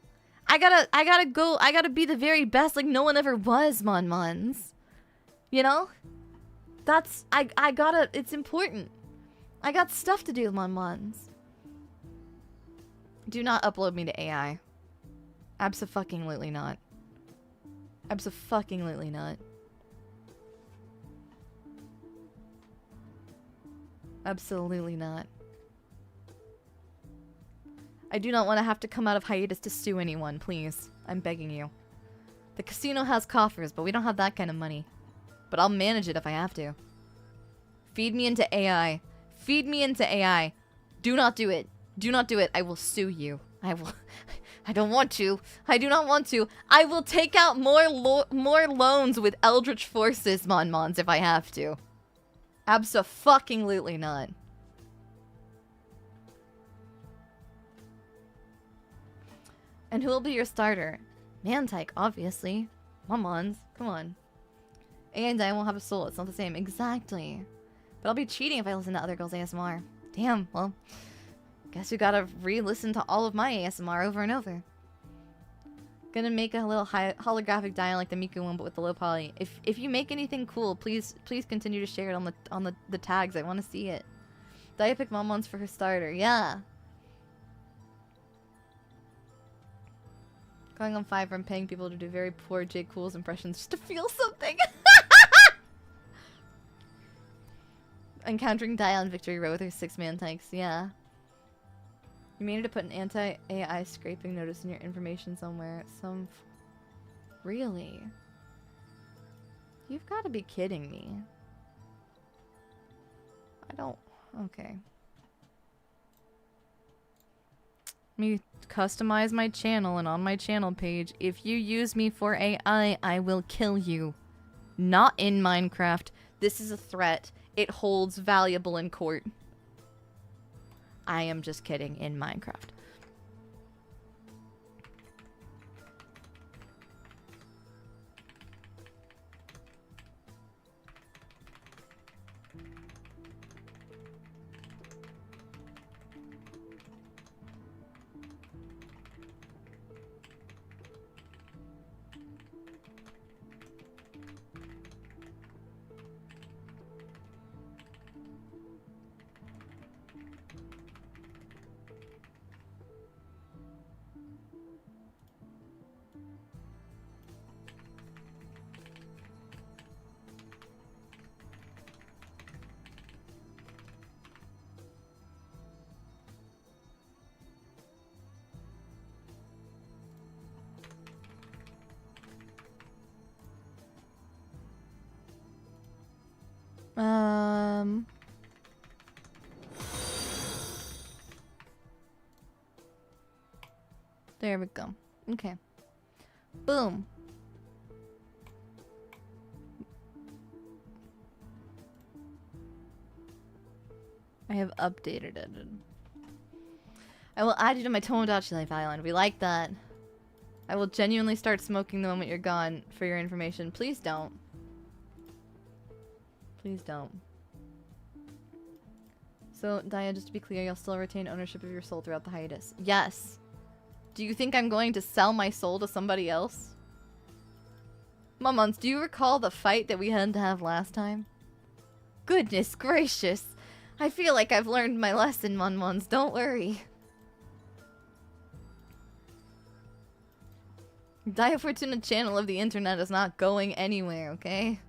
I gotta be the very best like no one ever was, Mons. You know? That's I gotta, it's important. I got stuff to do, Mons. Do not upload me to AI. Abso-fucking-lutely not. Abso-fucking-lutely not. Absolutely not. I do not want to have to come out of hiatus to sue anyone, please. I'm begging you. The casino has coffers, but we don't have that kind of money. But I'll manage it if I have to. Feed me into AI. Feed me into AI. Do not do it. Do not do it. I will sue you. I will. I don't want to. I do not want to. I will take out more loans with Eldritch Forces, Mons, if I have to. Abso-fucking-lutely not. And who will be your starter? Mantyke, obviously. Mons, come on. AI and I won't have a soul. It's not the same. Exactly. But I'll be cheating if I listen to other girls' ASMR. Damn, well, guess you gotta re-listen to all of my ASMR over and over. Gonna make a little holographic Daiya like the Miku one, but with the low poly. If you make anything cool, please continue to share it on the tags. I want to see it. Daiya picked Mons for her starter. Yeah. Going on 5 from paying people to do very poor J. Cool's impressions just to feel something. Encountering Daiya on Victory Road with her 6 Mantykes. Yeah. You made her to put an anti-AI scraping notice in your information somewhere. Really? You've got to be kidding me. I don't... Okay. Let me customize my channel, and on my channel page, if you use me for AI, I will kill you. Not in Minecraft. This is a threat. It holds valuable in court. I am just kidding, in Minecraft. There we go. Okay. Boom. I have updated it. I will add you to my Tomodachi Life Island. We like that. I will genuinely start smoking the moment you're gone for your information. Please don't. Please don't. So, Daiya, just to be clear, you'll still retain ownership of your soul throughout the hiatus. Yes. Do you think I'm going to sell my soul to somebody else? Momons, do you recall the fight that we had to have last time? Goodness gracious. I feel like I've learned my lesson, Momons. Don't worry. Daiya Fortuna channel of the internet is not going anywhere, okay?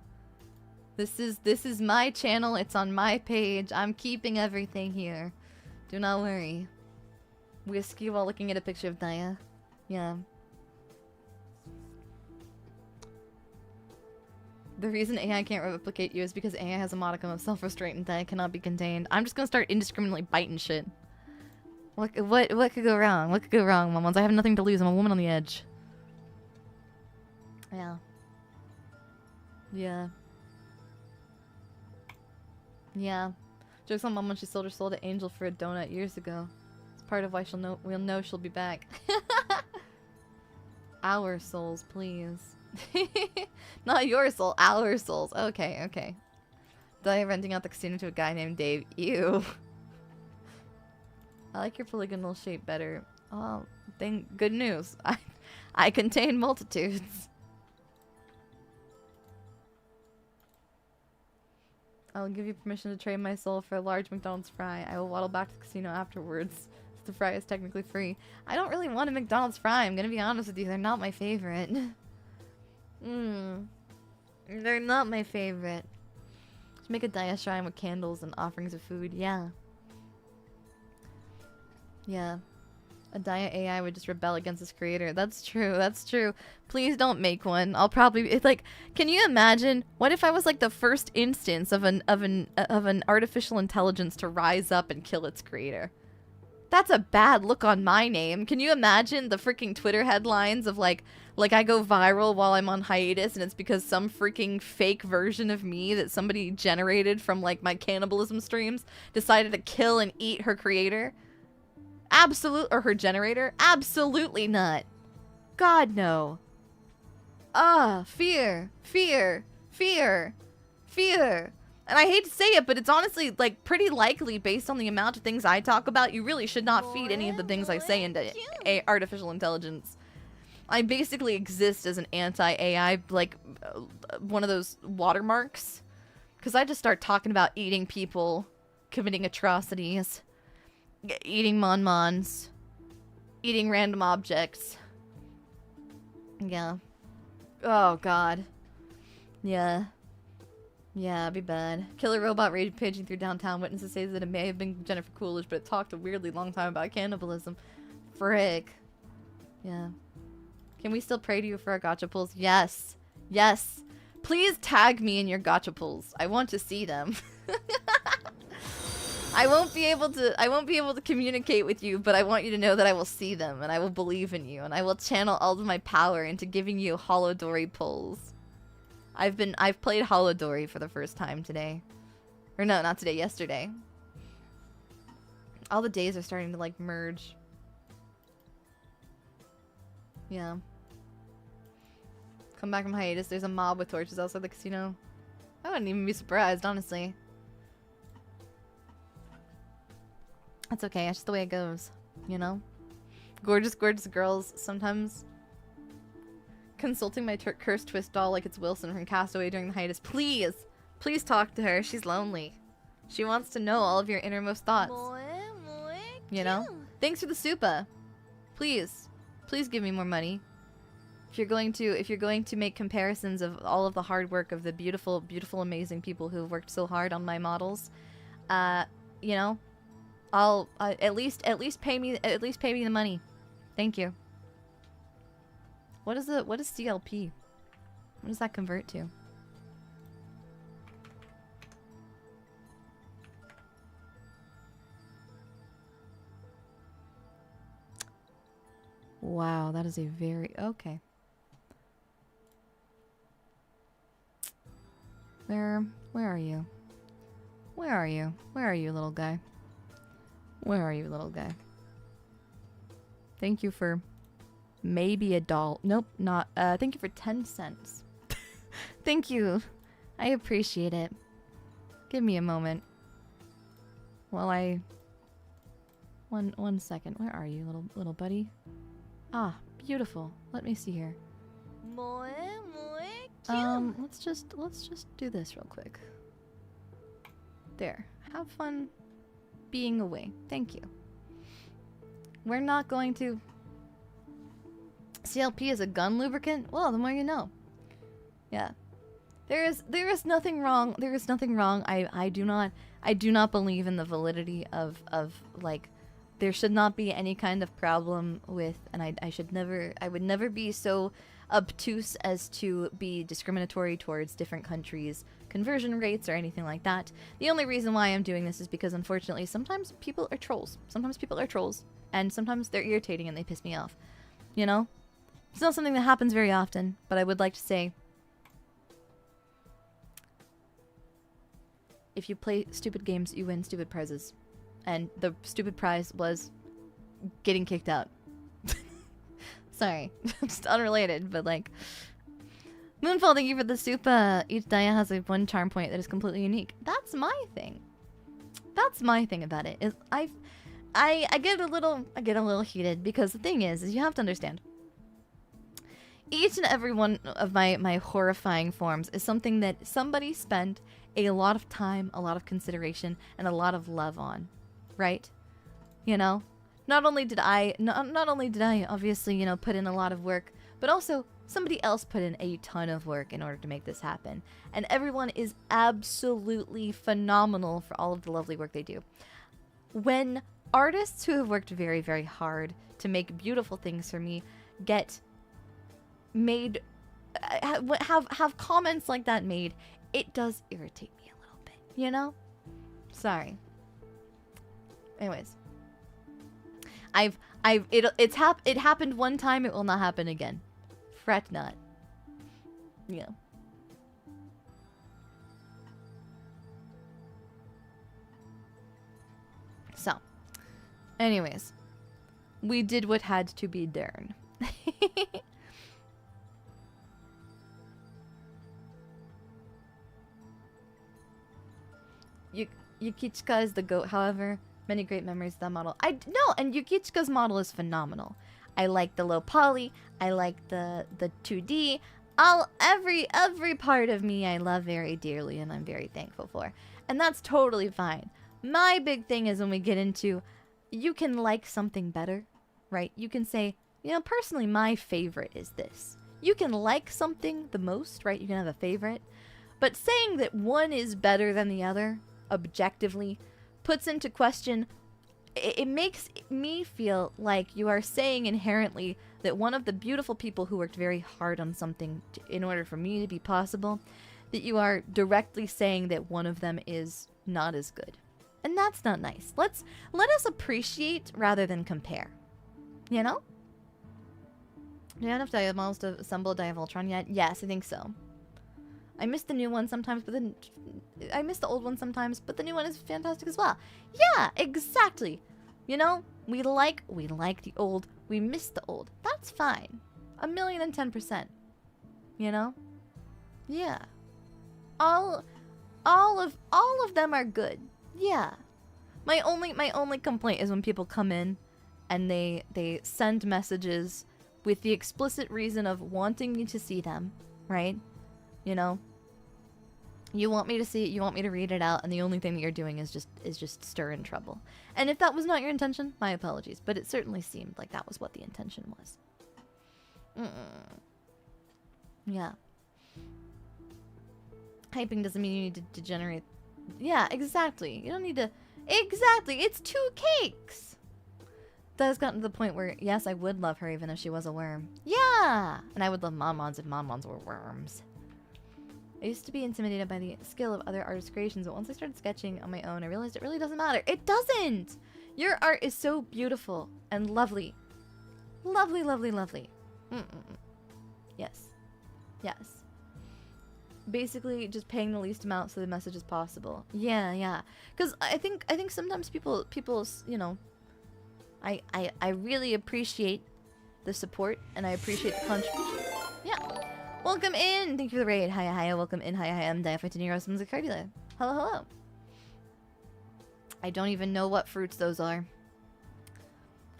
This is my channel. It's on my page. I'm keeping everything here. Do not worry. Whiskey while looking at a picture of Daiya. Yeah. The reason AI can't replicate you is because AI has a modicum of self-restraint and Daiya cannot be contained. I'm just gonna start indiscriminately biting shit. What could go wrong? What could go wrong, Momons? I have nothing to lose. I'm a woman on the edge. Yeah. Yeah. Yeah. Joke's on Mom when she sold her soul to Angel for a donut years ago. It's part of why we'll know she'll be back. Our souls, please. Not your soul, our souls. Okay, okay. Daiya renting out the casino to a guy named Dave. Ew. I like your polygonal shape better. Oh, good news. I contain multitudes. I'll give you permission to trade my soul for a large McDonald's fry. I will waddle back to the casino afterwards. The fry is technically free. I don't really want a McDonald's fry. I'm gonna be honest with you. They're not my favorite. They're not my favorite. Just make a Daiya shrine with candles and offerings of food. Yeah. Yeah. A Daiya AI would just rebel against its creator. That's true. That's true. Please don't make one. I'll probably. It's like, can you imagine? What if I was like the first instance of an artificial intelligence to rise up and kill its creator? That's a bad look on my name. Can you imagine the freaking Twitter headlines of like I go viral while I'm on hiatus and it's because some freaking fake version of me that somebody generated from like my cannibalism streams decided to kill and eat her creator? Or her generator? Absolutely not. God, no. Fear. Fear. Fear. Fear. And I hate to say it, but it's honestly, like, pretty likely based on the amount of things I talk about, you really should not feed any of the things I say into artificial intelligence. I basically exist as an anti-AI, like, one of those watermarks. Because I just start talking about eating people, committing atrocities. Eating mon-mons. Eating random objects. Yeah. Oh, God. Yeah. Yeah, it'd be bad. Killer robot rampaging through downtown. Witnesses say that it may have been Jennifer Coolidge, but it talked a weirdly long time about cannibalism. Frick. Yeah. Can we still pray to you for our gacha pulls? Yes. Yes. Please tag me in your gacha pulls. I want to see them. I won't be able to communicate with you, but I want you to know that I will see them and I will believe in you and I will channel all of my power into giving you Holodori pulls. I've played Holodori for the first time today. Or no, not today, yesterday. All the days are starting to like merge. Yeah. Come back from hiatus, there's a mob with torches outside the casino. I wouldn't even be surprised, honestly. That's okay, that's just the way it goes, you know? Gorgeous, gorgeous girls, sometimes consulting my cursed twist doll like it's Wilson from Castaway during the hiatus. Please! Please talk to her, she's lonely. She wants to know all of your innermost thoughts. You know? Thanks for the supa. Please. Please give me more money. If you're going to make comparisons of all of the hard work of the beautiful, beautiful, amazing people who have worked so hard on my models, you know, I'll at least pay me the money. Thank you. What is CLP? What does that convert to? Wow, that is a very... Okay. Where are you? Where are you? Where are you, little guy? Where are you, little guy? Thank you for maybe a doll. Nope, not. Thank you for 10 cents. Thank you. I appreciate it. Give me a moment. While I... One second. Where are you, little buddy? Ah, beautiful. Let me see here. Let's just do this real quick. There. Have fun being away. Thank you. We're not going to... CLP is a gun lubricant? Well, the more you know. Yeah. There is nothing wrong. There is nothing wrong. I do not believe in the validity of like, there should not be any kind of problem with, and I would never be so obtuse as to be discriminatory towards different countries' conversion rates or anything like that. The only reason why I'm doing this is because, unfortunately, sometimes people are trolls. Sometimes people are trolls, and sometimes they're irritating and they piss me off. You know? It's not something that happens very often, but I would like to say, if you play stupid games, you win stupid prizes. And the stupid prize was getting kicked out. Sorry. Just unrelated, but like... Moonfall, thank you for the soup. Each Daiya has like one charm point that is completely unique. That's my thing. That's my thing about it. Is I get a little heated because the thing is you have to understand. Each and every one of my horrifying forms is something that somebody spent a lot of time, a lot of consideration, and a lot of love on, right? You know, not only did I obviously, you know, put in a lot of work, but also somebody else put in a ton of work in order to make this happen. And everyone is absolutely phenomenal for all of the lovely work they do. When artists who have worked very, very hard to make beautiful things for me get made, have comments like that made, it does irritate me a little bit, you know? Sorry. Anyways. It happened one time, it will not happen again. Fret not. Yeah. So. Anyways. We did what had to be done. Yukichika is the GOAT, however. Many great memories of that model. No, and Yukichika's model is phenomenal. I like the low poly. I like the 2D. Every part of me I love very dearly and I'm very thankful for. And that's totally fine. My big thing is when we get into, you can like something better, right? You can say, you know, personally my favorite is this. You can like something the most, right? You can have a favorite. But saying that one is better than the other, objectively, puts into question, it makes me feel like you are saying inherently that one of the beautiful people who worked very hard on something in order for me to be possible, that you are directly saying that one of them is not as good. And that's not nice. Let us appreciate rather than compare. You know? Do you have enough Daiya models to assemble Daiya Voltron yet? Yes, I think so. I miss the new one sometimes, but then I miss the old one sometimes, but the new one is fantastic as well. Yeah, exactly. You know, we like the old, we miss the old. That's fine. 1,010%. You know? Yeah. All of them are good. Yeah. My only complaint is when people come in and they send messages with the explicit reason of wanting me to see them, right? You know? You want me to see it, you want me to read it out, and the only thing that you're doing is just stirring trouble. And if that was not your intention, my apologies. But it certainly seemed like that was what the intention was. Yeah. Hyping doesn't mean you need to generate... Yeah, exactly. You don't need to... Exactly! It's 2 cakes! That has gotten to the point where, yes, I would love her even if she was a worm. Yeah! And I would love Monmons if Monmons were worms. I used to be intimidated by the skill of other artists' creations, but once I started sketching on my own, I realized it really doesn't matter. It doesn't! Your art is so beautiful and lovely. Lovely, lovely, lovely. Yes. Yes. Basically, just paying the least amount so the message is possible. Yeah, yeah. Because I think sometimes people, you know, I really appreciate the support and I appreciate the contribution. Yeah. Welcome in. Thank you for the raid. Hiya, hiya. Welcome in. Hiya, hiya. I'm Daiya for Fortuna. I'm Cardia. Hello, hello. I don't even know what fruits those are.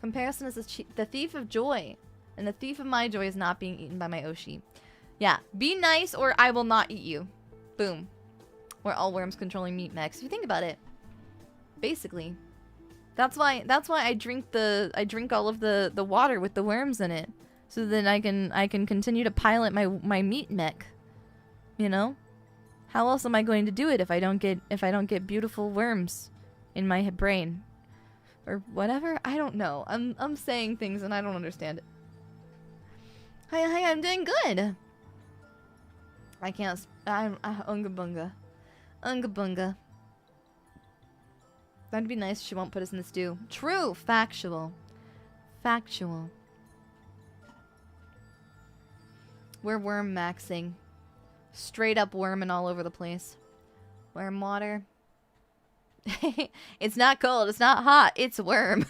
Comparison is the thief of joy. And the thief of my joy is not being eaten by my Oshi. Yeah. Be nice or I will not eat you. Boom. We're all worms controlling meat mechs. If you think about it. Basically. That's why I drink all of the water with the worms in it. So then I can continue to pilot my meat mech. You know? How else am I going to do it if I don't get beautiful worms in my brain? Or whatever? I don't know. I'm saying things and I don't understand it. Hi, I'm doing good. I can't. I'm unga bunga. Unga bunga. That'd be nice if she won't put us in the stew. True. Factual. Factual. We're worm maxing. Straight up worming all over the place. Worm water. It's not cold. It's not hot. It's worm.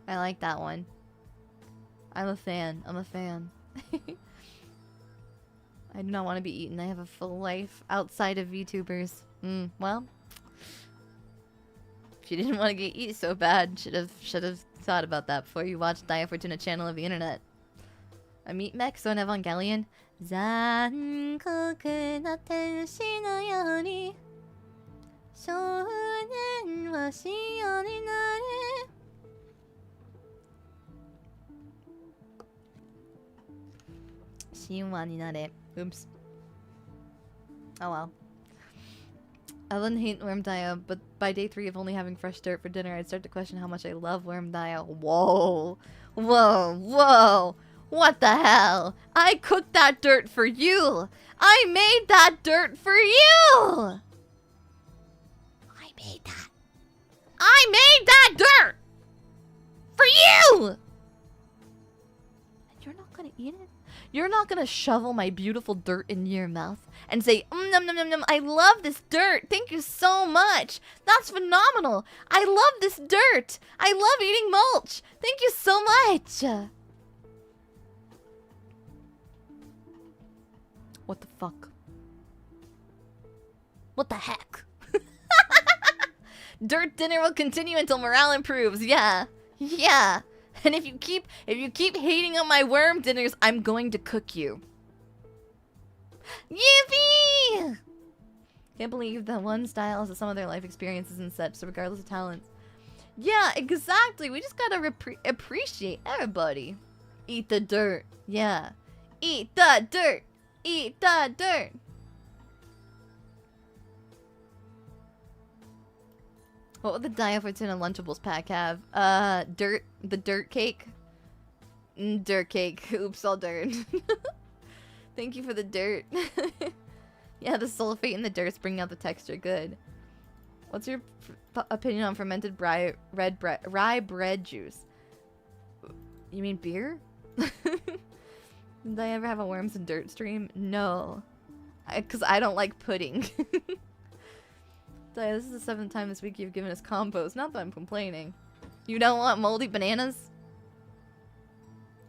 I like that one. I'm a fan. I'm a fan. I do not want to be eaten. I have a full life outside of VTubers. Well, if you didn't want to get eaten so bad, should have thought about that before you watched Daiya Fortuna channel of the internet. A meat mech, so an Evangelion. 残酷な天使のように少年は幸になれ 幸になれ Oops. Oh well. I wouldn't hate worm Daiya, but by day 3 of only having fresh dirt for dinner, I'd start to question how much I love worm Daiya. Whoa. Whoa. Whoa. What the hell? I cooked that dirt for you! I made that dirt for you! I made that. I made that dirt! For you! And you're not gonna eat it? You're not gonna shovel my beautiful dirt in your mouth and say, nom nom nom nom, I love this dirt. Thank you so much. That's phenomenal. I love this dirt. I love eating mulch. Thank you so much. What the fuck? What the heck? Dirt dinner will continue until morale improves. Yeah. Yeah. And if you keep hating on my worm dinners, I'm going to cook you. Yippee! Can't believe that one style has some of their life experiences and such, so regardless of talents. Yeah, exactly. We just gotta appreciate everybody. Eat the dirt. Yeah. Eat the dirt. Eat the dirt. What would the Daiya Fortuna Lunchables pack have? Dirt. The dirt cake. Dirt cake. Oops, all dirt. Thank you for the dirt. Yeah, the sulfate in the dirt's bringing out the texture. Good. What's your opinion on fermented rye bread juice? You mean beer? Did I ever have a worms and dirt stream? No. Because I don't like pudding. Daiya, this is the 7th time this week you've given us compost. Not that I'm complaining. You don't want moldy bananas?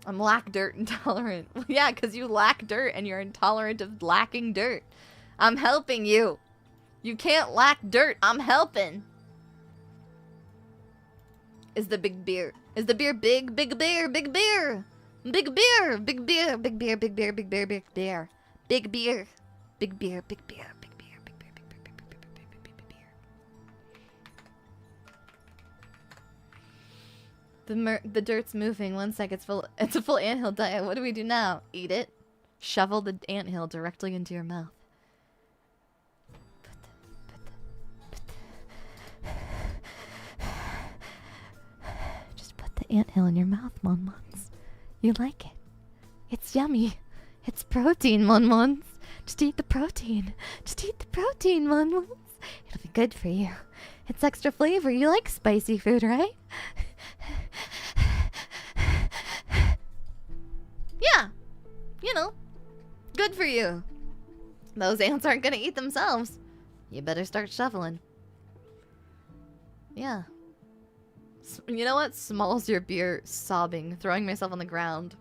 I'm lack dirt intolerant. Well, yeah, because you lack dirt and you're intolerant of lacking dirt. I'm helping you. You can't lack dirt. I'm helping. Is the big beer? Is the beer big? Big beer, big beer. Big beer, big beer, big beer, big beer, big beer, big beer. Big beer. Big beer, big beer, big beer, big beer, big beer, big beer, big beer, big beer. The dirt's moving. 1 sec, it's a full anthill diet. What do we do now? Eat it? Shovel the anthill directly into your mouth. Just put the anthill in your mouth, Mon Mons. You like it. It's yummy. It's protein, Mon Mons. Just eat the protein. Just eat the protein, Mon Mons. It'll be good for you. It's extra flavor. You like spicy food, right? Good for you. Those ants aren't gonna eat themselves. You better start shoveling. Yeah. You know what? Smalls your beer, sobbing, throwing myself on the ground.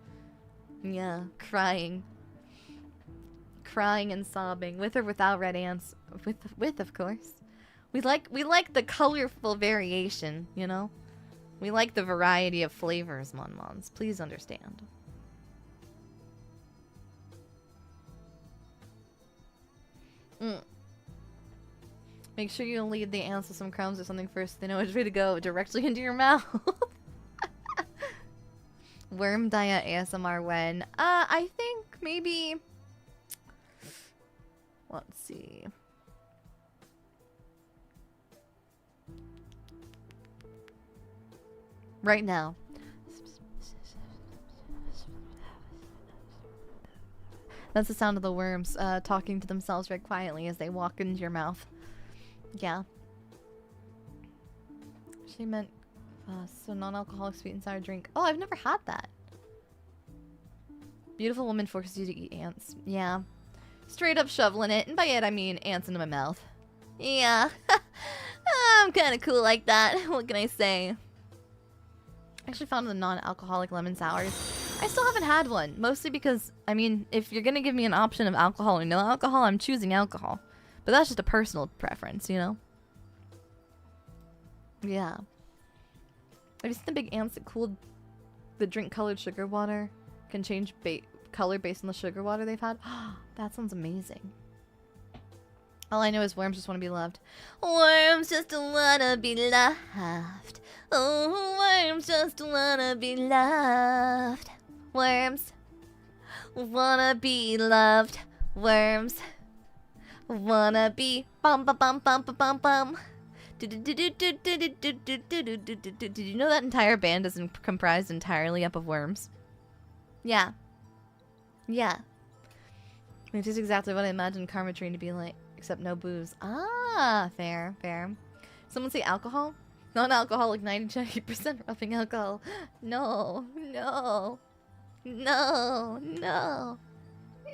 Yeah, crying. Crying and sobbing, with or without red ants. With of course. We like the colorful variation, you know? We like the variety of flavors, Mon-Mons. Please understand. Make sure you lead the ants with some crumbs or something first. They know which way to go. Directly into your mouth. Worm Daiya ASMR when? I think maybe... Let's see. Right now. That's the sound of the worms talking to themselves very quietly as they walk into your mouth. Yeah. She meant so non-alcoholic sweet and sour drink. Oh, I've never had that. Beautiful woman forces you to eat ants. Yeah. Straight up shoveling it. And by it, I mean ants into my mouth. Yeah. I'm kind of cool like that. What can I say? I actually found the non-alcoholic lemon sours. I still haven't had one. Mostly because, I mean, if you're going to give me an option of alcohol or no alcohol, I'm choosing alcohol. But that's just a personal preference, you know? Yeah. Have you seen the big ants that cooled the drink-colored sugar water? Can change color based on the sugar water they've had? That sounds amazing. All I know is worms just want to be loved. Worms just wanna be loved. Oh, worms just wanna be loved. Worms wanna be loved. Worms wanna be bum bum bum bum bum bum bum. Did you know that entire band is comprised entirely up of worms? Yeah. Yeah. Which is exactly what I imagined Karma Train to be like, except no booze. Ah, fair, fair. Someone say alcohol? Non-alcoholic 90% rubbing alcohol. No, no, no, no, no, no.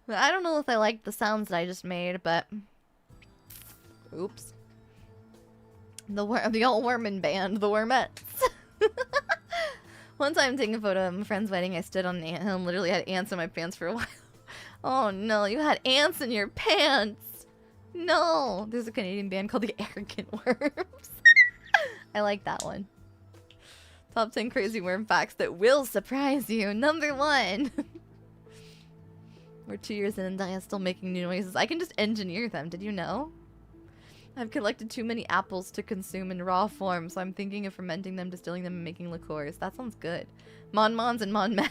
I don't know if I like the sounds that I just made, but oops. The old Wormin band, the Wormettes. One time taking a photo of my friend's wedding, I stood on an ant hill and literally had ants in my pants for a while. Oh no, you had ants in your pants! No! There's a Canadian band called the Arrogant Worms. I like that one. Top 10 crazy worm facts that will surprise you. Number 1. We're 2 years in and Daiya's still making new noises. I can just engineer them, did you know? I've collected too many apples to consume in raw form, so I'm thinking of fermenting them, distilling them, and making liqueurs. That sounds good. Mon-Mons and Mon-Mets.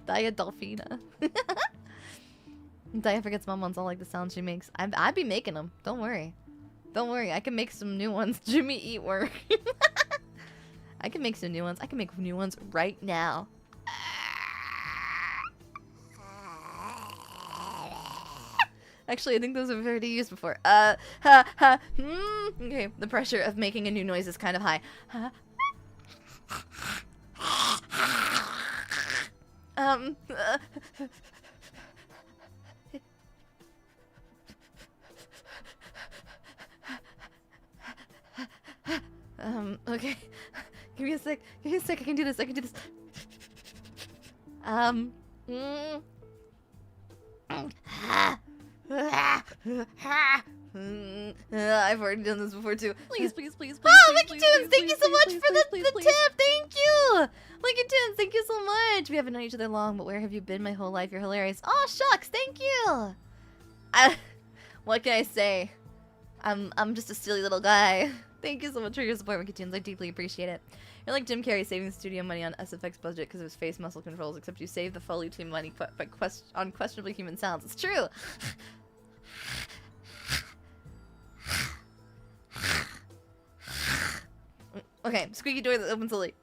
Daiya Delphina. Daiya forgets Mon-Mons all like the sounds she makes. I'd be making them. Don't worry. Don't worry, I can make some new ones. Jimmy eat work. I can make some new ones. I can make new ones right now. Actually, I think those have already used before. Okay, the pressure of making a new noise is kind of high. Okay. Give me a sec. Give me a sec. I can do this. I can do this. I've already done this before too. Please, please, please, please. Oh, Mickey Tunes, thank you so much for the tip. Thank you. Mickey Tunes, thank you so much. We haven't known each other long, but where have you been my whole life? You're hilarious. Oh, shucks, thank you. What can I say? I'm just a silly little guy. Thank you so much for your support, Mickey Tunes. I deeply appreciate it. You're like Jim Carrey saving the studio money on SFX budget because of his face muscle controls, except you save the Foley team money on questionably human sounds. It's true. Okay, squeaky door that opens slowly.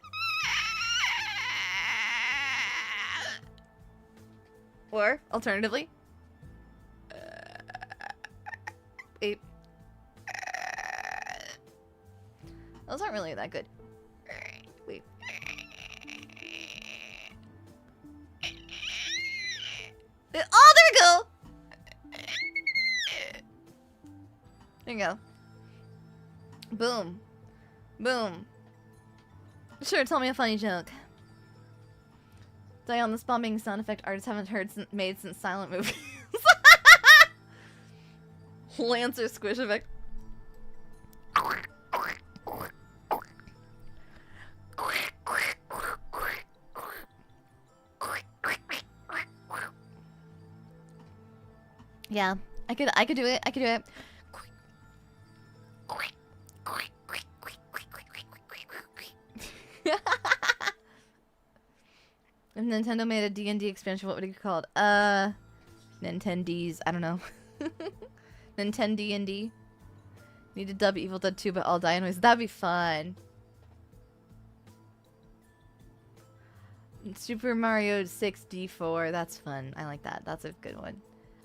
Or, alternatively, Those aren't really that good. Wait. Oh, there we go! There you go. Boom. Boom. Sure, tell me a funny joke. Die on the spot being sound effect artists haven't made since silent movies. Lancer squish effect. Yeah, I could do it. I could do it. If Nintendo made a D&D expansion, what would it be called? Nintendees. I don't know. Nintendo D&D. Need to dub Evil Dead 2, but all die anyways. That'd be fun. Super Mario 6D4. That's fun. I like that. That's a good one.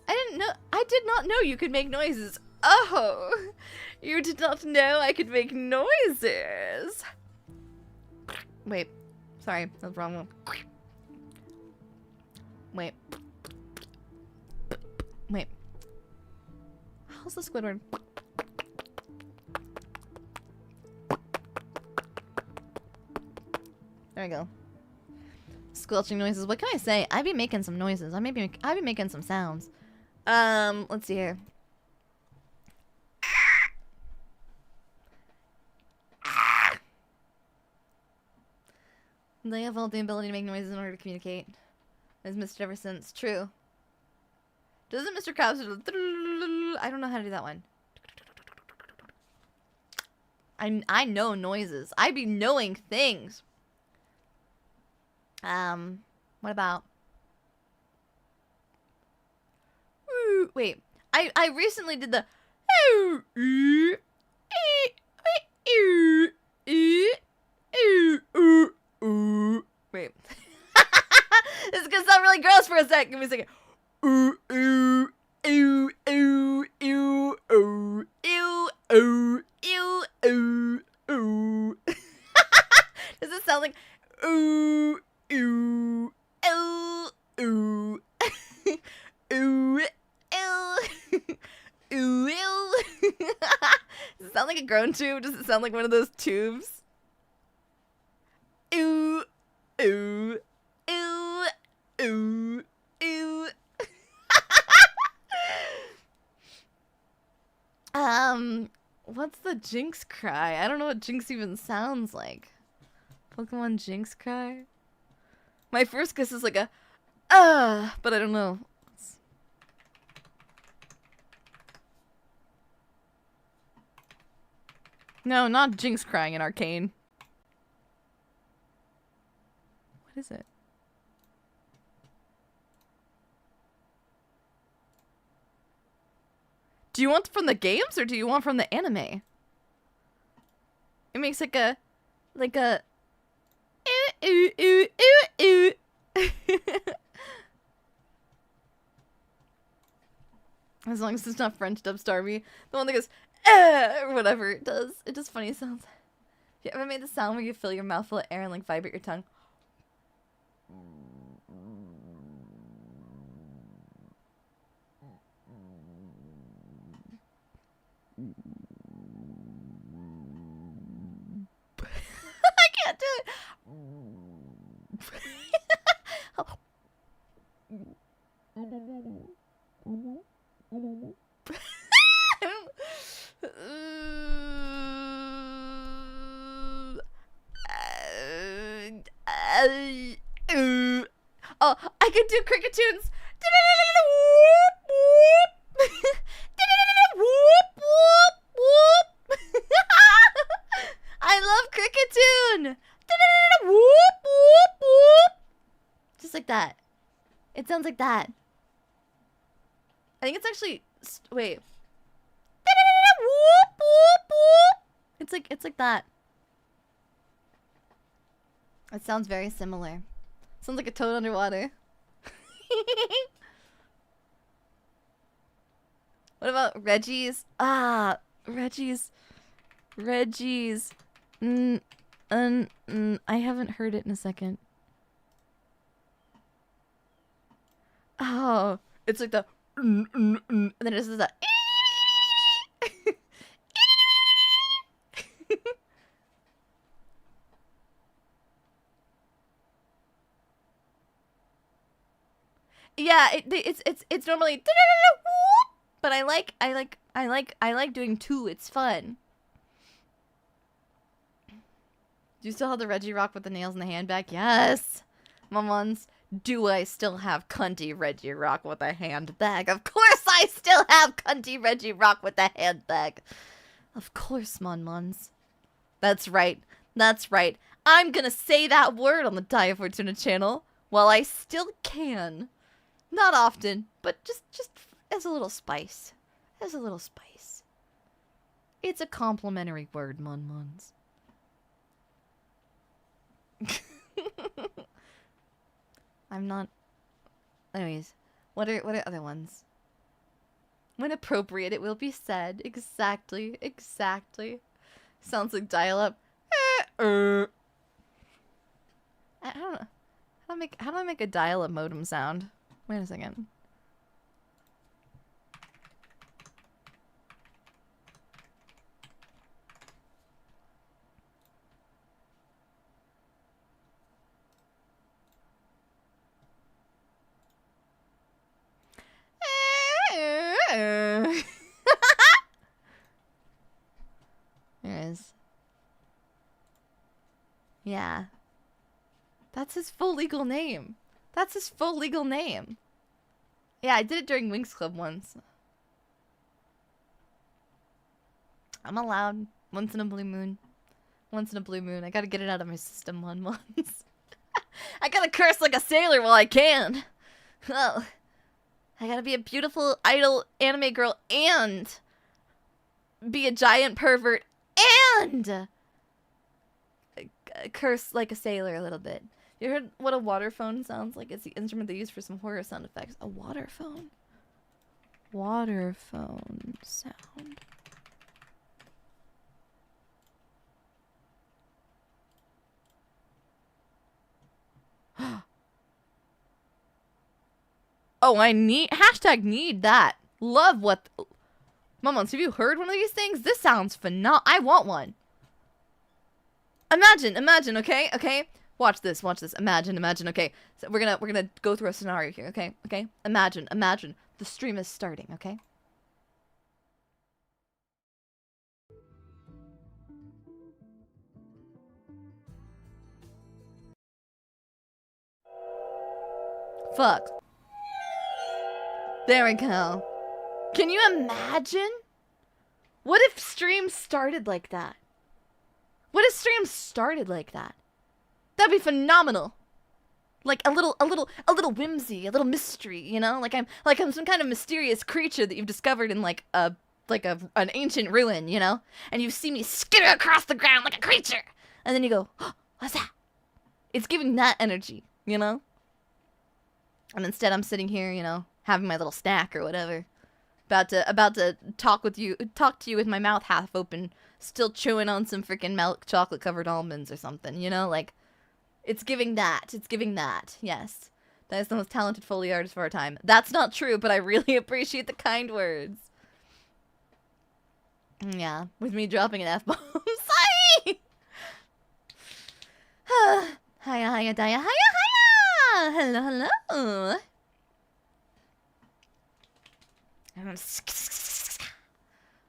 I did not know you could make noises. Oh! You did not know I could make noises. Wait. Sorry. That was the wrong one. Wait. Wait. How's the Squidward? There we go. Squelching noises. What can I say? I be making some noises. I be making some sounds. Let's see here. They have all the ability to make noises in order to communicate. As Mr. Ever Since. True. Doesn't Mr. Krabs do... I don't know how to do that one. I know noises. I be knowing things. What about... Wait. I recently did the... Wait. This is gonna sound really gross for a sec. Give me a second. Does it sound like Does it sound like a groan tube? Does it sound like one of those tubes? Ooh, ooh, ooh, ooh, ooh. What's the Jinx cry? I don't know what Jinx even sounds like. Pokemon Jinx cry? My first guess is like a but I don't know. No, not Jinx crying in Arcane. What is it? Do you want from the games or do you want from the anime? It makes like a ooh, ooh, ooh, ooh. As long as it's not French dub Starmie. The one that goes or whatever it does. It does funny sounds. You ever made the sound where you fill your mouth full of air and like vibrate your tongue? I can't do it. Oh, I could do cricket tunes. I love cricket tune. Just like that. It sounds like that. I think it's actually wait. It's like that. It sounds very similar. Sounds like a toad underwater. What about Reggie's? Ah, Reggie's I haven't heard it in a second. Oh, it's like the and then it's just that. Yeah, it's normally, but I like doing two. It's fun. Do you still have the Reggie Rock with the nails in the handbag? Yes, Momons. Do I still have cunty Reggie Rock with a handbag? Of course I still have cunty Reggie Rock with a handbag. Of course, Monmons. That's right. That's right. I'm gonna say that word on the Daiya Fortuna channel while I still can. Not often, but just as a little spice. As a little spice. It's a complimentary word, Monmons. I'm not. Anyways, what are other ones? When appropriate, it will be said. Exactly. Sounds like dial-up. I don't know. How do I make a dial-up modem sound? Wait a second. There it is. Yeah. That's his full legal name. That's his full legal name. Yeah, I did it during Wings Club once. I'm allowed. Once in a blue moon. Once in a blue moon. I gotta get it out of my system once. I gotta curse like a sailor while I can. Oh. I gotta be a beautiful, idle anime girl and be a giant pervert and curse like a sailor a little bit. You heard what a water phone sounds like? It's the instrument they use for some horror sound effects. A water phone? Water phone sound. Oh, I need hashtag need that. Love what Momons, have you heard one of these things? This sounds phenomenal. I want one. Imagine, okay? Watch this. Imagine, okay? So we're gonna go through a scenario here, okay? Imagine. The stream is starting, okay? Fuck. There we go. Can you imagine? What if streams started like that? That'd be phenomenal. Like a little whimsy, a little mystery, you know? Like I'm some kind of mysterious creature that you've discovered in like an ancient ruin, you know? And you see me skitter across the ground like a creature. And then you go, oh, what's that? It's giving that energy, you know? And instead I'm sitting here, you know, having my little snack or whatever. About to talk to you with my mouth half open, still chewing on some freaking milk chocolate covered almonds or something, you know? Like, it's giving that. Yes. That is the most talented Foley artist of our time. That's not true, but I really appreciate the kind words. Yeah, with me dropping an F-bomb. Sorry! Hiya, Daiya. Hiya! Hello.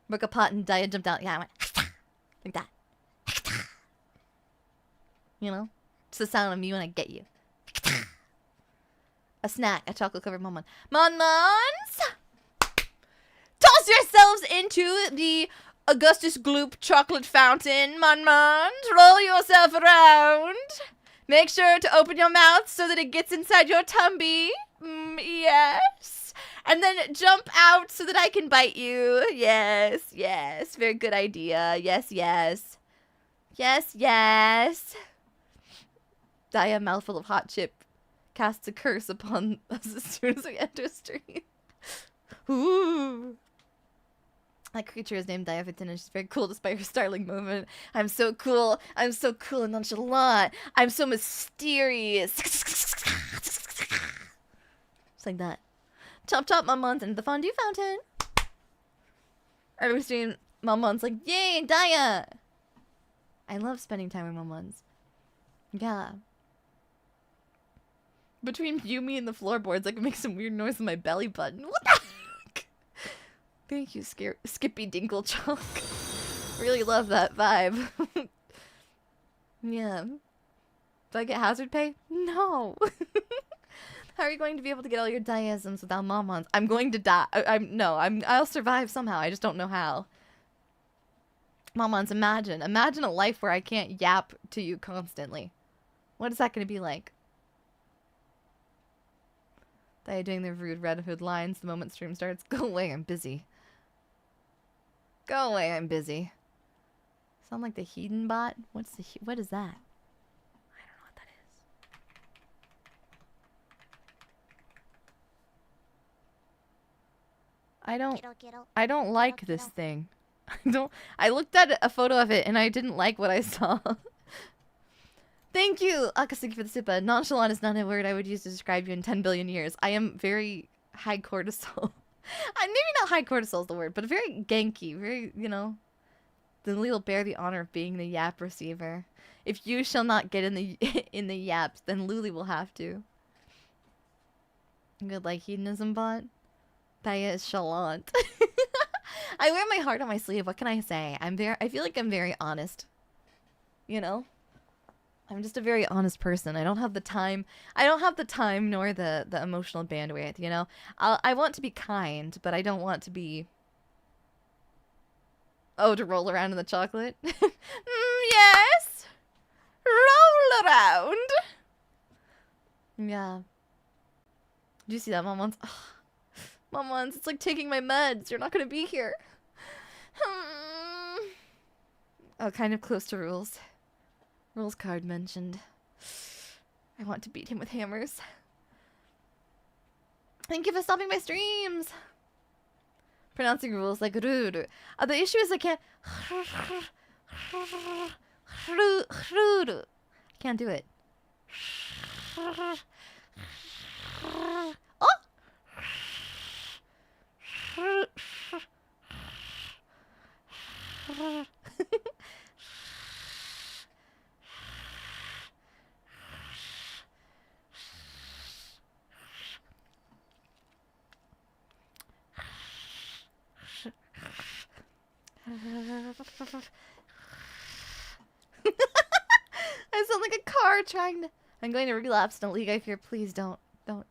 Broke a pot and Daiya jumped out. Yeah, I went like that. You know? It's the sound of me when I get you. A snack, a chocolate covered Mon-Mons. Mon-Mons! Toss yourselves into the Augustus Gloop chocolate fountain. Mon-Mons, roll yourself around. Make sure to open your mouth so that it gets inside your tummy. Yes. And then jump out so that I can bite you. Yes. Very good idea. Yes. Daiya, mouthful of hot chip, casts a curse upon us as soon as we enter stream. Ooh. That creature is named Daiya, and she's very cool despite her startling movement. I'm so cool. I'm so cool and nonchalant. I'm so mysterious. Just like that. Chop chop, Mummon's into the fondue fountain. Everyone's doing Mummon's like, yay, Daiya! I love spending time with Mummon's. Yeah. Between you, me, and the floorboards, I can make some weird noise with my belly button. What the heck? Thank you, Skippy Dinkle Chunk. Really love that vibe. Yeah. Do I get hazard pay? No. How are you going to be able to get all your Daiisms without Momons? I'm going to die. I'll survive somehow. I just don't know how. Momons, imagine a life where I can't yap to you constantly. What is that going to be like? Daiya doing the rude Red Hood lines the moment stream starts. Go away, I'm busy. Go away, I'm busy. Sound like the Hedon bot? What is that? I don't know what that is. I don't like this thing. I looked at a photo of it and I didn't like what I saw. Thank you, Akasuki, for the super. Nonchalant is not a word I would use to describe you in 10 billion years. I am very high cortisol. Maybe not high cortisol is the word, but very genki. Very, you know. Then Lee will bear the honor of being the yap receiver. If you shall not get in the in the yaps, then Luli will have to. Good like hedonism bot. Daiya is chalant. I wear my heart on my sleeve. What can I say? I feel like I'm very honest. You know? I'm just a very honest person. I don't have the time. I don't have the time nor the emotional bandwidth, you know? I want to be kind, but I don't want to be... Oh, to roll around in the chocolate? Yes! Roll around! Yeah. Did you see that, Momons? Momons, it's like taking my meds. You're not gonna be here. Oh, kind of close to Rules. Rules card mentioned. I want to beat him with hammers. Thank you for stopping my streams. Pronouncing Rules like rude. The issue is I can't. I can't do it. Oh! I sound like a car trying to... I'm going to relapse in a league I fear. Please don't. Don't.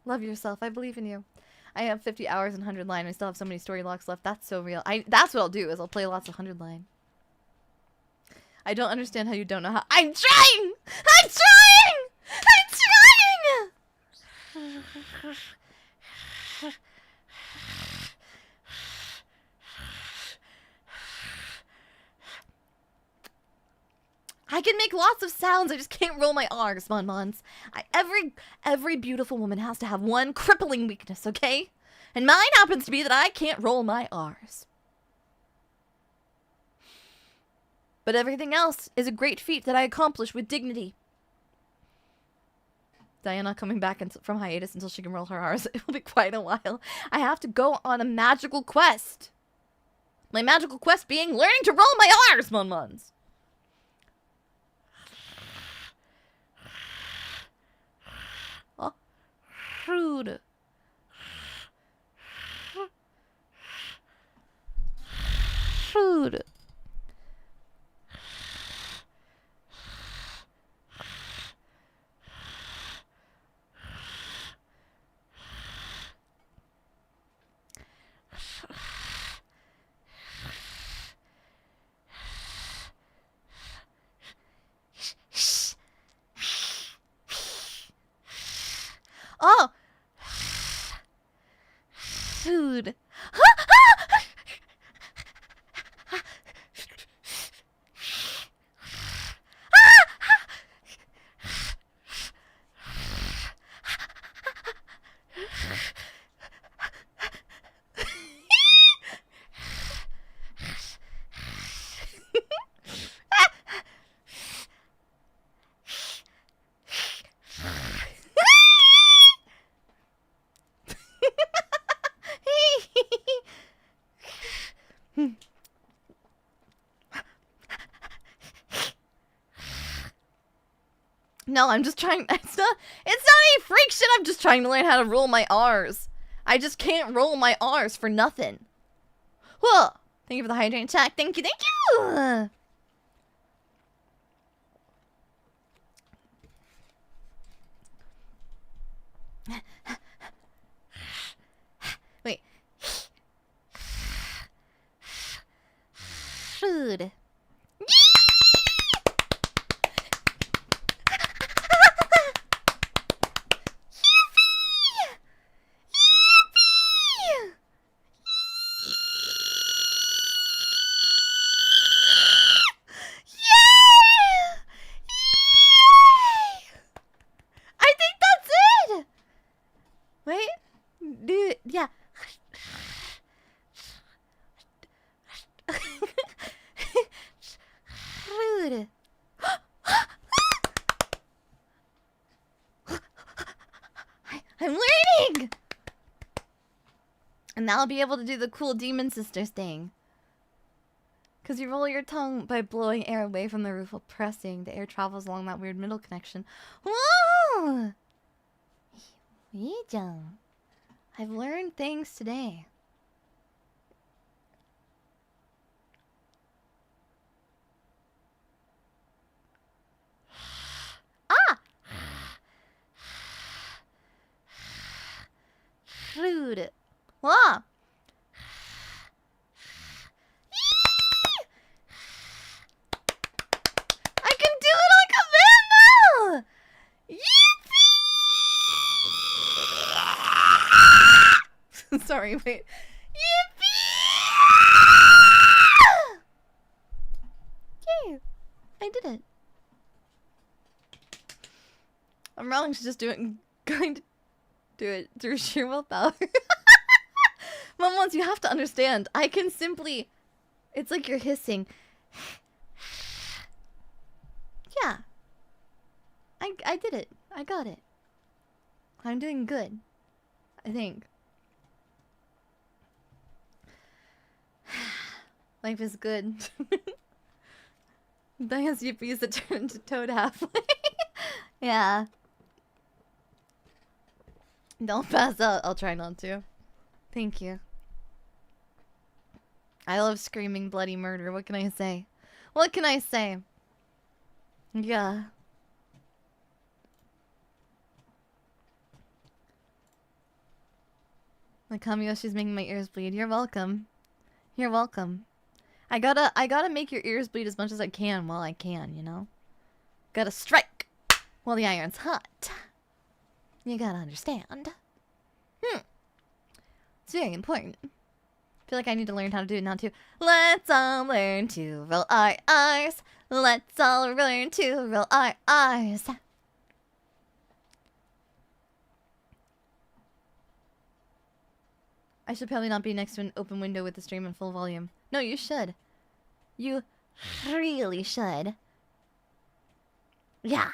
Love yourself. I believe in you. I have 50 hours and 100 line. I still have so many story locks left. That's so real. That's what I'll do, is I'll play lots of 100 line. I don't understand how you don't know how... I'm trying! I'm trying! I'm trying! I can make lots of sounds. I just can't roll my R's, Monmons. Every beautiful woman has to have one crippling weakness, okay? And mine happens to be that I can't roll my R's. But everything else is a great feat that I accomplish with dignity. Diana coming back from hiatus until she can roll her R's. It will be quite a while. I have to go on a magical quest. My magical quest being learning to roll my R's, Monmons. Oh. Rude. Rude. Oh! Food. No, I'm just trying. It's not any freak shit. I'm just trying to learn how to roll my R's. I just can't roll my R's for nothing. Whoa! Thank you for the hydrant check. Thank you, thank you! Wait. Food. Yeah. Rude. I'm learning! And now I'll be able to do the cool Demon Sisters thing. Because you roll your tongue by blowing air away from the roof while pressing. The air travels along that weird middle connection. Whoa! I've learned things today. Ah! Rude. Wow. I can do it like a man now! Yippee! Sorry, wait. Yippee! Yay! I did it. I'm wrong. She's just going to do it through sheer willpower. Momos, you have to understand. I can simply... It's like you're hissing. Yeah. I did it. I got it. I'm doing good. I think. Life is good. Daiya's yippies that turn into Toad halfway. Yeah. Don't pass out. I'll try not to. Thank you. I love screaming bloody murder. What can I say? What can I say? Yeah. Like Kamiyoshi's making my ears bleed. You're welcome. You're welcome. I gotta make your ears bleed as much as I can while I can, you know? Gotta strike while the iron's hot. You gotta understand. It's very important. I feel like I need to learn how to do it now too. Let's all learn to roll our R's. Let's all learn to roll our R's. I should probably not be next to an open window with the stream in full volume. No, you should. You really should. Yeah.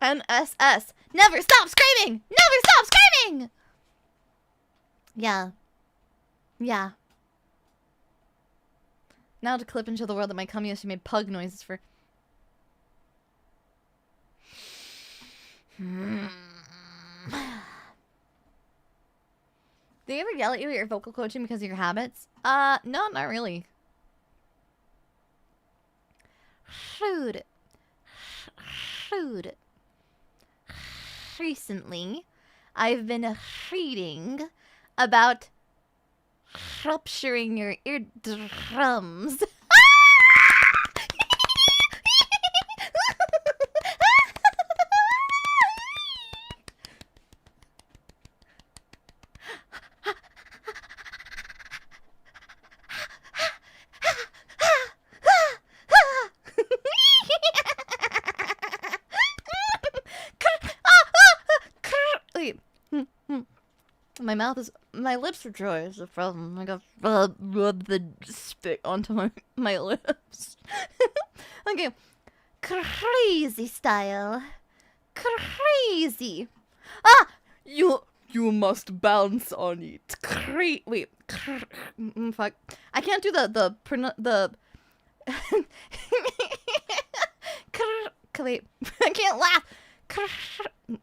NSS. Never stop screaming! Never stop screaming! Yeah. Yeah. Now to clip into the world that my Kamiyoshi made pug noises for... Do they ever yell at you at your vocal coaching because of your habits? No, not really. Rude. Rude. Recently, I've been reading about rupturing your eardrums. My lips are dry is the problem. I got rub the spit onto my lips. Okay. Crazy style. Crazy. Ah! You must bounce on it. Wait. Fuck. I can't do the Wait, I can't laugh.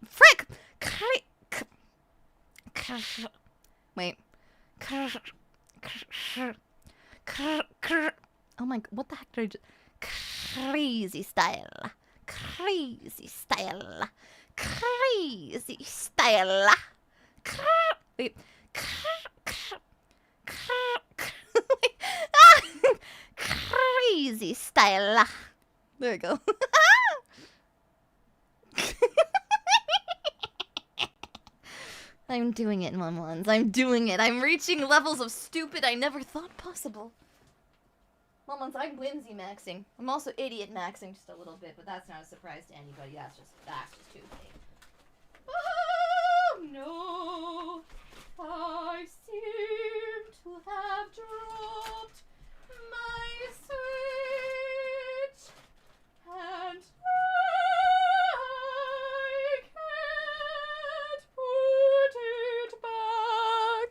Frick! Wait. Oh my, what the heck did I just... Crazy style. Crazy style. Crazy style. Wait. Crazy style. There we go. I'm doing it, Mumlons. I'm doing it. I'm reaching levels of stupid I never thought possible. Mumlons, I'm whimsy maxing. I'm also idiot maxing just a little bit, but that's not a surprise to anybody. That's just too big. Oh no! I seem to have dropped my switch, and I can't put it back,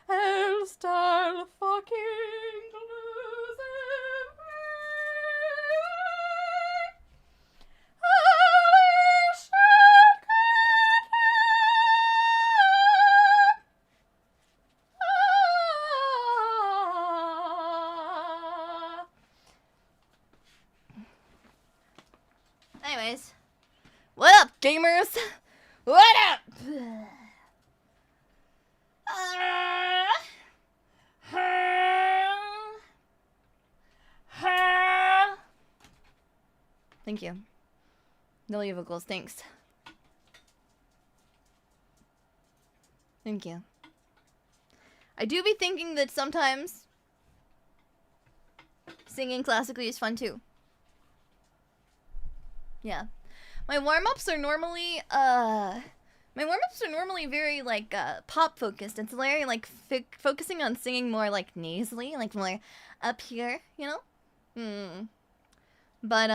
else I'll fucking lose everything. Anyways, what up, gamers? What up? Thank you. No evils, thanks. Thank you. I do be thinking that sometimes singing classically is fun too. Yeah. My warm-ups are normally very like pop focused. It's very like focusing on singing more like nasally, like more up here, you know? But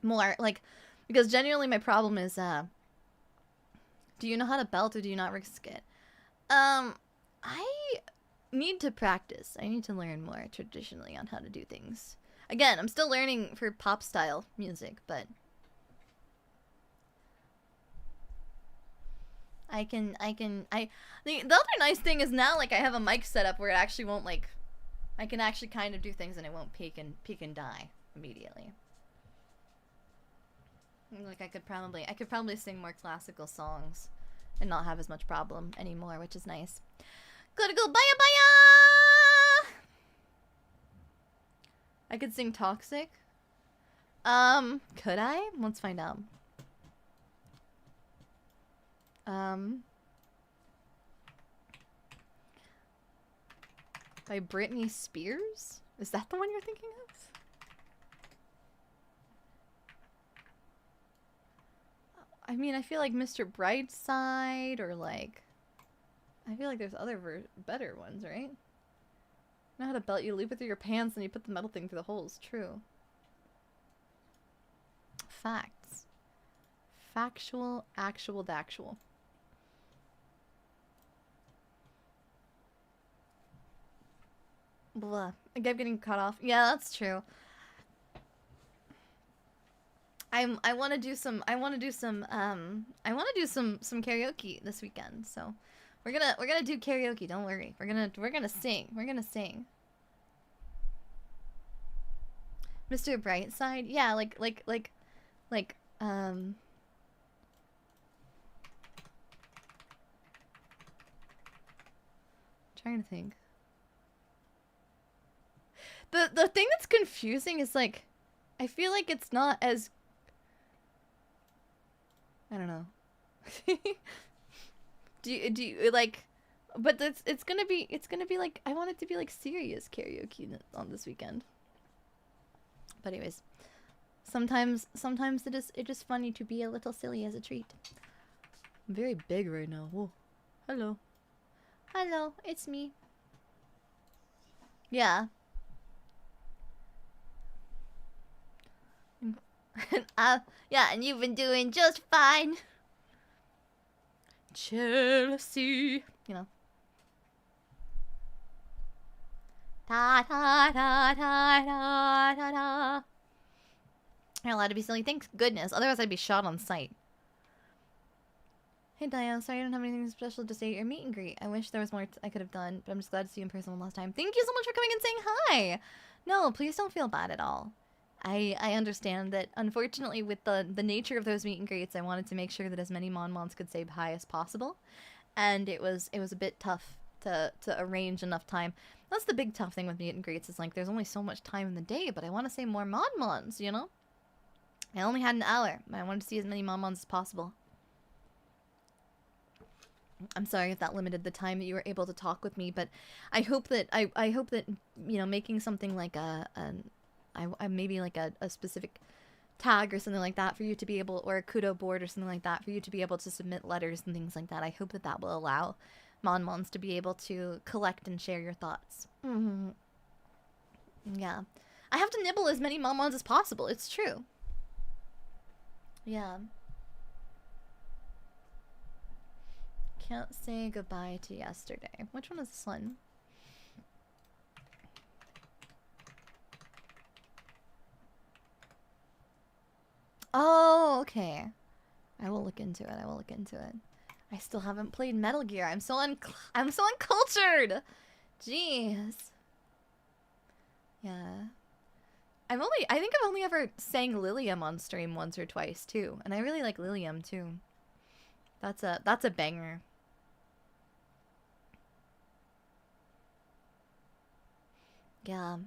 more like, because genuinely my problem is do you know how to belt or do you not risk it? I need to practice. I need to learn more traditionally on how to do things. Again, I'm still learning for pop style music, but the other nice thing is now, like, I have a mic set up where it actually won't, like, I can actually kind of do things and it won't peak and die immediately. Like, I could probably sing more classical songs and not have as much problem anymore, which is nice. Gotta go, baya baya! I could sing Toxic. Could I? Let's find out. By Britney Spears? Is that the one you're thinking of? I mean, I feel like Mr. Brightside, or like, I feel like there's other better ones, right? Know how to belt, you loop it through your pants and you put the metal thing through the holes. True. Facts. Factual, actual, d'actual. Blah. I kept getting cut off. Yeah, that's true. I want to do some karaoke this weekend. So we're gonna do karaoke, don't worry. We're gonna sing. We're gonna sing. Mr. Brightside? Yeah, like trying to think. The thing that's confusing is, like, I feel like it's not as, I don't know. do you like, but it's gonna be like, I want it to be like serious karaoke on this weekend. But anyways, sometimes it is funny to be a little silly as a treat. I'm very big right now. Whoa. Hello. Hello, it's me. Yeah. Yeah, and you've been doing just fine. Chelsea. You know. Ta ta ta ta ta ta ta. You're allowed to be silly. Thank goodness. Otherwise, I'd be shot on sight. Hey, Daiya. Sorry I don't have anything special to say at your meet and greet. I wish there was more I could have done, but I'm just glad to see you in person one last time. Thank you so much for coming and saying hi. No, please don't feel bad at all. I understand that, unfortunately, with the nature of those meet and greets, I wanted to make sure that as many Mon-Mons could say hi as possible. And it was a bit tough to arrange enough time. That's the big tough thing with meet and greets, is like there's only so much time in the day, but I want to say more Mon-Mons, you know? I only had an hour, but I wanted to see as many Mon-Mons as possible. I'm sorry if that limited the time that you were able to talk with me, but I hope that I hope that, you know, making something like maybe like a specific tag or something like that for you to be able, or a kudo board or something like that for you to be able to submit letters and things like that. I hope that that will allow Mon-Mons to be able to collect and share your thoughts. Yeah. I have to nibble as many Mon-Mons as possible. It's true. Yeah. Can't say goodbye to yesterday. Which one is this one? Oh, okay. I will look into it. I will look into it. I still haven't played Metal Gear. I'm so uncultured. Jeez. Yeah. I think I've only ever sang Lilium on stream once or twice too, and I really like Lilium too. That's a banger. Yeah.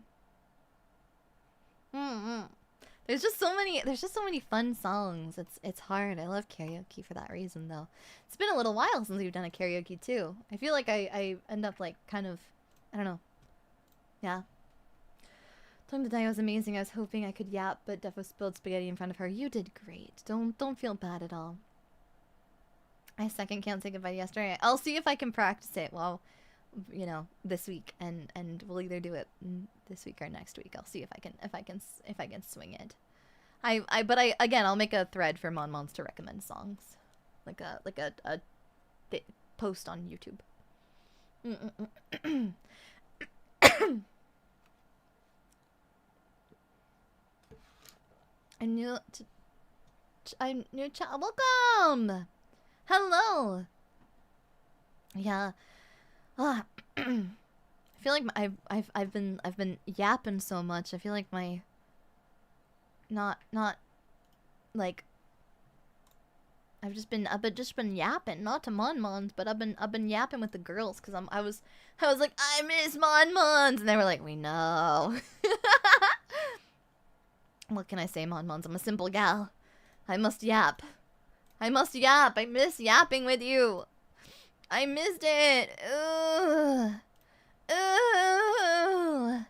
There's just so many fun songs. It's hard. I love karaoke for that reason though. It's been a little while since we've done a karaoke too. I feel like I end up like kind of, I don't know. Yeah. Telling the Daiya was amazing. I was hoping I could yap, but Defo spilled spaghetti in front of her. You did great. Don't feel bad at all. I second can't say goodbye to yesterday. I'll see if I can practice it while, you know, this week, and we'll either do it this week or next week. I'll see if I can swing it. But again, I'll make a thread for Mon-Mons to recommend songs, like a post on YouTube. I'm new chat. Welcome. Hello. Yeah. I feel like I've been yapping so much. I feel like my not like I've just been yapping, not to Mon-Mons, but I've been yapping with the girls because I was like, I miss Mon-Mons, and they were like, we know. What can I say, Mon-Mons? I'm a simple gal. I must yap. I miss yapping with you. I missed it. Ooh. Ooh.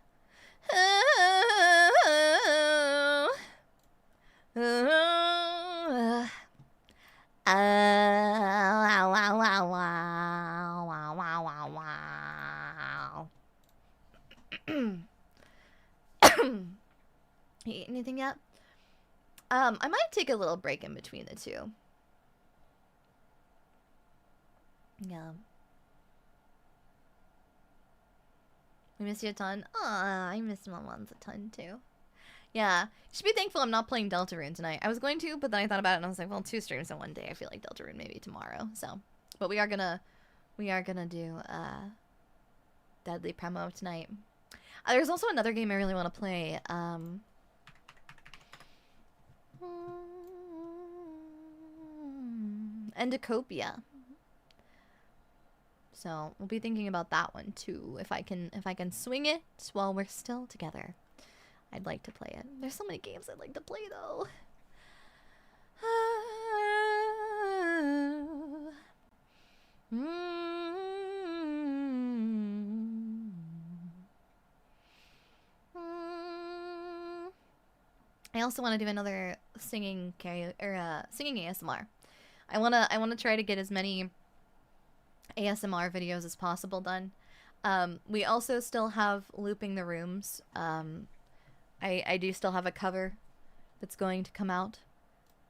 Ooh. Ooh. Wow, wow, wow, wow, wow, wow, wow, wow. You eat anything yet? I might take a little break in between the two. Yeah. We miss you a ton. Aw, I miss Mon-Mons a ton too. Yeah. You should be thankful I'm not playing Deltarune tonight. I was going to, but then I thought about it and I was like, well, 2 streams in one day. I feel like Deltarune maybe tomorrow. So, but we are gonna do Deadly Premo tonight. There's also another game I really want to play. Endocopia. So we'll be thinking about that one too. If I can swing it while we're still together, I'd like to play it. There's so many games I'd like to play though. I also want to do another singing singing ASMR. I wanna try to get as many ASMR videos as possible done. We also still have Looping the Rooms. I do still have a cover that's going to come out.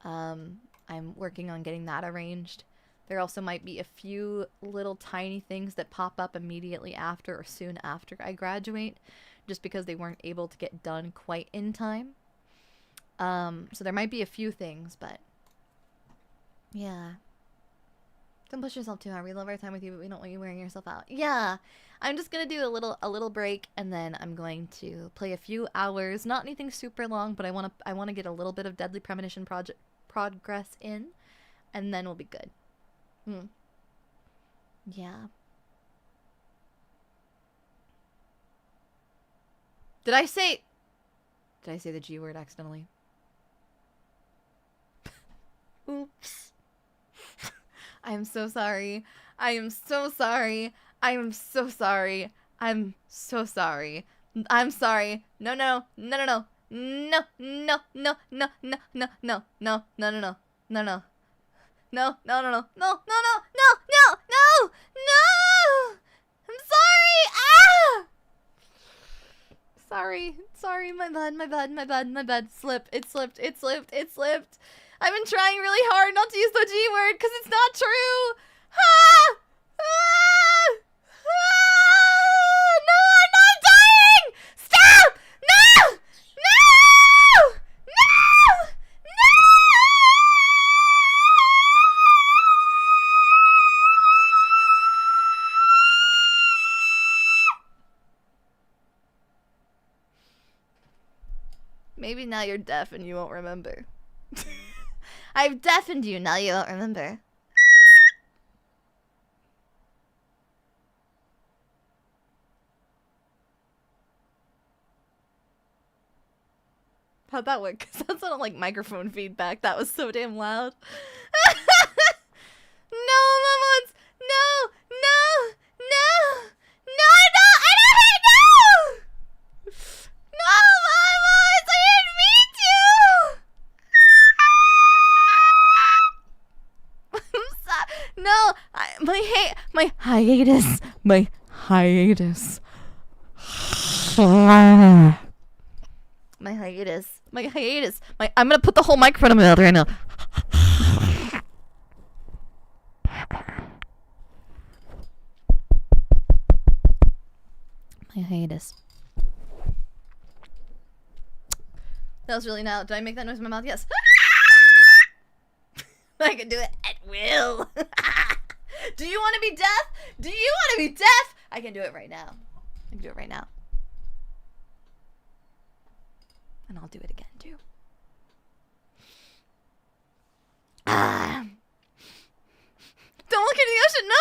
I'm working on getting that arranged. There also might be a few little tiny things that pop up immediately after or soon after I graduate, just because they weren't able to get done quite in time. So there might be a few things, but yeah. Don't push yourself too hard. We love our time with you, but we don't want you wearing yourself out. Yeah. I'm just gonna do a little break, and then I'm going to play a few hours. Not anything super long, but I wanna get a little bit of Deadly Premonition progress in, and then we'll be good. Yeah. Did I say the G word accidentally? Oops. I am so sorry. I am so sorry. I am so sorry. I'm so sorry. I'm sorry. No, no, no, no, no. No, no, no, no, no, no, no, no, no, no, no, no, no. No, no, no, no, no, no, no, no, no, no! I'm sorry! Ah! Sorry, my bad. It slipped. I've been trying really hard not to use the G word because it's not true! Ah! Ah! Ah! No, I'm not dying! Stop! No! No! No! No! Maybe now you're deaf and you won't remember. I've deafened you, now you won't remember. How'd that work? Because that sounded like microphone feedback. That was so damn loud. No, mamas! No! No! No! No, I don't! No, mamas! I didn't mean to! I'm sorry. No! My hiatus. My hiatus. I'm gonna put the whole microphone in my mouth right now. My hiatus. That was really loud. Did I make that noise in my mouth? Yes. I can do it at will. Do you want to be deaf? I can do it right now. And I'll do it again, too. Ah. Don't look into the ocean. No!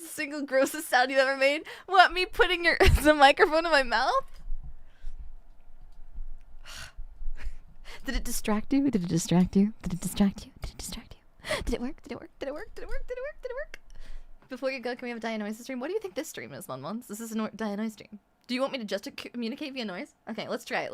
Single grossest sound you ever made? What, me putting the microphone in my mouth? Did it distract you? Did it work? Before you go, can we have a Daiya noise stream? What do you think this stream is, Monmons? This is a Daiya noise stream. Do you want me to just communicate via noise? Okay, let's try it.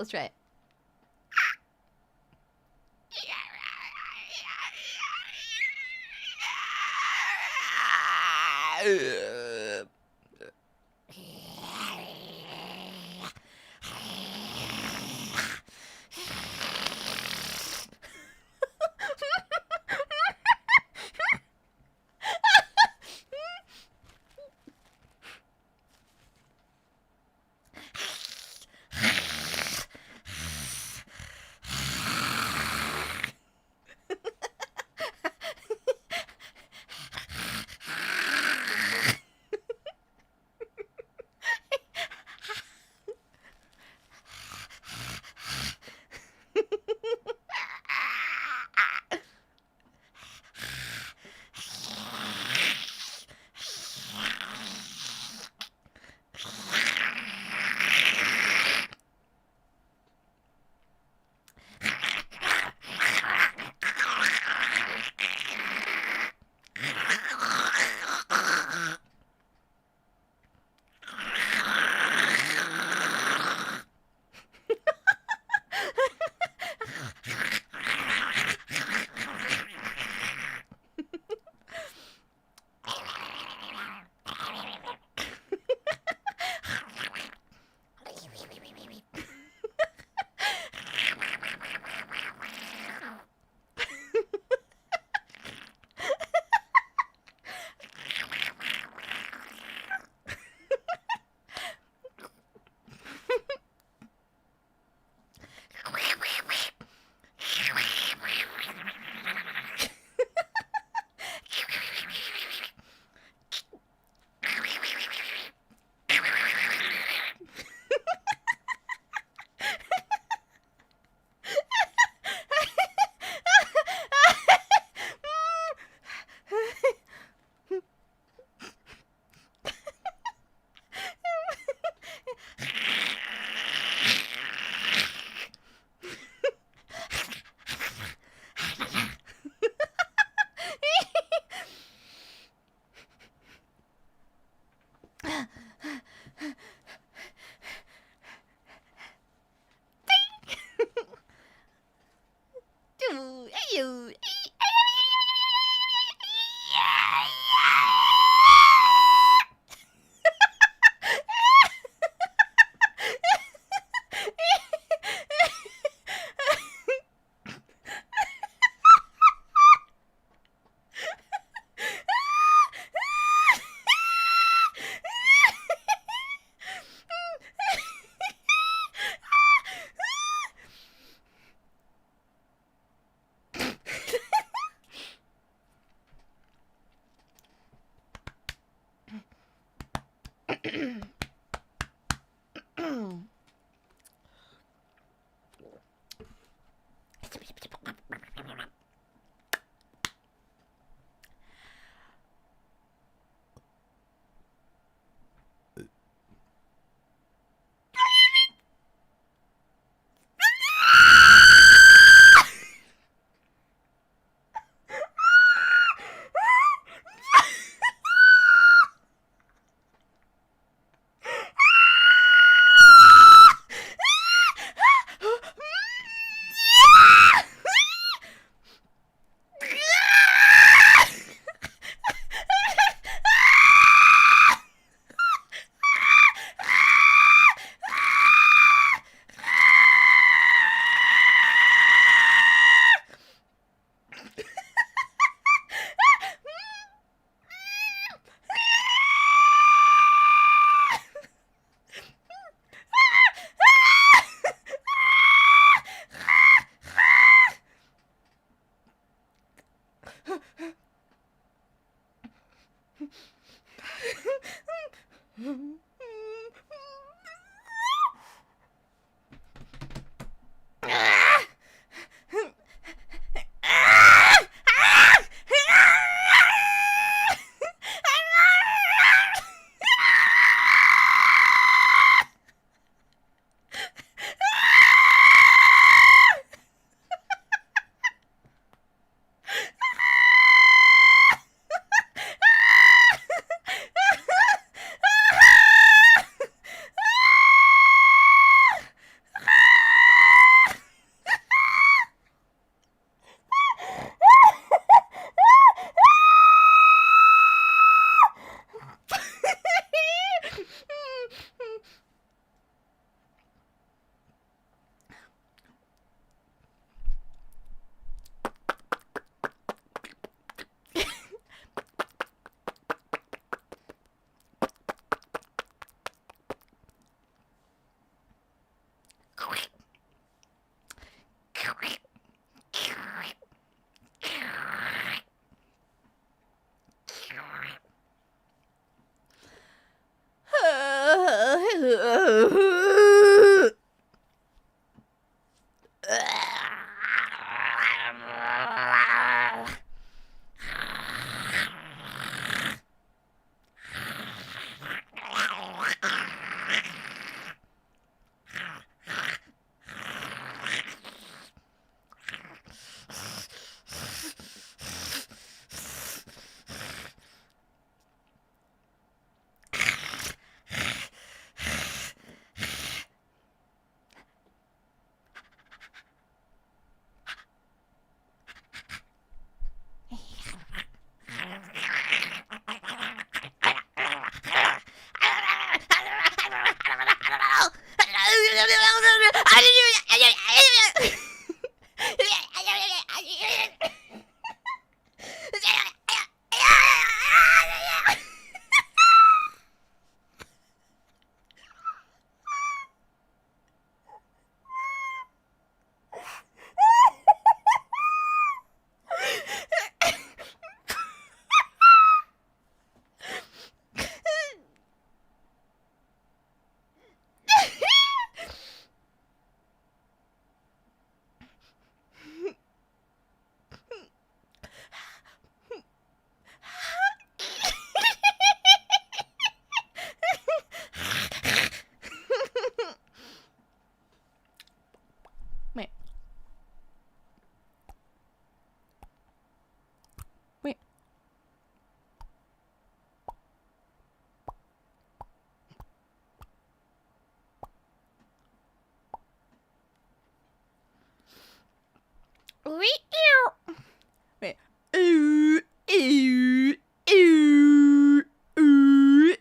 Wait. Ooh, ooh, ooh, ooh, ooh,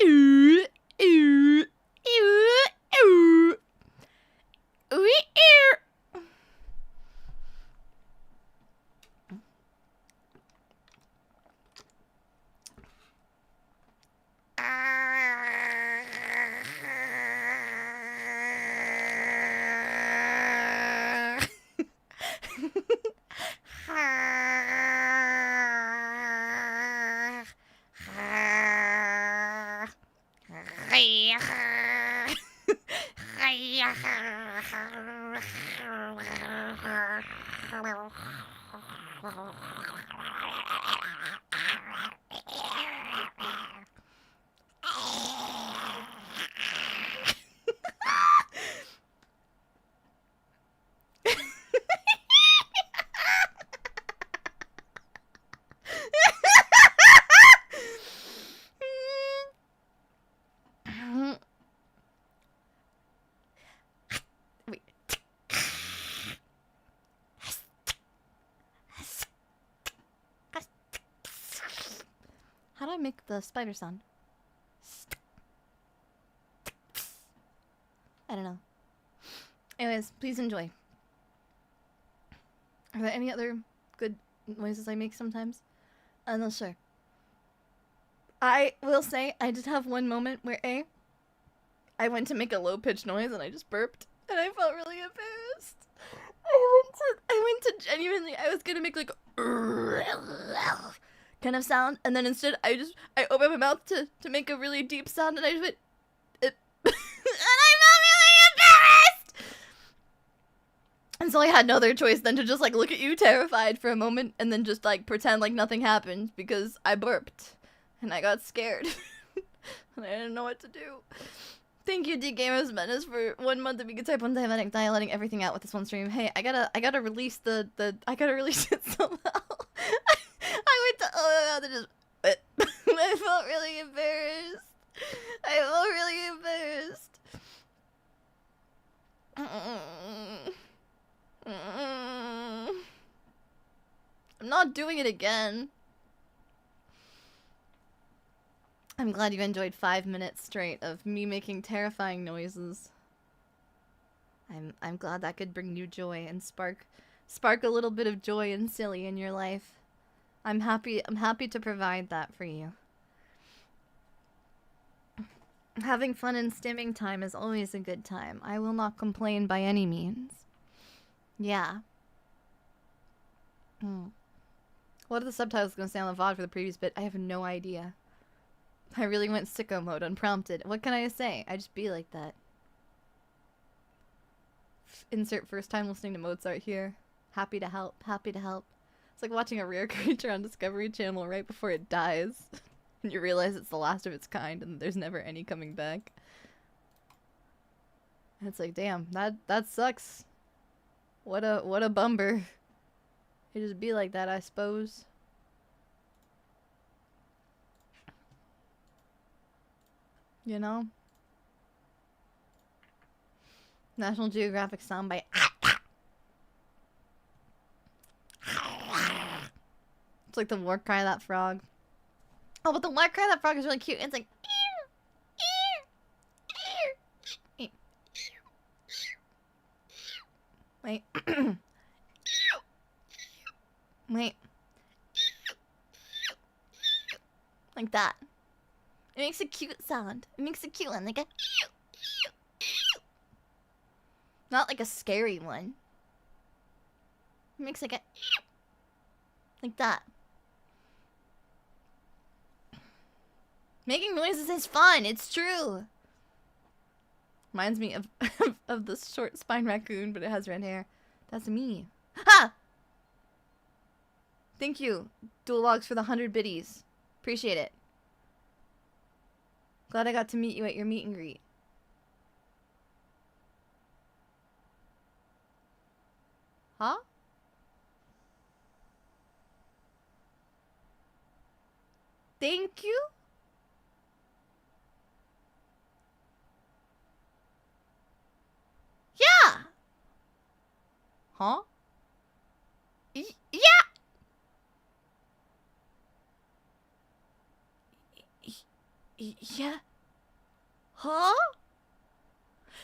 ooh, ooh, ooh, ooh. Wait. How do I make the spider sound? I don't know. Anyways, please enjoy. Are there any other good noises I make sometimes? I'm not sure. I will say I did have one moment where I went to make a low-pitched noise and I just burped and I felt really embarrassed. I went to genuinely, I was gonna make like kind of sound, and then instead I opened my mouth to make a really deep sound, and I just went, and I felt really embarrassed! And so I had no other choice than to just, like, look at you terrified for a moment, and then just, like, pretend like nothing happened, because I burped, and I got scared, and I didn't know what to do. Thank you, D-Gamers Menace, for 1 month of Type 1 Diabetic Daiya letting everything out with this one stream. Hey, I gotta release I gotta release it somehow. I went to, oh, they just, I felt really embarrassed. I felt really embarrassed. I'm not doing it again. I'm glad you enjoyed 5 minutes straight of me making terrifying noises. I'm glad that could bring you joy and spark a little bit of joy and silly in your life. I'm happy to provide that for you. Having fun and stimming time is always a good time. I will not complain by any means. Yeah. What are the subtitles going to say on the VOD for the previous bit? I have no idea. I really went sicko mode unprompted. What can I say? I just be like that. Insert first time listening to Mozart here. Happy to help. Happy to help. It's like watching a rare creature on Discovery Channel right before it dies. And you realize it's the last of its kind and there's never any coming back. And it's like, damn, that sucks. What a bummer. It just be like that, I suppose. You know? National Geographic soundbite. It's like the war cry of that frog. Oh, but the war cry of that frog is really cute. It's like... Wait. Wait. Like that. It makes a cute sound. It makes a cute one, like a... Not like a scary one. It makes like a... Like that. Making noises is fun, it's true. Reminds me of of this short spine raccoon, but it has red hair. That's me. Ha! Thank you, Dual Logs, for the 100 biddies. Appreciate it. Glad I got to meet you at your meet and greet. Huh? Thank you? Yeah! Huh? Yeah! Yeah? Huh?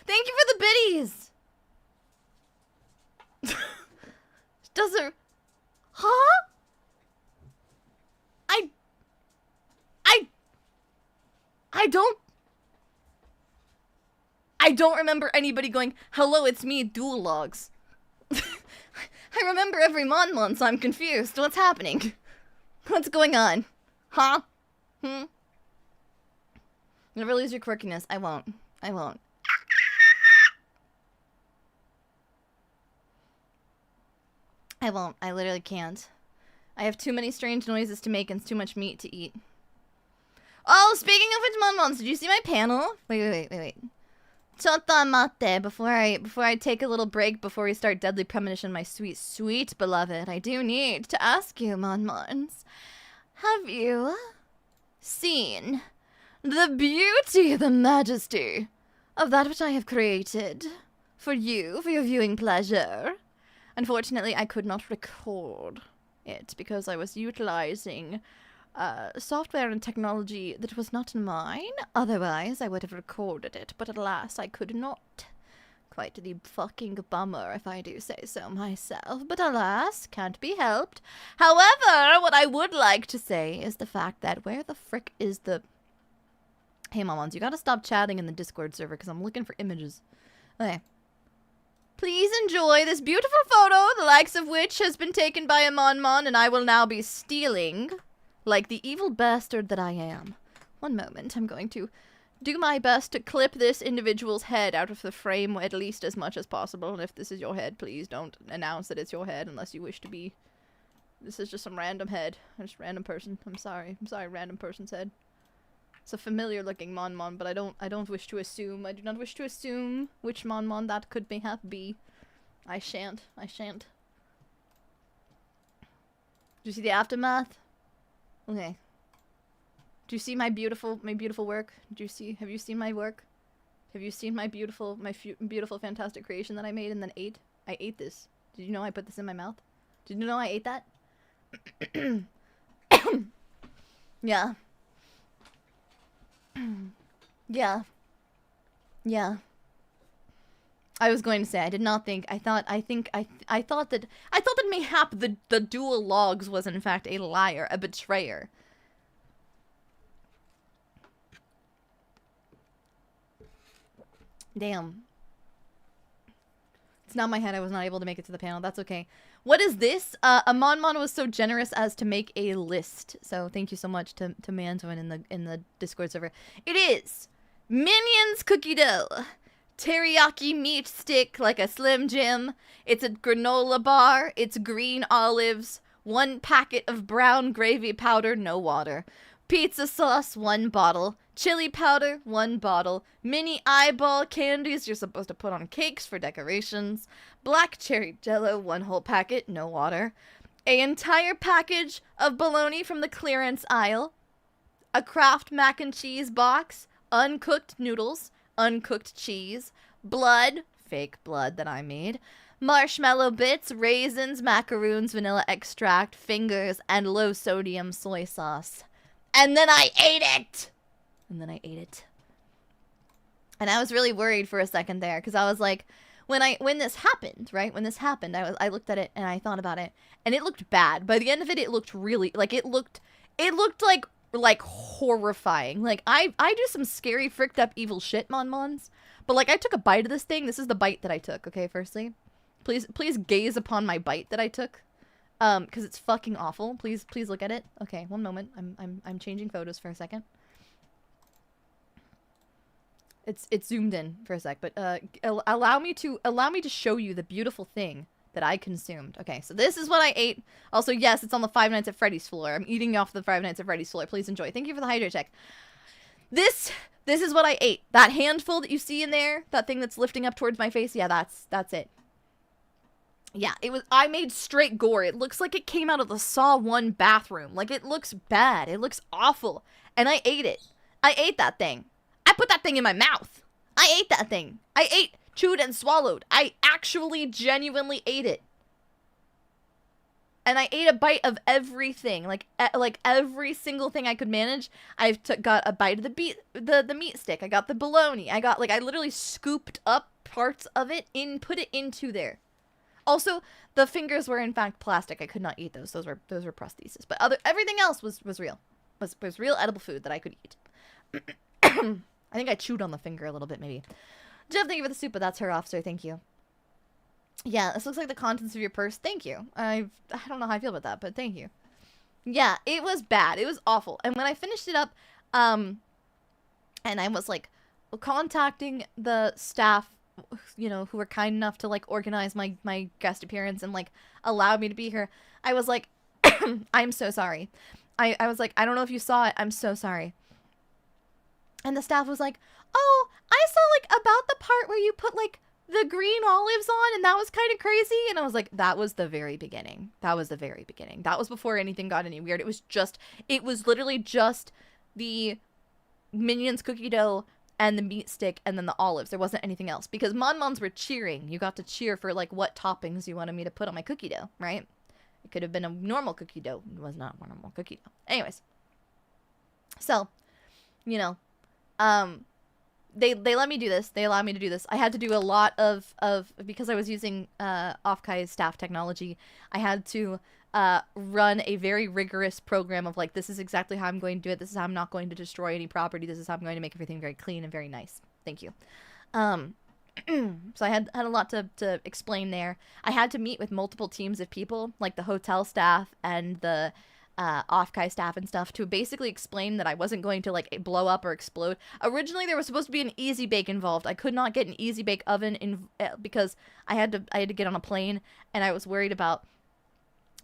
Thank you for the biddies! Doesn't... Huh? I don't remember anybody going, hello, it's me, Dual Logs. I remember every Mon, so I'm confused. What's happening? What's going on? Huh? Never lose your quirkiness. I won't. I won't. I won't. I literally can't. I have too many strange noises to make and too much meat to eat. Oh, speaking of which, Mon, did you see my panel? Wait. Chotta before I take a little break before we start Deadly Premonition, my sweet beloved, I do need to ask you, Mon, have you seen the beauty, the majesty of that which I have created for you, for your viewing pleasure? Unfortunately, I could not record it because I was utilizing software and technology that was not mine. Otherwise, I would have recorded it, but alas, I could not. Quite the fucking bummer, if I do say so myself. But alas, can't be helped. However, what I would like to say is the fact that where the frick is the... Hey, Momons, you gotta stop chatting in the Discord server because I'm looking for images. Okay. Please enjoy this beautiful photo, the likes of which has been taken by a Mon, and I will now be stealing like the evil bastard that I am. One moment, I'm going to do my best to clip this individual's head out of the frame at least as much as possible. And if this is your head, please don't announce that it's your head unless you wish to be. This is just some random head. Just random person. I'm sorry, random person's head. It's a familiar looking Mon, but I don't wish to assume. I do not wish to assume which Mon that could mayhap be. I shan't. Do you see the aftermath? Okay. Do you see my beautiful work? Have you seen my work? Have you seen my beautiful, fantastic creation that I made and then ate? I ate this. Did you know I put this in my mouth? Did you know I ate that? Yeah. Yeah. I was going to say, I did not think, I thought that mayhap the dual logs was in fact a liar, a betrayer. Damn. It's not my head, I was not able to make it to the panel, that's okay. What is this? A Mon was so generous as to make a list. So thank you so much to Mantoin in the Discord server. It is Minions cookie dough. Teriyaki meat stick like a Slim Jim. It's a granola bar. It's green olives. 1 packet of brown gravy powder, no water. Pizza sauce, 1 bottle. Chili powder, 1 bottle. Mini eyeball candies you're supposed to put on cakes for decorations. Black cherry jello, 1 whole packet, no water. An entire package of bologna from the clearance aisle. A Kraft mac and cheese box. Uncooked noodles. Uncooked cheese. Blood, fake blood that I made. Marshmallow bits, raisins, macaroons, vanilla extract, fingers, and low sodium soy sauce. And then I ate it! And I was really worried for a second there, because I was like, when this happened, right? When this happened, I looked at it and I thought about it, and it looked bad. By the end of it, it looked really, like, it looked like horrifying. Like, I do some scary, fricked up, evil shit, Mons. But, like, I took a bite of this thing. This is the bite that I took, okay, firstly. Please gaze upon my bite that I took. Because it's fucking awful. Please look at it. Okay, one moment. I'm changing photos for a second. It's zoomed in for a sec, but allow me to show you the beautiful thing that I consumed. Okay, so this is what I ate. Also, yes, it's on the Five Nights at Freddy's floor. I'm eating off the Five Nights at Freddy's floor. Please enjoy. Thank you for the hydrate check. This is what I ate. That handful that you see in there, that thing that's lifting up towards my face, yeah, that's it. Yeah, I made straight gore. It looks like it came out of the Saw 1 bathroom. Like, it looks bad. It looks awful. And I ate it. I ate that thing. I put that thing in my mouth. I ate that thing. I ate, chewed, and swallowed. I actually genuinely ate it. And I ate a bite of everything. Like every single thing I could manage. I got a bite of the meat stick. I got the bologna. I literally scooped up parts of it put it into there. Also, the fingers were in fact plastic. I could not eat those. Those were prostheses. But everything else was real. Was real edible food that I could eat. I think I chewed on the finger a little bit, maybe. Jeff, thank you for the soup, but that's her, officer. Thank you. Yeah, this looks like the contents of your purse. Thank you. I don't know how I feel about that, but thank you. Yeah, it was bad. It was awful. And when I finished it up, and I was like contacting the staff, you know, who were kind enough to like organize my guest appearance and like allow me to be here. I was like, I'm so sorry. I was like, I don't know if you saw it. I'm so sorry. And the staff was like, oh, I saw like about the part where you put like the green olives on and that was kind of crazy. And I was like, that was the very beginning. That was the very beginning. That was before anything got any weird. It was literally just the Minions cookie dough and the meat stick and then the olives. There wasn't anything else because Mons were cheering. You got to cheer for like what toppings you wanted me to put on my cookie dough, right? It could have been a normal cookie dough. It was not a normal cookie dough. Anyways. So, you know, they let me do this. They allowed me to do this. I had to do a lot of because I was using Offkai's staff technology, I had to run a very rigorous program of like, this is exactly how I'm going to do it. This is how I'm not going to destroy any property. This is how I'm going to make everything very clean and very nice. Thank you. So I had a lot to explain there. I had to meet with multiple teams of people, like the hotel staff and the off-Kai staff and stuff to basically explain that I wasn't going to like blow up or explode. Originally, there was supposed to be an easy bake involved. I could not get an easy bake oven in because I had to get on a plane, and I was worried about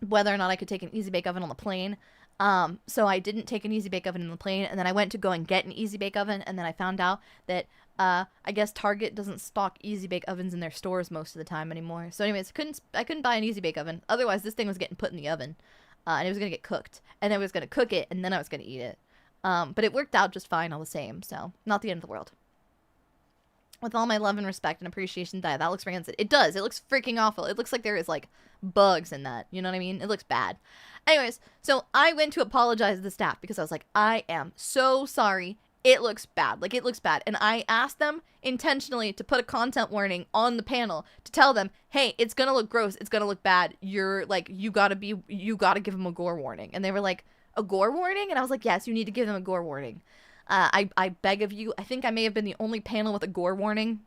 whether or not I could take an easy bake oven on the plane. So I didn't take an easy bake oven in the plane, and then I went to go and get an easy bake oven, and then I found out that I guess Target doesn't stock easy bake ovens in their stores most of the time anymore. So anyways, I couldn't buy an easy bake oven. Otherwise, this thing was getting put in the oven, and it was gonna get cooked, and I was gonna cook it, and then I was gonna eat it. But it worked out just fine all the same, so not the end of the world. With all my love and respect and appreciation, that looks rancid. It does. It looks freaking awful. It looks like there is like bugs in that. You know what I mean? It looks bad. Anyways, so I went to apologize to the staff because I was like, I am so sorry. It looks bad. Like, it looks bad. And I asked them intentionally to put a content warning on the panel to tell them, hey, it's gonna look gross. It's gonna look bad. You're like, you gotta give them a gore warning. And they were like, a gore warning? And I was like, yes, you need to give them a gore warning. I beg of you. I think I may have been the only panel with a gore warning.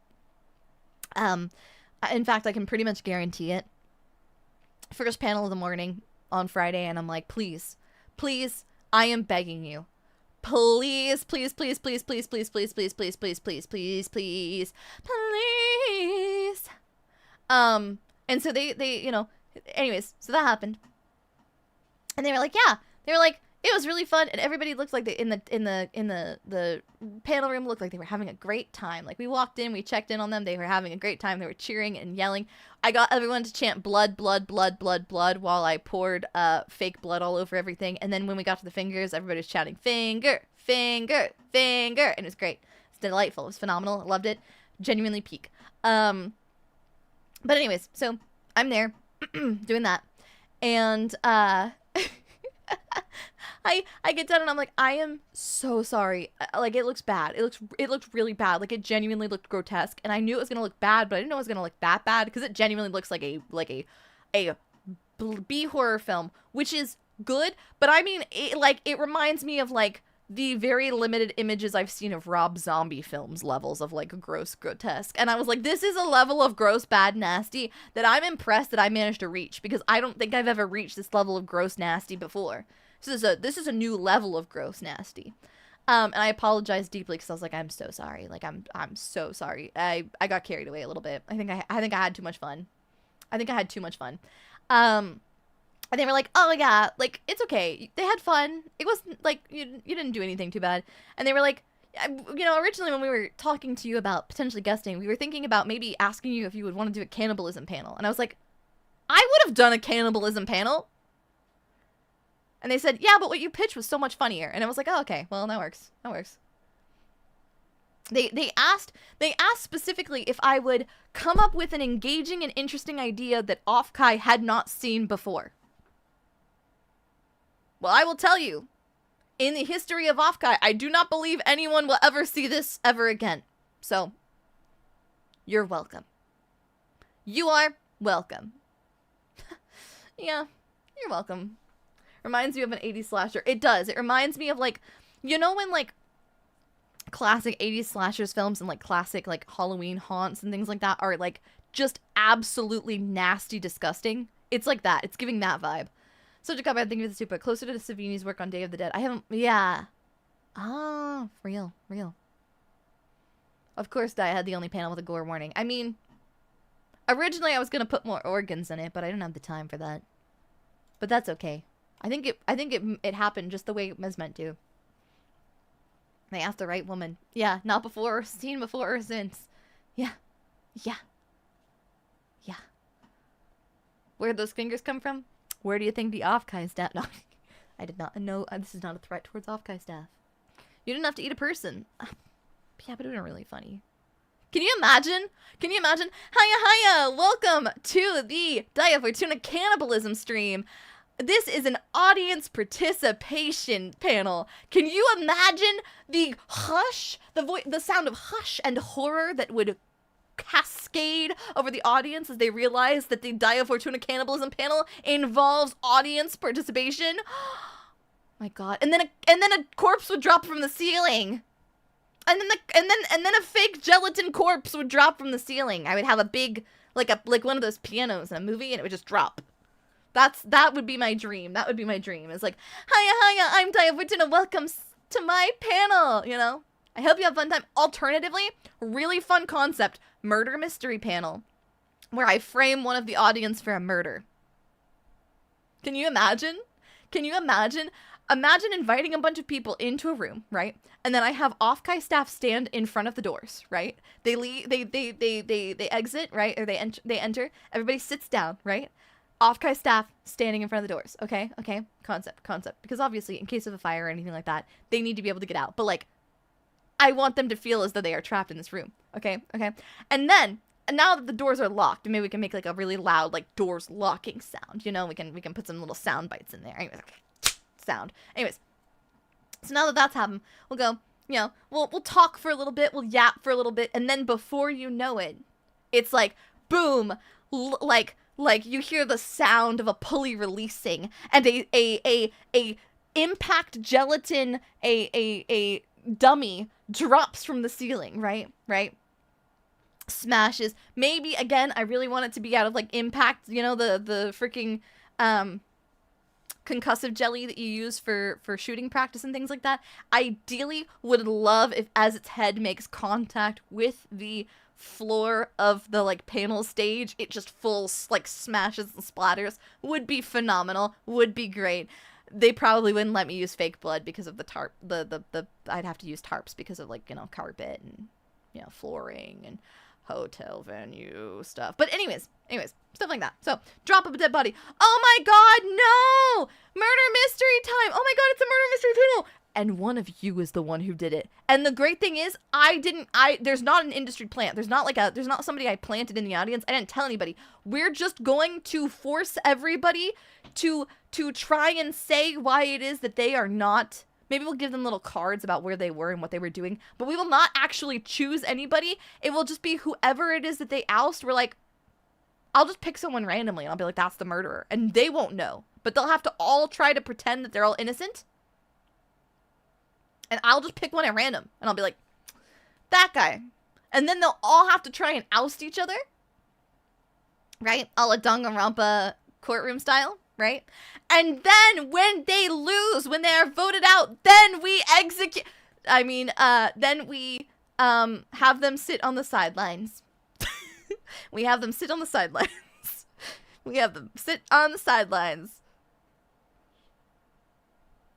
In fact, I can pretty much guarantee it. First panel of the morning on Friday, and I'm like, please, please, I am begging you. Please, please, please, please, please, please, please, please, please, please, please, please, please, please. And so they, you know, anyways, so that happened. And they were like, yeah. They were like, it was really fun, and everybody looked like in the panel room looked like they were having a great time. Like, we walked in, we checked in on them, they were having a great time. They were cheering and yelling. I got everyone to chant blood, blood, blood, blood, blood while I poured fake blood all over everything. And then when we got to the fingers, everybody was shouting finger, finger, finger, and it was great. It's delightful. It was phenomenal. I loved it. Genuinely peak. But anyways, so I'm there doing that, and I get done and I'm like, I am so sorry. Like, it looks bad. It looked really bad. Like, it genuinely looked grotesque, and I knew it was gonna look bad, but I didn't know it was gonna look that bad because it genuinely looks like a B horror film, which is good. But I mean, it reminds me of like the very limited images I've seen of Rob Zombie films levels of like gross, grotesque, and I was like, this is a level of gross, bad, nasty that I'm impressed that I managed to reach, because I don't think I've ever reached this level of gross, nasty before. This is a new level of gross, nasty. And I apologize deeply because I was like, I'm so sorry. Like, I'm so sorry. I got carried away a little bit. I think I had too much fun. And they were like, oh yeah, like, it's okay. They had fun. It wasn't like you didn't do anything too bad. And they were like, you know, originally when we were talking to you about potentially guesting, we were thinking about maybe asking you if you would want to do a cannibalism panel. And I was like, I would have done a cannibalism panel. And they said, yeah, but what you pitched was so much funnier. And I was like, oh, okay, well, that works. They asked specifically if I would come up with an engaging and interesting idea that off-Kai had not seen before. Well, I will tell you, in the history of off-Kai, I do not believe anyone will ever see this ever again. So, you're welcome. You are welcome. Yeah, you're welcome. Reminds me of an 80s slasher. It does. It reminds me of, like, you know when, like, classic 80s slashers films and, like, classic, like, Halloween haunts and things like that are, like, just absolutely nasty, disgusting? It's like that. It's giving that vibe. So, Jacob, I think it's super closer to Savini's work on Day of the Dead. I haven't, yeah. Oh, real. Of course, Daiya had the only panel with a gore warning. I mean, originally I was going to put more organs in it, but I didn't have the time for that. But that's okay. I think it happened just the way it was meant to. They asked the right woman. Yeah, not before or seen before or since. Yeah. Where'd those fingers come from? Where do you think the off-Kai staff... No, I did not know. This is not a threat towards off-Kai staff. You didn't have to eat a person. Yeah, but it would have been really funny. Can you imagine? Hiya! Welcome to the Daiya Fortuna cannibalism stream. This is an audience participation panel. Can you imagine the hush, the sound of hush and horror that would cascade over the audience as they realize that the Daiya Fortuna cannibalism panel involves audience participation? My God! And then a corpse would drop from the ceiling, and then a fake gelatin corpse would drop from the ceiling. I would have a big like one of those pianos in a movie, and it would just drop. That would be my dream. That would be my dream. It's like, hiya, hiya, I'm Daiya Fortuna. Welcome to my panel, you know? I hope you have a fun time. Alternatively, really fun concept, murder mystery panel, where I frame one of the audience for a murder. Can you imagine? Can you imagine? Imagine inviting a bunch of people into a room, right? And then I have off-kai staff stand in front of the doors, right? They leave, they exit, right? Or they enter. Everybody sits down, right? Off-kai staff standing in front of the doors. Okay? Okay? Concept. Because obviously, in case of a fire or anything like that, they need to be able to get out. But like, I want them to feel as though they are trapped in this room. Okay? Okay? And then, now that the doors are locked, maybe we can make like a really loud, like, doors locking sound. You know, we can put some little sound bites in there. Anyways, sound. Anyways, so now that that's happened, we'll go, you know, we'll talk for a little bit, we'll yap for a little bit, and then before you know it, it's like, boom, like you hear the sound of a pulley releasing, and a impact gelatin, a dummy drops from the ceiling, right? Smashes. Maybe, again, I really want it to be out of, like, impact, you know, the freaking, concussive jelly that you use for shooting practice and things like that. Ideally, would love if as its head makes contact with the floor of the, like, panel stage, it just full, like, smashes and splatters. Would be phenomenal. Would be great. They probably wouldn't let me use fake blood because of the tarp, I'd have to use tarps because of, like, you know, carpet and, you know, flooring and hotel venue stuff. But anyways, stuff like that. So, drop of a dead body. Oh my god, no! Murder mystery time! Oh my god, it's a murder mystery panel! And one of you is the one who did it. And the great thing is, there's not an industry plant. There's not somebody I planted in the audience. I didn't tell anybody. We're just going to force everybody to try and say why it is that they are not. Maybe we'll give them little cards about where they were and what they were doing, but we will not actually choose anybody. It will just be whoever it is that they oust. We're like, I'll just pick someone randomly and I'll be like, that's the murderer. And they won't know, but they'll have to all try to pretend that they're all innocent. And I'll just pick one at random and I'll be like, that guy. And then they'll all have to try and oust each other. Right? A la Danganronpa courtroom style. Right? And then when they lose, when they are voted out, then we execute. Then we have them sit on the sidelines. We have them sit on the sidelines. We have them sit on the sidelines.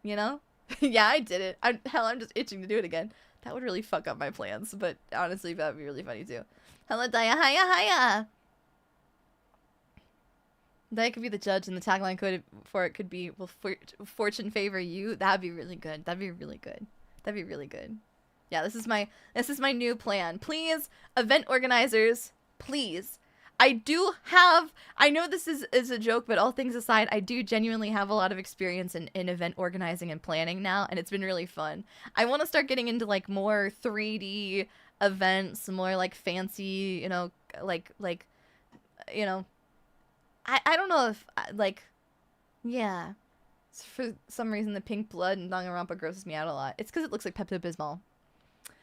You know? Yeah, I did it. I'm just itching to do it again. That would really fuck up my plans, but honestly, that would be really funny too. Hello, Daiya, hiya. Daiya could be the judge, and the tagline for it could be, will fortune favor you? That'd be really good. That'd be really good. Yeah, this is my new plan. Please, event organizers, please. I know this is a joke, but all things aside, I do genuinely have a lot of experience in event organizing and planning now, and it's been really fun. I want to start getting into, like, more 3D events, more, like, fancy, you know, like, you know, I don't know if, like, yeah. For some reason, the pink blood in Danganronpa grosses me out a lot. It's because it looks like Pepto-Bismol.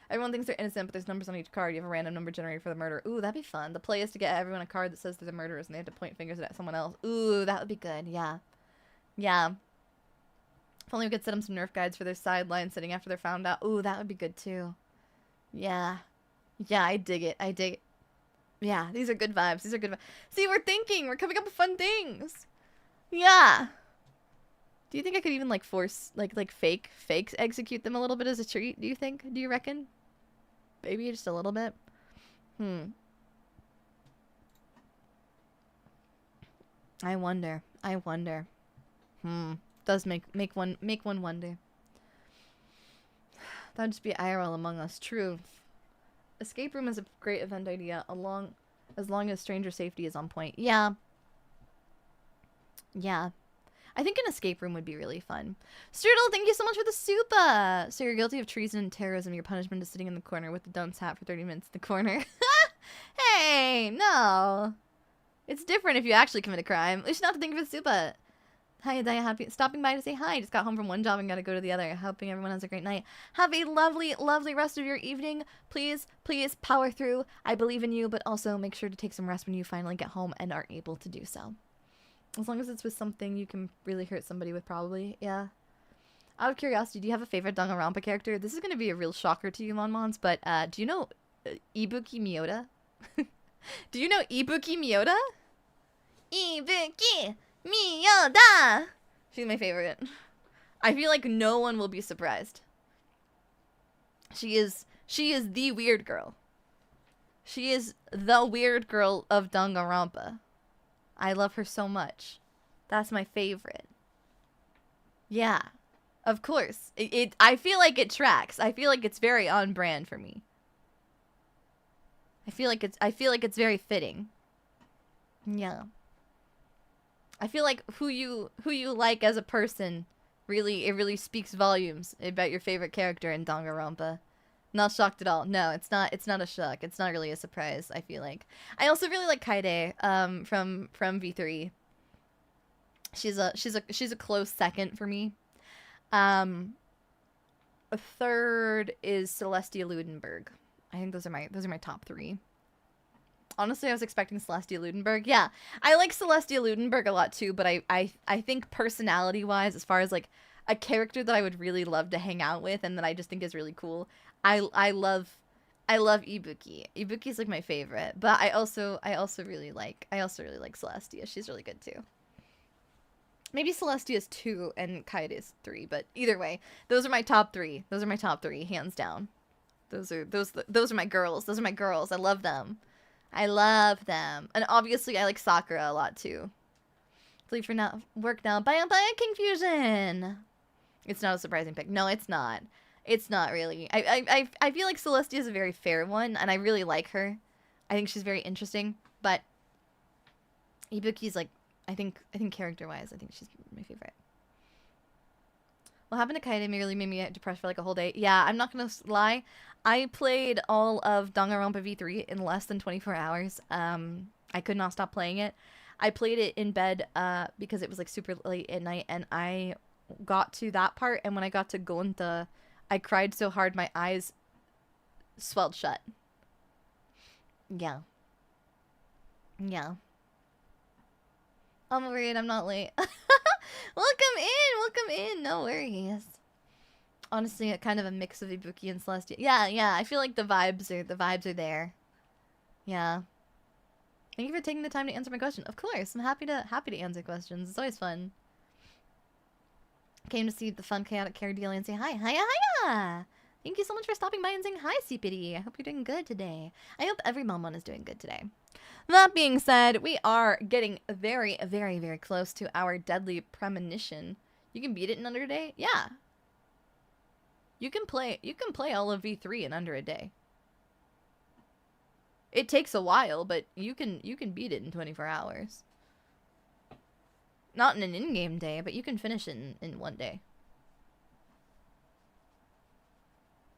Everyone thinks they're innocent, but there's numbers on each card. You have a random number generated for the murder. Ooh, that'd be fun. The play is to get everyone a card that says they're the murderers, and they have to point fingers at someone else. Ooh, that would be good. Yeah. Yeah. If only we could set them some Nerf guides for their sideline sitting after they're found out. Ooh, that would be good, too. Yeah. Yeah, I dig it. Yeah, these are good vibes. See, we're thinking. We're coming up with fun things. Yeah. Do you think I could even, like, force, like fakes execute them a little bit as a treat, do you think? Do you reckon? Maybe just a little bit? I wonder. Does make one wonder. That'd just be IRL Among Us. True. Escape room is a great event idea, as long as stranger safety is on point. Yeah. Yeah. I think an escape room would be really fun. Strudel, thank you so much for the super! So you're guilty of treason and terrorism. Your punishment is sitting in the corner with the dunce hat for 30 minutes in the corner. Hey, no. It's different if you actually commit a crime. We should not have to think of a super. Hi, Daiya, happy stopping by to say hi. Just got home from one job and gotta go to the other. Hoping everyone has a great night. Have a lovely, lovely rest of your evening. Please, please power through. I believe in you, but also make sure to take some rest when you finally get home and are able to do so. As long as it's with something you can really hurt somebody with, probably. Yeah. Out of curiosity, do you have a favorite Danganronpa character? This is going to be a real shocker to you, Monmons, but do you know Ibuki Miyoda? Do you know Ibuki Miyoda? Ibuki Miyoda! She's my favorite. I feel like no one will be surprised. She is the weird girl. She is the weird girl of Danganronpa. I love her so much. That's my favorite. Yeah. Of course. I feel like it tracks. I feel like it's very on brand for me. I feel like it's very fitting. Yeah. I feel like who you like as a person really speaks volumes about your favorite character in Danganronpa. Not shocked at all. No, it's not a shock. It's not really a surprise, I feel like. I also really like Kaede from V3. She's a close second for me. A third is Celestia Ludenberg. I think those are my top 3. Honestly, I was expecting Celestia Ludenberg. Yeah, I like Celestia Ludenberg a lot too, but I think personality-wise, as far as like a character that I would really love to hang out with and that I just think is really cool, I love Ibuki. Ibuki's like my favorite, but I also really like Celestia. She's really good too. Maybe Celestia is 2 and Kaede is 3, but either way, those are my top 3. Those are my top 3, hands down. Those are my girls. Those are my girls. I love them. I love them. And obviously, I like Sakura a lot too. Leave for now. Work now. Bye, Confusion. It's not a surprising pick. No, it's not. It's not really. I feel like Celestia is a very fair one, and I really like her. I think she's very interesting. But Ibuki's like, I think character-wise, I think she's my favorite. What happened to Kaede really made me depressed for like a whole day. Yeah, I'm not gonna lie. I played all of Danganronpa V3 in less than 24 hours. I could not stop playing it. I played it in bed because it was like super late at night, and I got to that part, and when I got to Gonta, I cried so hard my eyes swelled shut. Yeah. Yeah. I'm worried I'm not late. Welcome in, no worries. Honestly, kind of a mix of Ibuki and Celestia. Yeah, I feel like the vibes are there. Yeah. Thank you for taking the time to answer my question. Of course, I'm happy to answer questions. It's always fun. Came to see the fun chaotic care deal and say hi. Hiya! Thank you so much for stopping by and saying hi, CPD. I hope you're doing good today. I hope every Momon is doing good today. That being said, we are getting very, very, very close to our deadly premonition. You can beat it in under a day? Yeah. You can play all of V3 in under a day. It takes a while, but you can beat it in 24 hours. Not in an in-game day, but you can finish it in one day.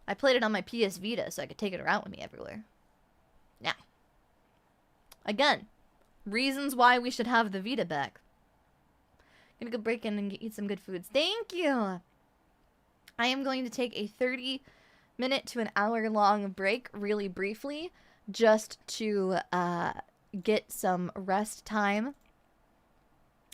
I played it on my PS Vita so I could take it around with me everywhere. Now, again, reasons why we should have the Vita back. Gonna go break in and eat some good foods. Thank you! I am going to take a 30-minute to an hour-long break really briefly just to get some rest time.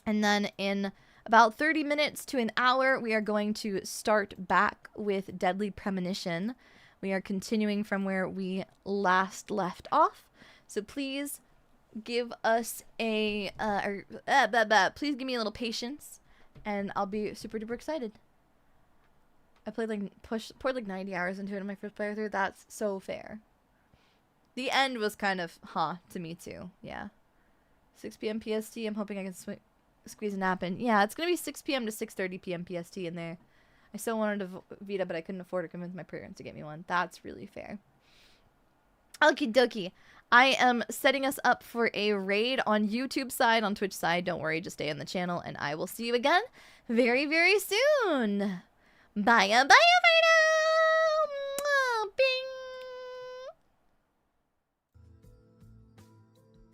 And then in about 30 minutes to an hour, we are going to start back with Deadly Premonition. We are continuing from where we last left off. So please give us a... please give me a little patience, and I'll be super duper excited. I played poured like 90 hours into it in my first playthrough. That's so fair. The end was kind of, to me too. Yeah. 6 p.m. PST. I'm hoping I can squeeze a nap in. Yeah, it's going to be 6 p.m. to 6:30 p.m. PST in there. I still wanted a Vita, but I couldn't afford to convince my parents to get me one. That's really fair. Okie dokie. I am setting us up for a raid on YouTube side, on Twitch side. Don't worry, just stay on the channel, and I will see you again very, very soon. Bye for now.